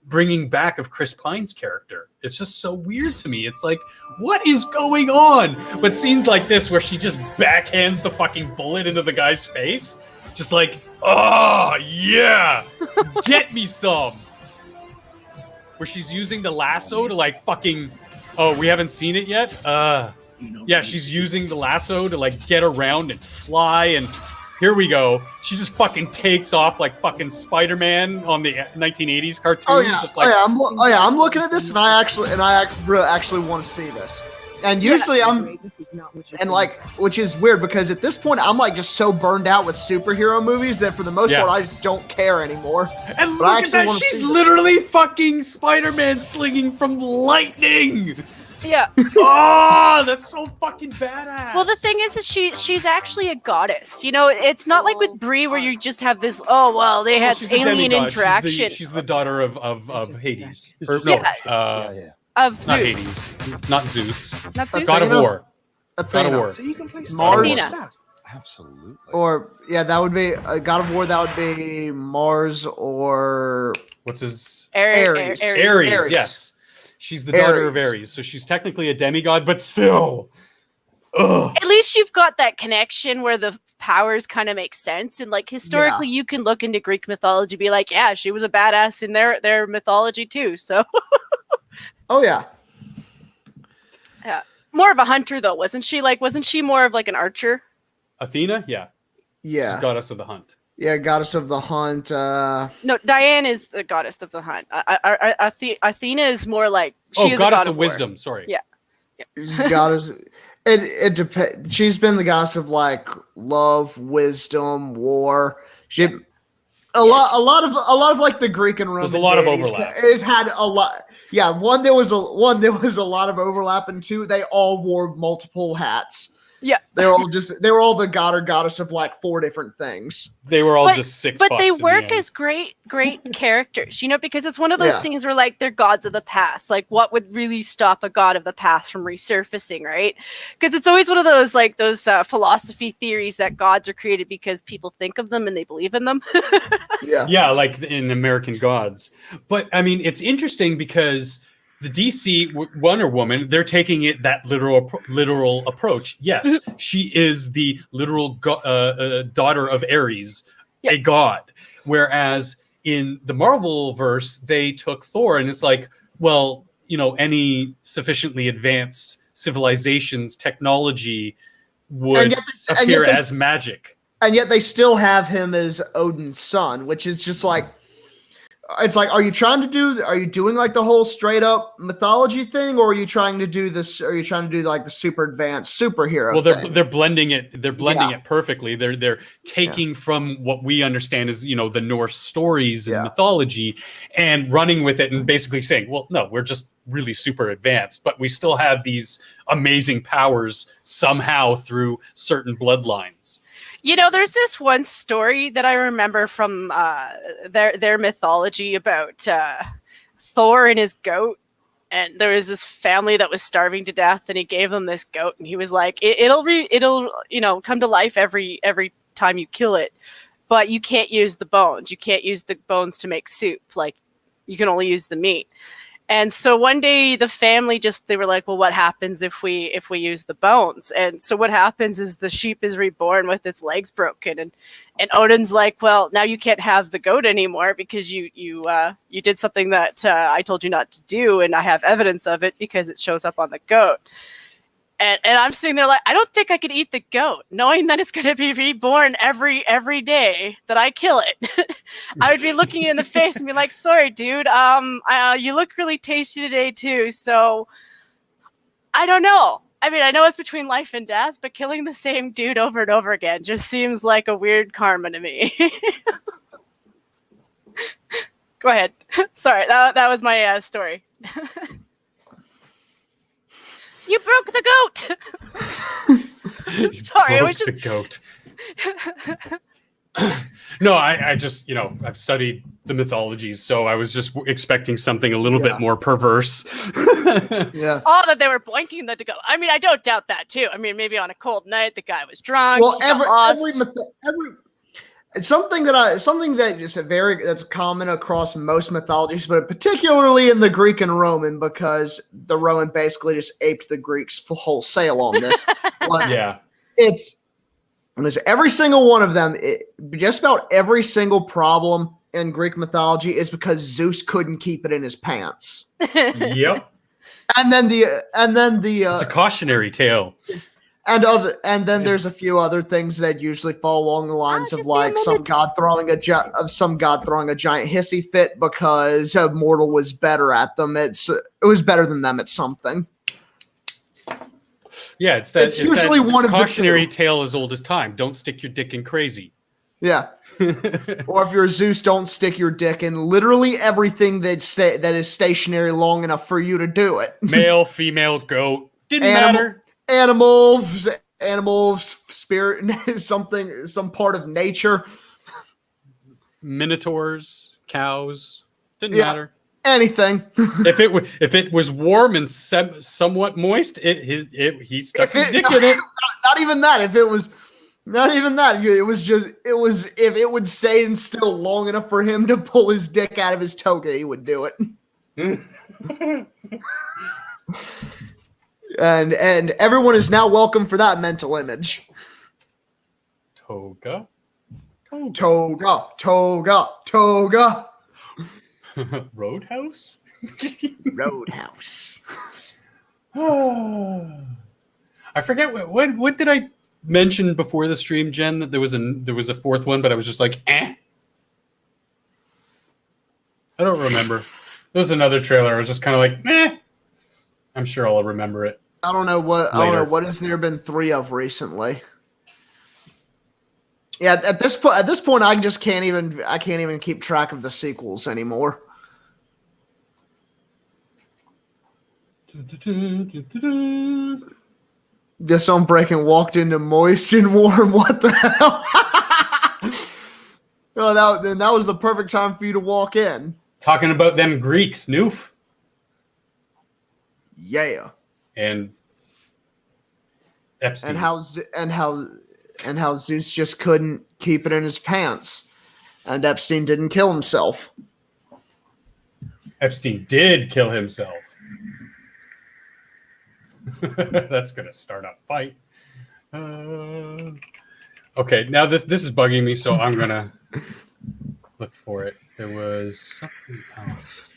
bringing back of Chris Pine's character. It's just so weird to me. It's like, what is going on? But scenes like this where she just backhands the fucking bullet into the guy's face, just like, oh yeah, get me some. Where she's using the lasso to like fucking, oh, we haven't seen it yet. Yeah, she's using the lasso to like get around and fly, and here we go. She just fucking takes off like fucking Spider-Man on the 1980s cartoon. Oh yeah, just like, I'm looking at this, and I actually want to see this. And usually which is weird because at this point I'm like just so burned out with superhero movies that for the most part I just don't care anymore. And But I look at actually that, wanna she's see this. literally fucking Spider-Man slinging from lightning. Yeah. Oh, that's so fucking badass. Well, the thing is that she's actually a goddess. You know, it's not like with Brie where you just have this. Oh well, they had she's a alien demigod. interaction She's the daughter of Hades. Or, Yeah. no, of not Zeus. Hades, not Zeus. Not Zeus. God of Athena? War. God of Athena. War. So you can play Mars. Athena. Absolutely. Or yeah, that would be God of War. That would be Mars or What's his? Ares. Ares. Yes. She's the daughter of Ares, so she's technically a demigod, but still. Ugh. At least you've got that connection where the powers kind of make sense, and like historically, you can look into Greek mythology, and be like, yeah, she was a badass in their mythology too. So. oh yeah. Yeah, more of a hunter though, wasn't she? Like, wasn't she more of like an archer? Athena, yeah. Yeah. She's goddess of the hunt. Yeah, goddess of the hunt. No, Diane is the goddess of the hunt. Athena is more like she is goddess a god of war. wisdom. Sorry. Yeah. Goddess. It depends. She's been the goddess of like love, wisdom, war. A lot of like the Greek and Roman. There's a lot of deities overlap. It's had a lot. Yeah, there was a lot of overlap, and two, they all wore multiple hats. Yeah. They were all the god or goddess of like 4 different things. They were all just sick. But fucks they in the work end. as great characters, you know, because it's one of those Yeah. things where like they're gods of the past. Like, what would really stop a god of the past from resurfacing, right? Because it's always one of those like those philosophy theories that gods are created because people think of them and they believe in them. Yeah, like in American Gods. But I mean, it's interesting because the DC Wonder Woman, they're taking it that literal approach. Yes, she is the literal daughter of Ares, a god. Whereas in the Marvel verse, they took Thor, and it's like, well, you know, any sufficiently advanced civilization's technology would appear as magic. And yet they still have him as Odin's son, which is just like, it's like, are you doing like the whole straight up mythology thing, or are you trying to do this? Are you trying to do like the super advanced superhero? Well, thing? they're blending it. They're blending it perfectly. They're taking from what we understand as, you know, the Norse stories and mythology, and running with it and basically saying, well, no, we're just really super advanced, but we still have these amazing powers somehow through certain bloodlines. You know, there's this one story that I remember from their mythology about Thor and his goat. And there was this family that was starving to death, and he gave them this goat, and he was like, "It'll you know, come to life every time you kill it, but you can't use the bones. You can't use the bones to make soup. Like, you can only use the meat." And so one day the family they were like, well, what happens if we use the bones? And so what happens is the sheep is reborn with its legs broken. And Odin's like, well, now you can't have the goat anymore because you did something that I told you not to do. And I have evidence of it because it shows up on the goat. And I'm sitting there like, I don't think I could eat the goat, knowing that it's going to be reborn every day that I kill it. I would be looking it in the face and be like, sorry, dude, you look really tasty today too. So I don't know. I mean, I know it's between life and death, but killing the same dude over and over again just seems like a weird karma to me. Go ahead. Sorry, that was my story. You broke the goat. Sorry, it was just the goat. No, I just, I've studied the mythologies, so I was just expecting something a little bit more perverse. Yeah. Oh, that they were boinking the goat. I mean, I don't doubt that too. I mean, maybe on a cold night, the guy was drunk. Well, every it's something that's common across most mythologies, but particularly in the Greek and Roman, because the Roman basically just aped the Greeks wholesale on this. Yeah. It's every single one of them. Just about every single problem in Greek mythology is because Zeus couldn't keep it in his pants. Yep. And then the it's a cautionary tale. And then there's a few other things that usually fall along the lines of like some god throwing a giant hissy fit because a mortal was better at them. It was better than them at something. Yeah, it's usually one of cautionary tale as old as time. Don't stick your dick in crazy. Yeah. Or if you're Zeus, don't stick your dick in literally everything that is stationary long enough for you to do it. Male, female, goat. Didn't matter. Animals, spirit, some part of nature. Minotaurs, cows, didn't matter. Anything. if it was warm and somewhat moist, he stuck his dick in it. Not even that. If it was not even that, it was if it would stay in still long enough for him to pull his dick out of his toga, he would do it. And everyone is now welcome for that mental image. Toga. Roadhouse. Roadhouse. I forget what did I mention before the stream, Jen, that there was a fourth one, but I was just like, I don't remember. There was another trailer. I was just kind of like, I'm sure I'll remember it. I don't know what has there been 3 of recently. Yeah, at this point, I can't even keep track of the sequels anymore. This Unbreaking walked into moist and warm. What the hell? Oh, that was the perfect time for you to walk in. Talking about them Greeks, noof. Yeah. And Epstein. And how Zeus just couldn't keep it in his pants, and Epstein didn't kill himself. Epstein did kill himself. That's gonna start a fight. Okay, now this is bugging me, so I'm gonna look for it. There was something else.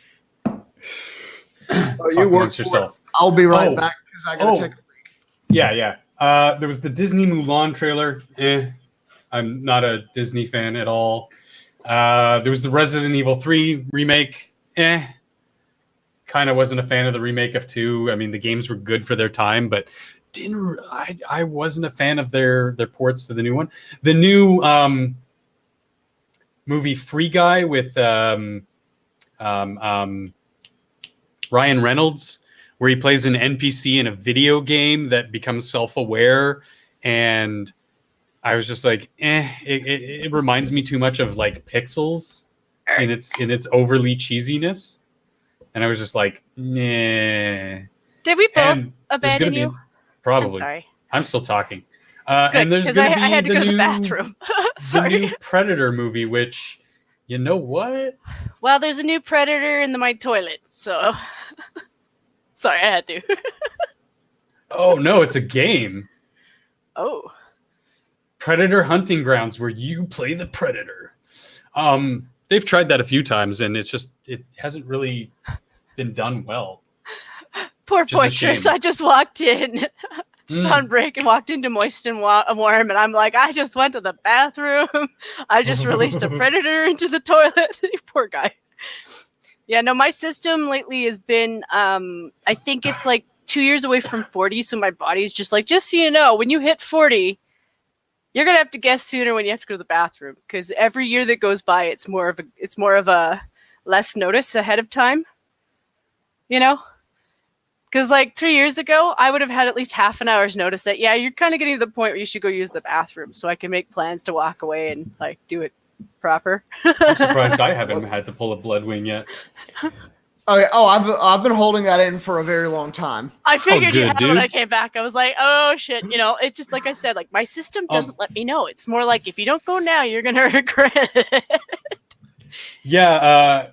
You work yourself. I'll be right back because I gotta take a leak. Yeah. There was the Disney Mulan trailer. I'm not a Disney fan at all. There was the Resident Evil 3 remake. Kind of wasn't a fan of the remake of 2. I mean, the games were good for their time, but I wasn't a fan of their ports to the new one. The new movie Free Guy with Ryan Reynolds, where he plays an NPC in a video game that becomes self-aware, and I was just like, it reminds me too much of like Pixels in its overly cheesiness, and I was just like, nah. Did we both abandon you? Probably. I'm sorry. I'm still talking. Good, and there's going to be I had to go to the bathroom. the new Predator movie, which, you know what? Well, there's a new predator in my toilet, so sorry, I had to. Oh no, it's a game. Oh. Predator Hunting Grounds, where you play the predator. They've tried that a few times, and it hasn't really been done well. Poor Poitras. I just walked in, just on break, and walked into Moist and Warm, and I'm like, I just went to the bathroom. I just released a predator into the toilet. Poor guy. Yeah, no, my system lately has been, I think it's like 2 years away from 40, so my body's just like, just so you know, when you hit 40, you're gonna have to guess sooner when you have to go to the bathroom, because every year that goes by, it's more of a less notice ahead of time. You know, because like 3 years ago, I would have had at least half an hour's notice that you're kind of getting to the point where you should go use the bathroom, so I can make plans to walk away and like do it proper. I'm surprised I haven't had to pull a blood wing yet. Okay. Oh, I've been holding that in for a very long time. I figured you had it when I came back. I was like, oh shit, it's just like I said, like my system doesn't let me know. It's more like if you don't go now, you're gonna regret it. Yeah,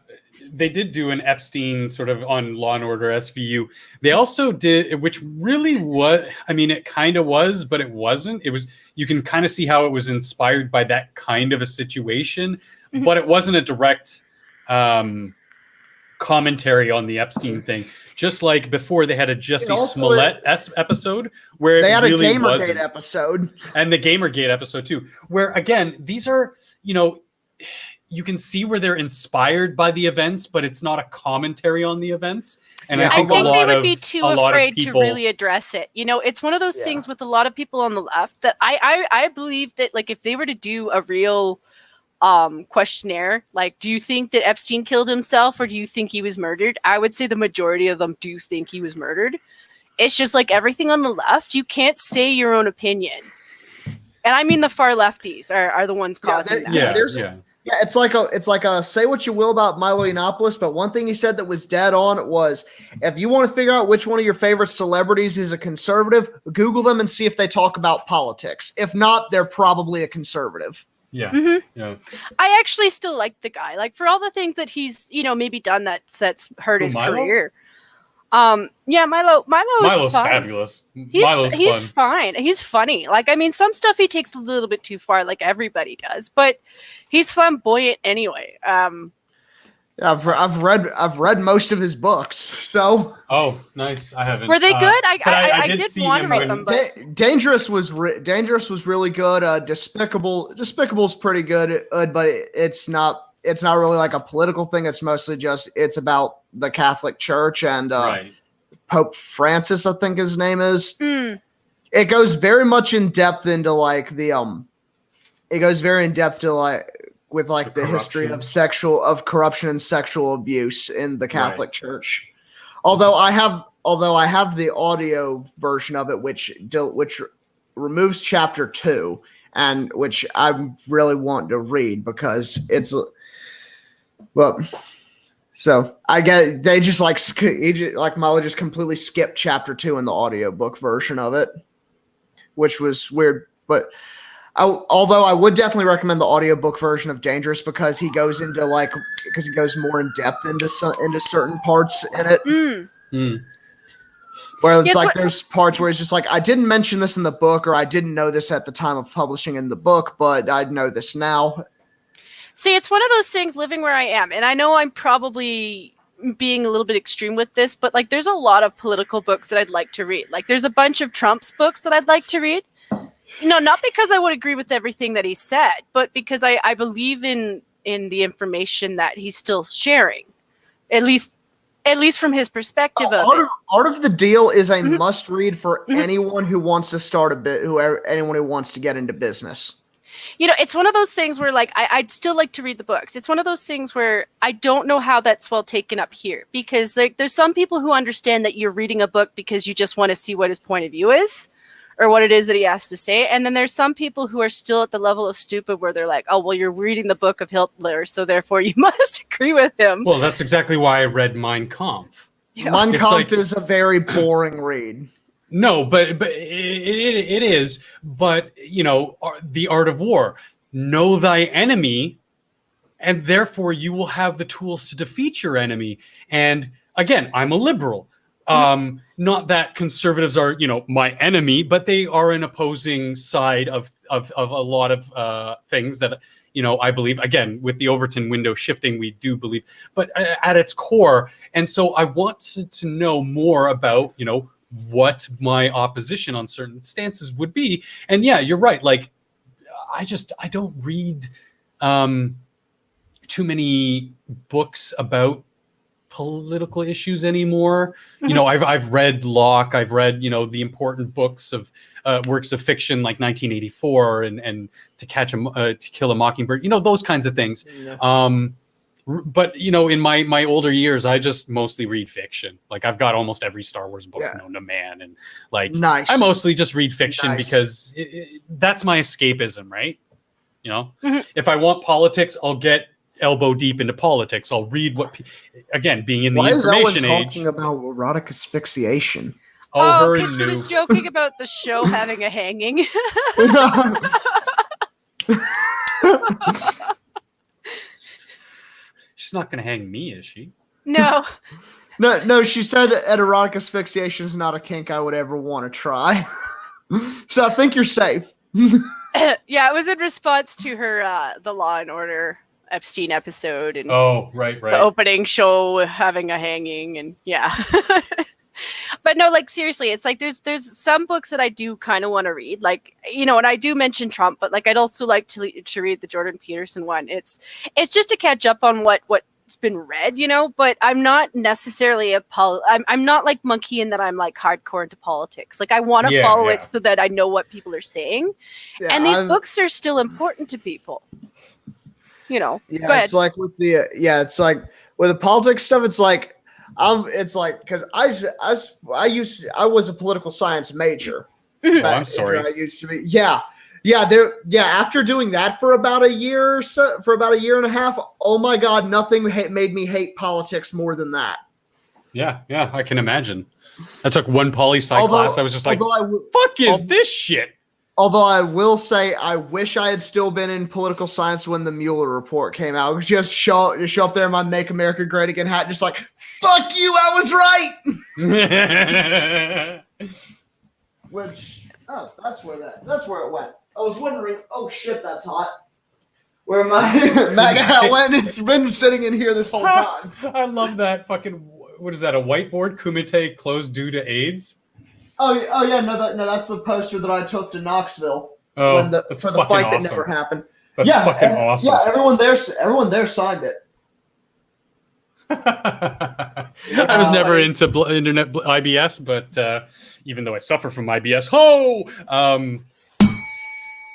they did do an Epstein sort of on Law and Order SVU. They also did, which really was, I mean, it kind of was, but it wasn't. It was, you can kind of see how it was inspired by that kind of a situation, but it wasn't a direct commentary on the Epstein thing. Just like before, they had a Jussie Smollett episode where they had really a Gamergate episode, and the Gamergate episode too, where again, these are, you can see where they're inspired by the events, but it's not a commentary on the events. And I think they would be too afraid to really address it. It's one of those things with a lot of people on the left that I believe that, like, if they were to do a real questionnaire, like, do you think that Epstein killed himself or do you think he was murdered? I would say the majority of them do think he was murdered. It's just like everything on the left, you can't say your own opinion. And I mean the far lefties are the ones causing that. Yeah, it's like a say what you will about Milo Yiannopoulos, but one thing he said that was dead on was, if you want to figure out which one of your favorite celebrities is a conservative, Google them and see if they talk about politics. If not, they're probably a conservative. Yeah. Yeah. I actually still like the guy, like, for all the things that he's, maybe done that's hurt his career. Milo's fabulous. He's fine. He's funny. Like, I mean, some stuff he takes a little bit too far, like everybody does, but he's flamboyant anyway. I've read most of his books, so. Oh, nice. I haven't. Were they good? I did want to read them, but Dangerous was really good. Despicable's pretty good, but it's not really like a political thing. It's mostly just, it's about the Catholic Church and Pope Francis, I think his name is. It goes very much in depth into like the with like the history of corruption and sexual abuse in the Catholic Church. Although I have the audio version of it, which removes chapter 2, and which I really want to read because it's. Well, so I get they just like Milo just completely skipped chapter 2 in the audiobook version of it, which was weird. But although I would definitely recommend the audiobook version of Dangerous because he goes into he goes more in depth into certain parts in it. Where it's there's parts where it's just like, I didn't mention this in the book, or I didn't know this at the time of publishing in the book, but I know this now. See, it's one of those things living where I am, and I know I'm probably being a little bit extreme with this, but like there's a lot of political books that I'd like to read. Like there's a bunch of Trump's books that I'd like to read. Not because I would agree with everything that he said, but because I believe in the information that he's still sharing, at least from his perspective of it. Art of the Deal is a must read for anyone who wants to start anyone who wants to get into business. It's one of those things where, like, I'd still like to read the books. It's one of those things where I don't know how that's well taken up here, because there's some people who understand that you're reading a book because you just want to see what his point of view is or what it is that he has to say. And then there's some people who are still at the level of stupid where they're like, oh, well, you're reading the book of Hitler, so therefore you must agree with him. Well, that's exactly why I read Mein Kampf. Mein Kampf is a very boring read. No, but it is. But, the art of war. Know thy enemy and therefore you will have the tools to defeat your enemy. And again, I'm a liberal. Not that conservatives are, my enemy, but they are an opposing side of a lot of things that, I believe, again, with the Overton window shifting, we do believe, but at its core. And so I want to know more about, what my opposition on certain stances would be. And yeah, you're right. Like, I don't read too many books about political issues anymore. I've read Locke, I've read the important books of works of fiction like 1984 and To Kill a Mockingbird, those kinds of things. But in my older years, I just mostly read fiction. Like, I've got almost every Star Wars book known to man, and like I mostly just read fiction because that's my escapism, right? If I want politics, I'll get elbow deep into politics. I'll read again, being in the information age. Talking about erotic asphyxiation? Oh, because she was joking about the show having a hanging. She's not going to hang me, is she? No. No. She said erotic asphyxiation is not a kink I would ever want to try. So I think you're safe. Yeah, it was in response to her the Law and Order Epstein episode, and right, the opening show having a hanging, and yeah. But no, like, seriously, it's like there's some books that I do kind of want to read, like, and I do mention Trump, but like I'd also like to read the Jordan Peterson one. It's just to catch up on what's been read, but I'm not necessarily I'm not like Monkey in that I'm like hardcore into politics. Like, I want to follow it so that I know what people are saying, and these books are still important to people. Go ahead. It's like with it's like with the politics stuff. It's like because I was a political science major. Oh, I'm sorry. I used to be. After doing that for about a year and a half, oh my God, nothing made me hate politics more than that. Yeah, I can imagine. I took one poli-sci class. I was just like, fuck is this shit? Although I will say, I wish I had still been in political science when the Mueller report came out. Just show up there in my "Make America Great Again" hat, just like, "Fuck you, I was right." That's where it went. I was wondering, oh shit, that's hot. Where my MAGA hat went? It's been sitting in here this whole time. I love that fucking. What is that? A whiteboard? Kumite closed due to AIDS. Oh yeah, no, that's the poster that I took to Knoxville for the fight awesome. that never happened. That's fucking awesome. Yeah, everyone there signed it. I was never into internet IBS, but even though I suffer from IBS,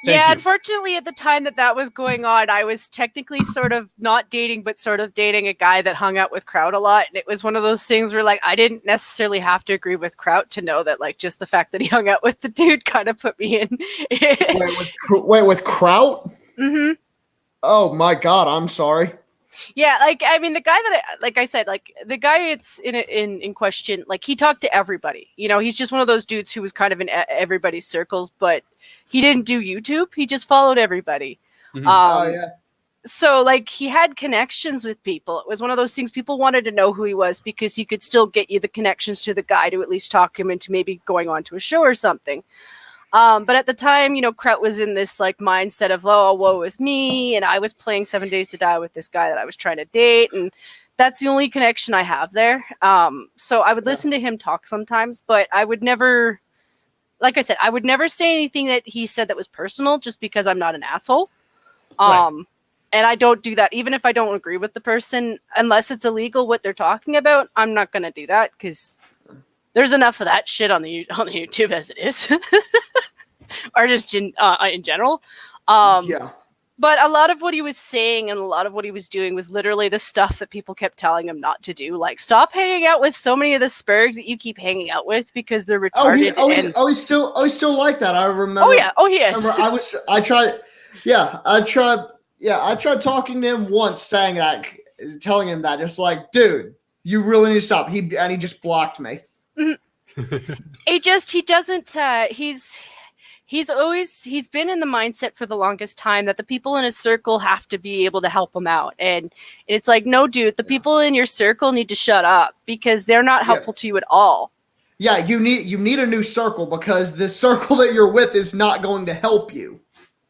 unfortunately, at the time that was going on, I was technically sort of not dating, but sort of dating a guy that hung out with Kraut a lot. And it was one of those things where, like, I didn't necessarily have to agree with Kraut to know that, like, just the fact that he hung out with the dude kind of put me in. Wait, with Kraut? Mm-hmm. Oh my God, I'm sorry. Yeah, like, I mean, the guy the guy it's in question, like, he talked to everybody. He's just one of those dudes who was kind of in everybody's circles, but he didn't do YouTube. He just followed everybody. Mm-hmm. So, like, he had connections with people. It was one of those things, people wanted to know who he was because he could still get you the connections to the guy to at least talk him into maybe going on to a show or something. But at the time, Kraut was in this, like, mindset of, oh, woe is me, and I was playing 7 Days to Die with this guy that I was trying to date, and that's the only connection I have there. So I would listen to him talk sometimes, but I would never, like I said, I would never say anything that he said that was personal just because I'm not an asshole. And I don't do that, even if I don't agree with the person, unless it's illegal what they're talking about. I'm not going to do that because there's enough of that shit on the YouTube as it is. Or just in general. But a lot of what he was saying and a lot of what he was doing was literally the stuff that people kept telling him not to do. Like, stop hanging out with so many of the spurgs that you keep hanging out with because they're retarded. He's still like that. I remember. Oh, he is. I tried talking to him once, telling him that, just like, dude, you really need to stop. He just blocked me. He doesn't. he's been in the mindset for the longest time that the people in his circle have to be able to help him out. And it's like, no, dude, the people in your circle need to shut up because they're not helpful to you at all. Yeah, you need a new circle because the circle that you're with is not going to help you.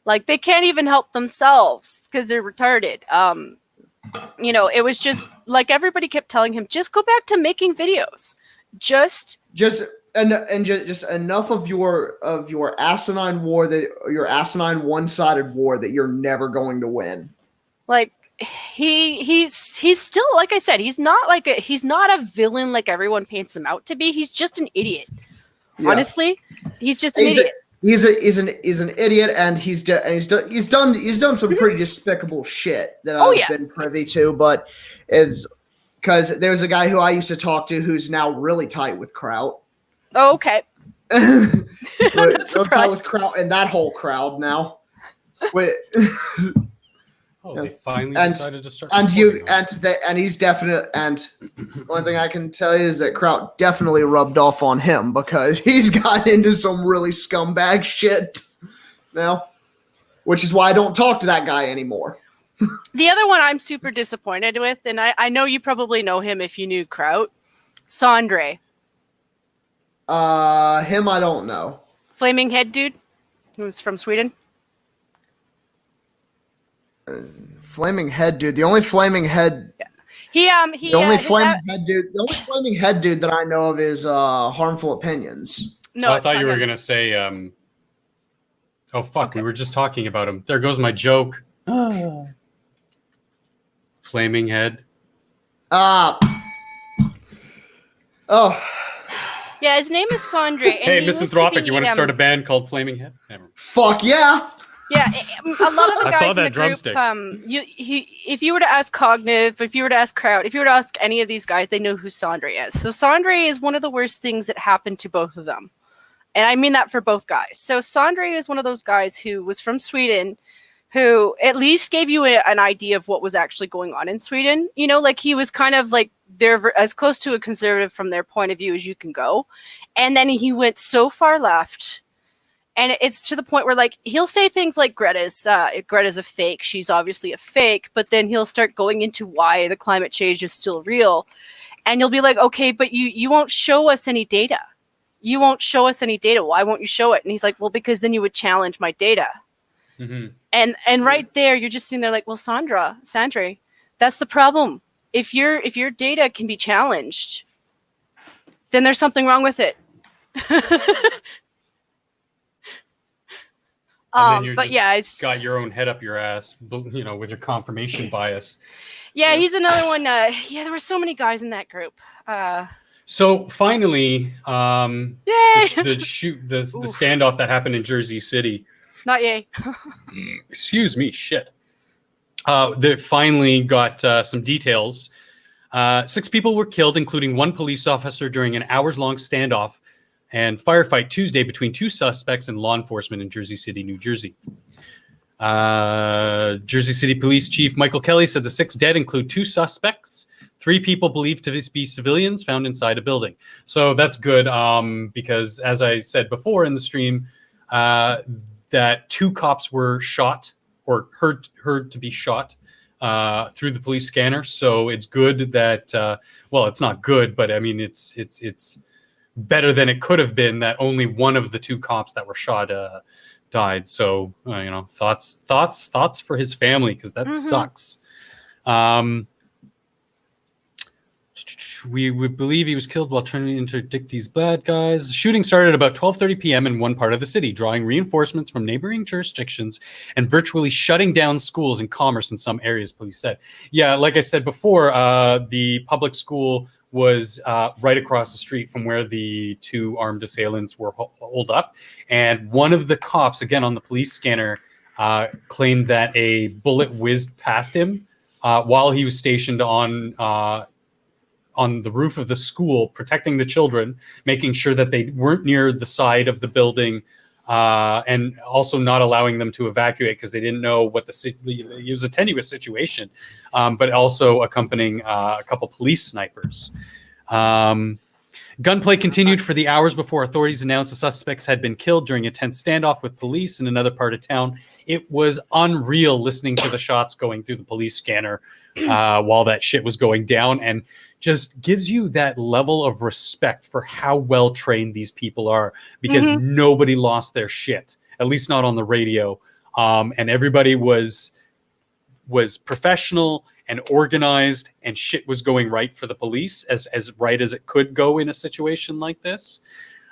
Like, they can't even help themselves because they're retarded. It was just like everybody kept telling him, just go back to making videos. Just enough of your asinine war, that your asinine one-sided war that you're never going to win. Like, he's still, like I said, he's not a villain like everyone paints him out to be. He's just an idiot. Yeah. Honestly, he's just an idiot. He's an idiot, and he's done some pretty despicable shit that I've been privy to. But it's because there's a guy who I used to talk to who's now really tight with Kraut. Oh, okay. So tight with Kraut and that whole crowd now. Wait. They finally decided to start. And he's definite. And one thing I can tell you is that Kraut definitely rubbed off on him because he's gotten into some really scumbag shit now, which is why I don't talk to that guy anymore. The other one I'm super disappointed with, and I know you probably know him if you knew Kraut, Sondre. Him I don't know. Flaming head dude, who's from Sweden. Flaming head dude. The only flaming head. Yeah. The only flaming head dude that I know of is Harmful Opinions. No, I thought you were gonna say. Oh fuck! We were just talking about him. There goes my joke. Flaming head. Oh. Yeah, his name is Sondre. Hey, Misanthropic, you want to start a band called Flaming Head? Fuck yeah! Yeah, a lot of the guys in the drumstick. group, if you were to ask Cognitive, if you were to ask Kraut, if you were to ask any of these guys, they know who Sondre is. So Sondre is one of the worst things that happened to both of them. And I mean that for both guys. So Sondre is one of those guys who was from Sweden, who at least gave you an idea of what was actually going on in Sweden. You know, like he was kind of like, they're as close to a conservative from their point of view as you can go. And then he went so far left. And it's to the point where, like, he'll say things like Greta's a fake. She's obviously a fake. But then he'll start going into why the climate change is still real. And you'll be like, okay, but you won't show us any data. You won't show us any data. Why won't you show it? And he's like, well, because then you would challenge my data. Mm-hmm. And right there, you're just sitting there like, well, Sondre, that's the problem. If your data can be challenged, then there's something wrong with it. But yeah, it's got your own head up your ass, with your confirmation bias. Yeah, he's another one. There were so many guys in that group. So finally, yay! the standoff that happened in Jersey City. Not yay. Excuse me, shit. They finally got some details. 6 people were killed, including 1 police officer, during an hours-long standoff and firefight Tuesday between 2 suspects and law enforcement in Jersey City, New Jersey. Jersey City Police Chief Michael Kelly said the 6 dead include 2 suspects, 3 people believed to be civilians found inside a building. So that's good because, as I said before in the stream, that 2 cops were shot or heard to be shot through the police scanner. So it's good that, it's not good, but I mean, it's better than it could have been that only one of the 2 cops that were shot died. So, thoughts for his family, because that sucks. We believe he was killed while trying to interdict these bad guys. The shooting started about 12:30 p.m. in one part of the city, drawing reinforcements from neighboring jurisdictions and virtually shutting down schools and commerce in some areas, police said. Yeah, like I said before, the public school was right across the street from where the 2 armed assailants were holed up. And one of the cops, again on the police scanner, claimed that a bullet whizzed past him while he was stationed on the roof of the school, protecting the children, making sure that they weren't near the side of the building, and also not allowing them to evacuate because they didn't know what it was a tenuous situation, but also accompanying a couple police snipers. Gunplay continued for the hours before authorities announced the suspects had been killed during a tense standoff with police in another part of town. It was unreal listening to the shots going through the police scanner while that shit was going down, and just gives you that level of respect for how well trained these people are, because nobody lost their shit, at least not on the radio. And everybody was professional and organized, and shit was going right for the police, as right as it could go in a situation like this.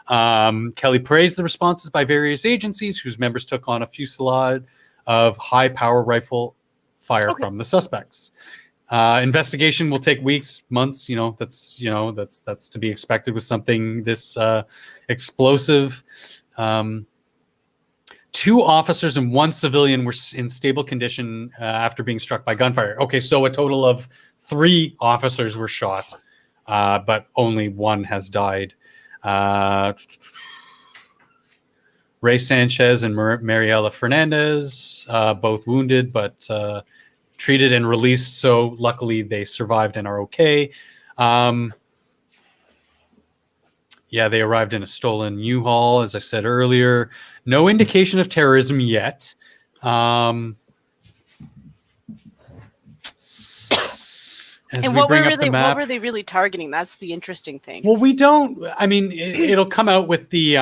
Kelly praised the responses by various agencies whose members took on a fusillade of high power rifle fire from the suspects. Investigation will take weeks, months. That's to be expected with something this explosive. 2 officers and 1 civilian were in stable condition after being struck by gunfire. Okay, so a total of 3 officers were shot, but only 1 has died. Ray Sanchez and Mariela Fernandez, both wounded, but treated and released. So luckily they survived and are okay. Yeah, they arrived in a stolen U-Haul, as I said earlier. No indication of terrorism yet. And what were they really targeting? That's the interesting thing. Well, we don't. I mean, it'll come out with the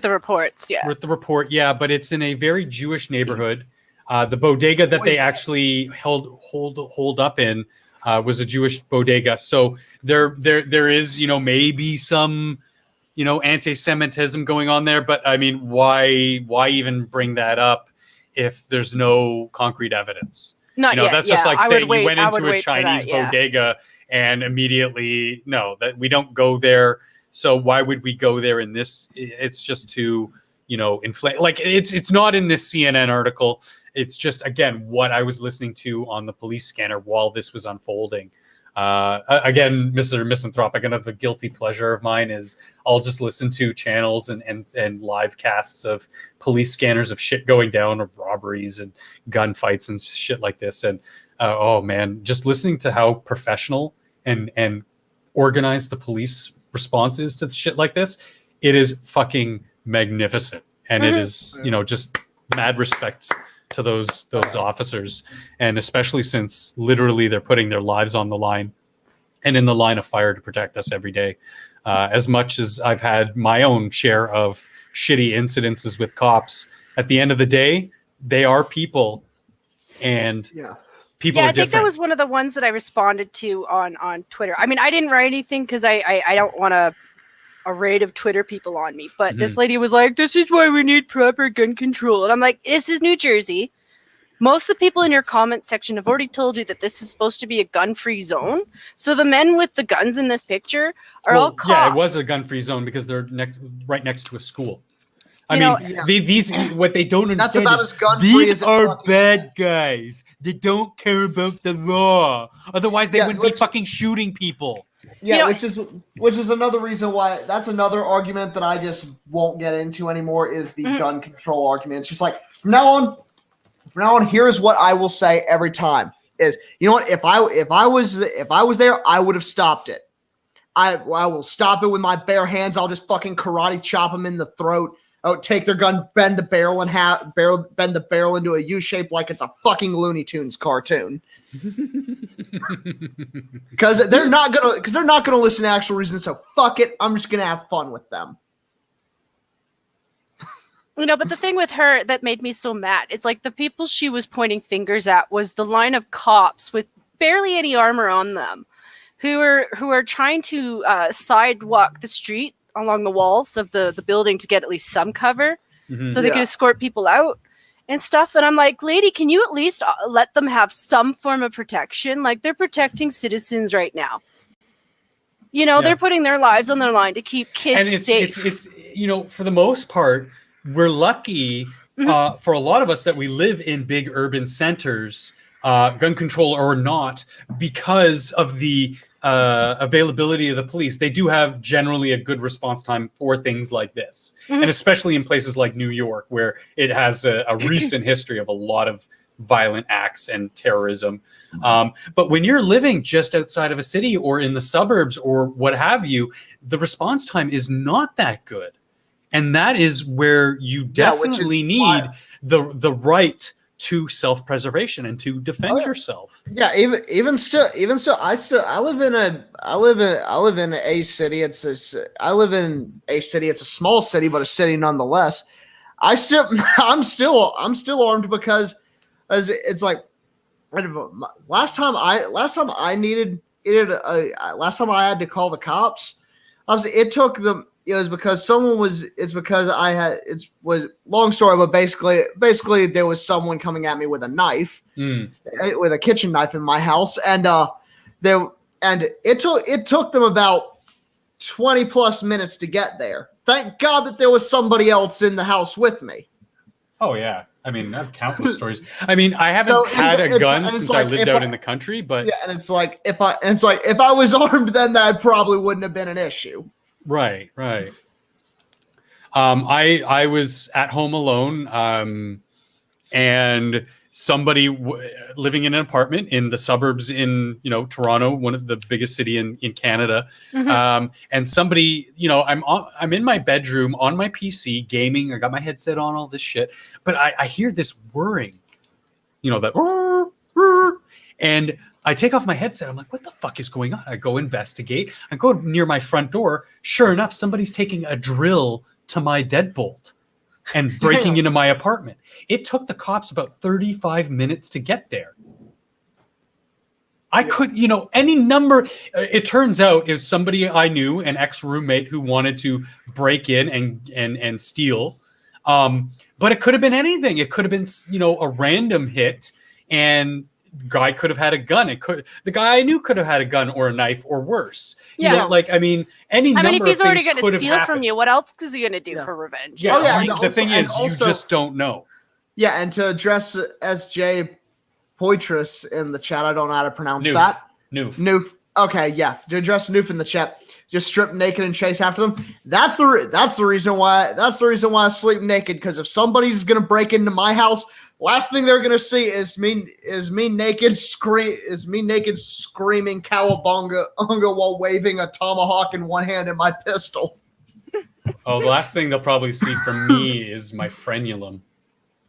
reports, yeah. With the report, yeah. But it's in a very Jewish neighborhood. The bodega that they actually hold up in was a Jewish bodega. So there is maybe some anti-Semitism going on there. But I mean, why even bring that up if there's no concrete evidence? Not yet. That's just like saying you went into a Chinese bodega and immediately that we don't go there. So why would we go there in this? It's just to inflate. Like it's not in this CNN article. It's just, again, what I was listening to on the police scanner while this was unfolding. Again, Mr. Misanthropic, another guilty pleasure of mine is I'll just listen to channels and live casts of police scanners of shit going down, of robberies and gunfights and shit like this. And oh man, just listening to how professional and organized the police response is to shit like this, it is fucking magnificent. And it is, just mad respect to those officers, and especially since literally they're putting their lives on the line and in the line of fire to protect us every day. As much as I've had my own share of shitty incidences with cops, at the end of the day, they are people, and people are different. I think that was one of the ones that I responded to on Twitter. I mean, I didn't write anything because I don't want a raid of Twitter people on me, but this lady was like, this is why we need proper gun control. And I'm like, this is New Jersey. Most of the people in your comment section have already told you that this is supposed to be a gun-free zone. So the men with the guns in this picture are all cops. Yeah, it was a gun-free zone because they're right next to a school. These what they don't understand that's about is as gun-free these are bad guys. They don't care about the law. Otherwise, they wouldn't be fucking shooting people. Yeah, which is another reason why that's another argument that I just won't get into anymore is the gun control argument. It's just like from now on, here's what I will say every time is, you know what, if I was there, I would have stopped it. I will stop it with my bare hands. I'll just fucking karate chop them in the throat. I would take their gun, bend the barrel in half, bend the barrel into a U shape like it's a fucking Looney Tunes cartoon. Because they're not gonna listen to actual reasons. So fuck it, I'm just gonna have fun with them. But the thing with her that made me so mad, it's like the people she was pointing fingers at was the line of cops with barely any armor on them, who are trying to sidewalk the street along the walls of the building to get at least some cover, so they can escort people out and stuff. And I'm like, lady, can you at least let them have some form of protection? Like, they're protecting citizens right now. They're putting their lives on their line to keep kids safe. It's for the most part, we're lucky for a lot of us that we live in big urban centers, gun control or not, because of the availability of the police. They do have generally a good response time for things like this. And especially in places like New York, where it has a recent history of a lot of violent acts and terrorism. But when you're living just outside of a city or in the suburbs or what have you, the response time is not that good. And that is where you definitely need the right to self-preservation and to defend yourself. Yeah, even still, I live in a city. It's a small city, but a city nonetheless. I'm still armed because as it's like last time I had to call the cops. Obviously, it took them. It was because long story, but basically there was someone coming at me with a knife, with a kitchen knife in my house, and it took them about 20 plus minutes to get there. Thank God that there was somebody else in the house with me. Oh yeah. I mean, I have countless stories. I mean, I haven't had a gun since I lived out in the country, but yeah, and it's like if I was armed, then that probably wouldn't have been an issue. Right. I was at home alone, and somebody living in an apartment in the suburbs in Toronto, one of the biggest city in Canada, and somebody I'm in my bedroom on my PC gaming. I got my headset on, all this shit, but I hear this whirring, that and I take off my headset. I'm like, what the fuck is going on? I go investigate. I go near my front door. Sure enough, somebody's taking a drill to my deadbolt and breaking into my apartment. It took the cops about 35 minutes to get there. I could, any number. It turns out is somebody I knew, an ex-roommate who wanted to break in and steal. But it could have been anything. It could have been, a random hit, and guy could have had a gun. The guy I knew could have had a gun or a knife or worse. Yeah. Any number if he's of already things going to steal happened from you, what else is he going to do for revenge? Yeah. The thing is, you just don't know. Yeah, and to address SJ Poitras in the chat, I don't know how to pronounce Noof. that. Noof. Okay, yeah. To address Noof in the chat, just strip naked and chase after them. That's the reason why I sleep naked, because if somebody's gonna break into my house, last thing they're gonna see is me naked screaming cowabunga while waving a tomahawk in one hand and my pistol. Oh, the last thing they'll probably see from me is my frenulum,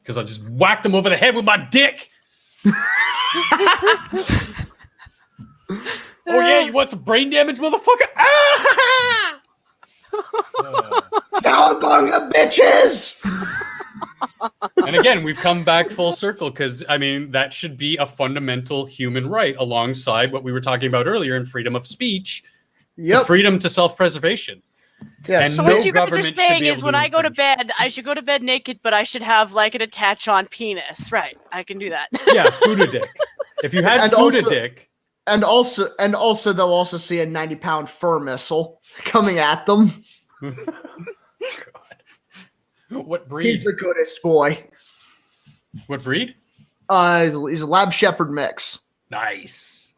because I'll just whack them over the head with my dick. Oh yeah, you want some brain damage, motherfucker? Ah! Cowabunga, bitches! And again, we've come back full circle, because that should be a fundamental human right alongside what we were talking about earlier in freedom of speech. Yep. Freedom to self-preservation. Yeah. And So no what you guys are government should saying be is able when to I go to infringe. bed, I should go to bed naked, but I should have like an attach-on penis. Right. I can do that. Yeah, Fuda dick. If you had Fuda dick. And also they'll also see a 90-pound fur missile coming at them. God. What breed? He's the goodest boy. What breed? He's a lab shepherd mix. Nice.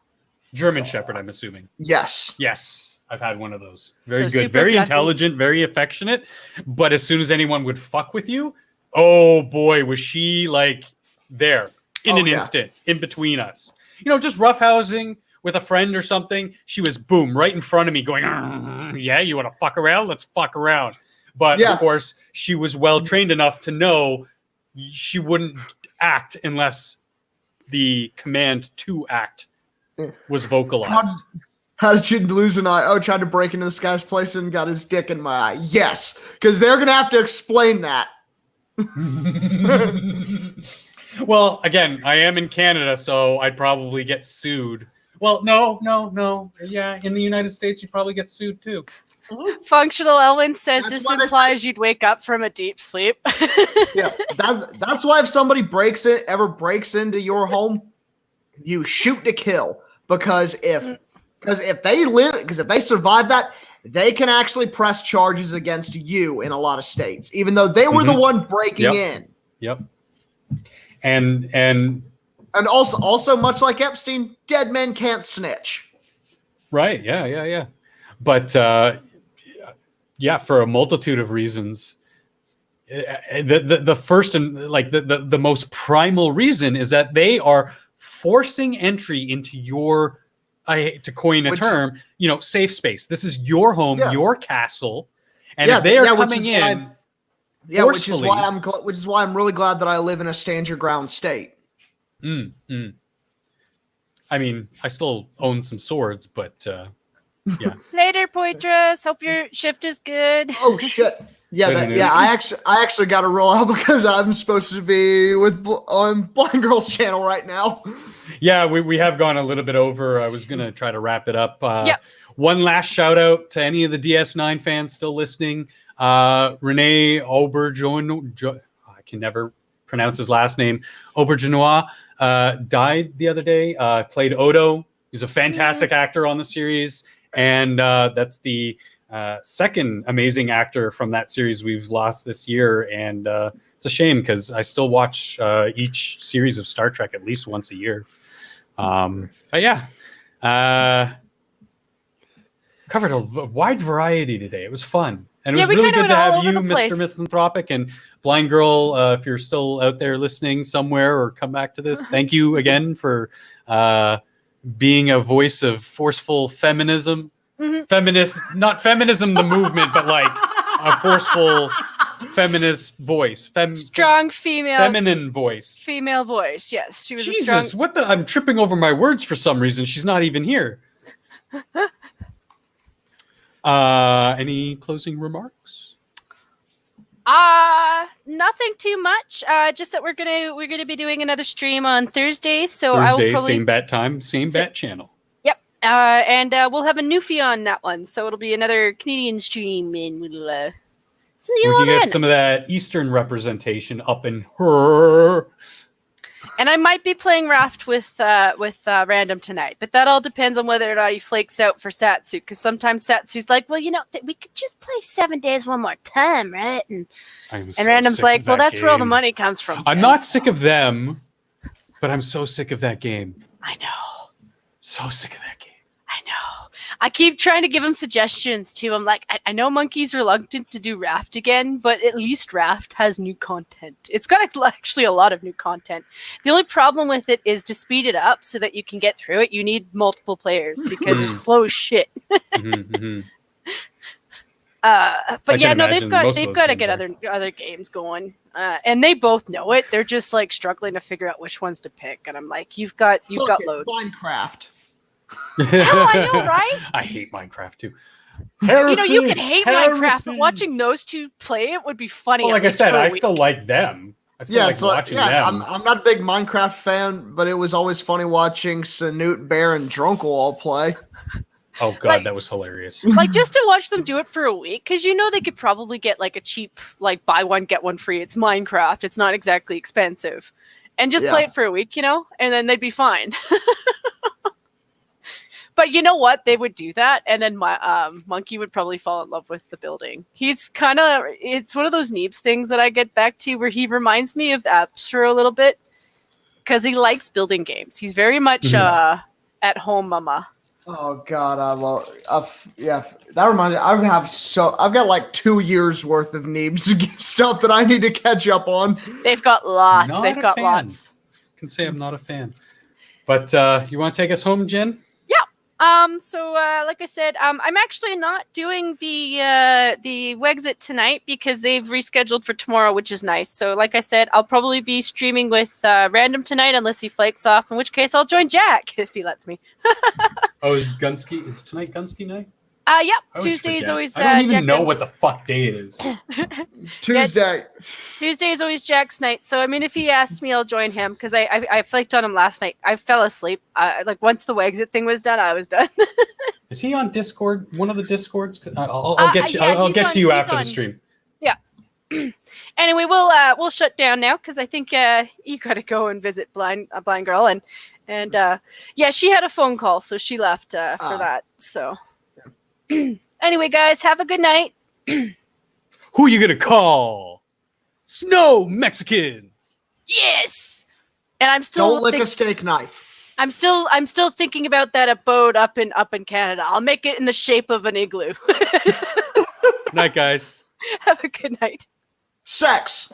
German shepherd, I'm assuming. Yes. Yes. I've had one of those. Very So good. Very fluffy. intelligent, very affectionate. But as soon as anyone would fuck with you, oh boy, was she like there in an instant in between us. Just roughhousing with a friend or something. She was boom right in front of me going, yeah, you want to fuck around? Let's fuck around. But of course, she was well trained enough to know she wouldn't act unless the command to act was vocalized. How did you lose an eye? Oh, tried to break into this guy's place and got his dick in my eye. Yes, because they're going to have to explain that. Well, again, I am in Canada, so I'd probably get sued. Well, no. Yeah, in the United States, you probably get sued too. Functional Elwin says That's this why they implies you'd wake up from a deep sleep. Yeah, that's why if somebody breaks into your home, you shoot to kill, because if they survive that, they can actually press charges against you in a lot of states, even though they were the one breaking in. Yep. And also much like Epstein, dead men can't snitch. Right. Yeah. But for a multitude of reasons, the first and like the most primal reason is that they are forcing entry into your, I hate to coin a term, safe space. This is your home, your castle, and if they are coming in, which is why I'm really glad that I live in a stand your ground state. I mean, I still own some swords, but yeah. Later, Poitras. Hope your shift is good. Oh shit. Yeah, I actually got to roll out because I'm supposed to be on Blind Girl's channel right now. Yeah, we have gone a little bit over. I was gonna try to wrap it up. One last shout out to any of the DS9 fans still listening. Rene Auberjonois, I can never pronounce his last name. Auberjonois died the other day. Played Odo. He's a fantastic actor on the series, and that's the second amazing actor from that series we've lost this year. And it's a shame because I still watch each series of Star Trek at least once a year. But yeah, covered a wide variety today. It was fun. And it was really good to have you, Mr. Misanthropic, and Blind Girl, if you're still out there listening somewhere or come back to this, thank you again for being a voice of forceful feminism. Feminist, not feminism the movement, but like a forceful feminist voice. Strong female. Feminine voice. Female voice, yes. She was Jesus, what the? I'm tripping over my words for some reason. She's not even here. Any closing remarks? Nothing too much. Just that we're gonna be doing another stream on Thursday. So Thursday, I will probably same bat time, same bat channel. Yep. And we'll have a newfie on that one, so it'll be another Canadian stream, and we'll see you all then. We can get some of that Eastern representation up in her. And I might be playing Raft with Random tonight, but that all depends on whether or not he flakes out for Satsu. Because sometimes Satsu's like, well, we could just play 7 days one more time, right? And Random's like, well, that's where all the money comes from. I'm not sick of them, but I'm so sick of that game. I know. So sick of that game. I know. I keep trying to give him suggestions too. I'm like, I know Monkey's reluctant to do Raft again, but at least Raft has new content. It's got actually a lot of new content. The only problem with it is to speed it up so that you can get through it, you need multiple players because it's slow as shit. But yeah, no, they've got to get other games going, and they both know it. They're just like struggling to figure out which ones to pick. And I'm like, you've got loads. Minecraft. Hell, I know, right? I hate Minecraft too. Heresy, you can hate Minecraft, but watching those two play it would be funny. Well, like I said, I still like them. I still like watching them. I'm not a big Minecraft fan, but it was always funny watching Sanute, Bear, and Drunkle all play. Oh god, that was hilarious. Like just to watch them do it for a week, because they could probably get like a cheap, like buy one get one free. It's Minecraft. It's not exactly expensive, and just play it for a week, and then they'd be fine. But you know what? They would do that, and then my Monkey would probably fall in love with the building. It's one of those Neebs things that I get back to where he reminds me of Absur a little bit because he likes building games. He's very much at home mama. Oh god, I love that reminds me. I've got like 2 years worth of Neebs stuff that I need to catch up on. They've got lots. I can say I'm not a fan. But you want to take us home, Jen? So like I said, I'm actually not doing the Wexit tonight because they've rescheduled for tomorrow, which is nice. So like I said, I'll probably be streaming with Random tonight unless he flakes off, in which case I'll join Jack if he lets me. Is tonight Gunsky night? Yep. Tuesday's always I don't even Jack know what the fuck day it is. Tuesday. Tuesday is always Jack's night. So I mean, if he asks me, I'll join him because I flaked on him last night. I fell asleep. Like once the Wexit thing was done, I was done. Is he on Discord? One of the Discords? I'll get you. I'll get to you after the stream. Yeah. Anyway, we'll shut down now because I think you got to go and visit blind girl and she had a phone call, so she left for that. So. Anyway, guys, have a good night. Who you gonna call? Snow Mexicans. Yes. And I'm still don't lick a steak knife. I'm still thinking about that abode up in Canada. I'll make it in the shape of an igloo. Night, guys. Have a good night. Sex.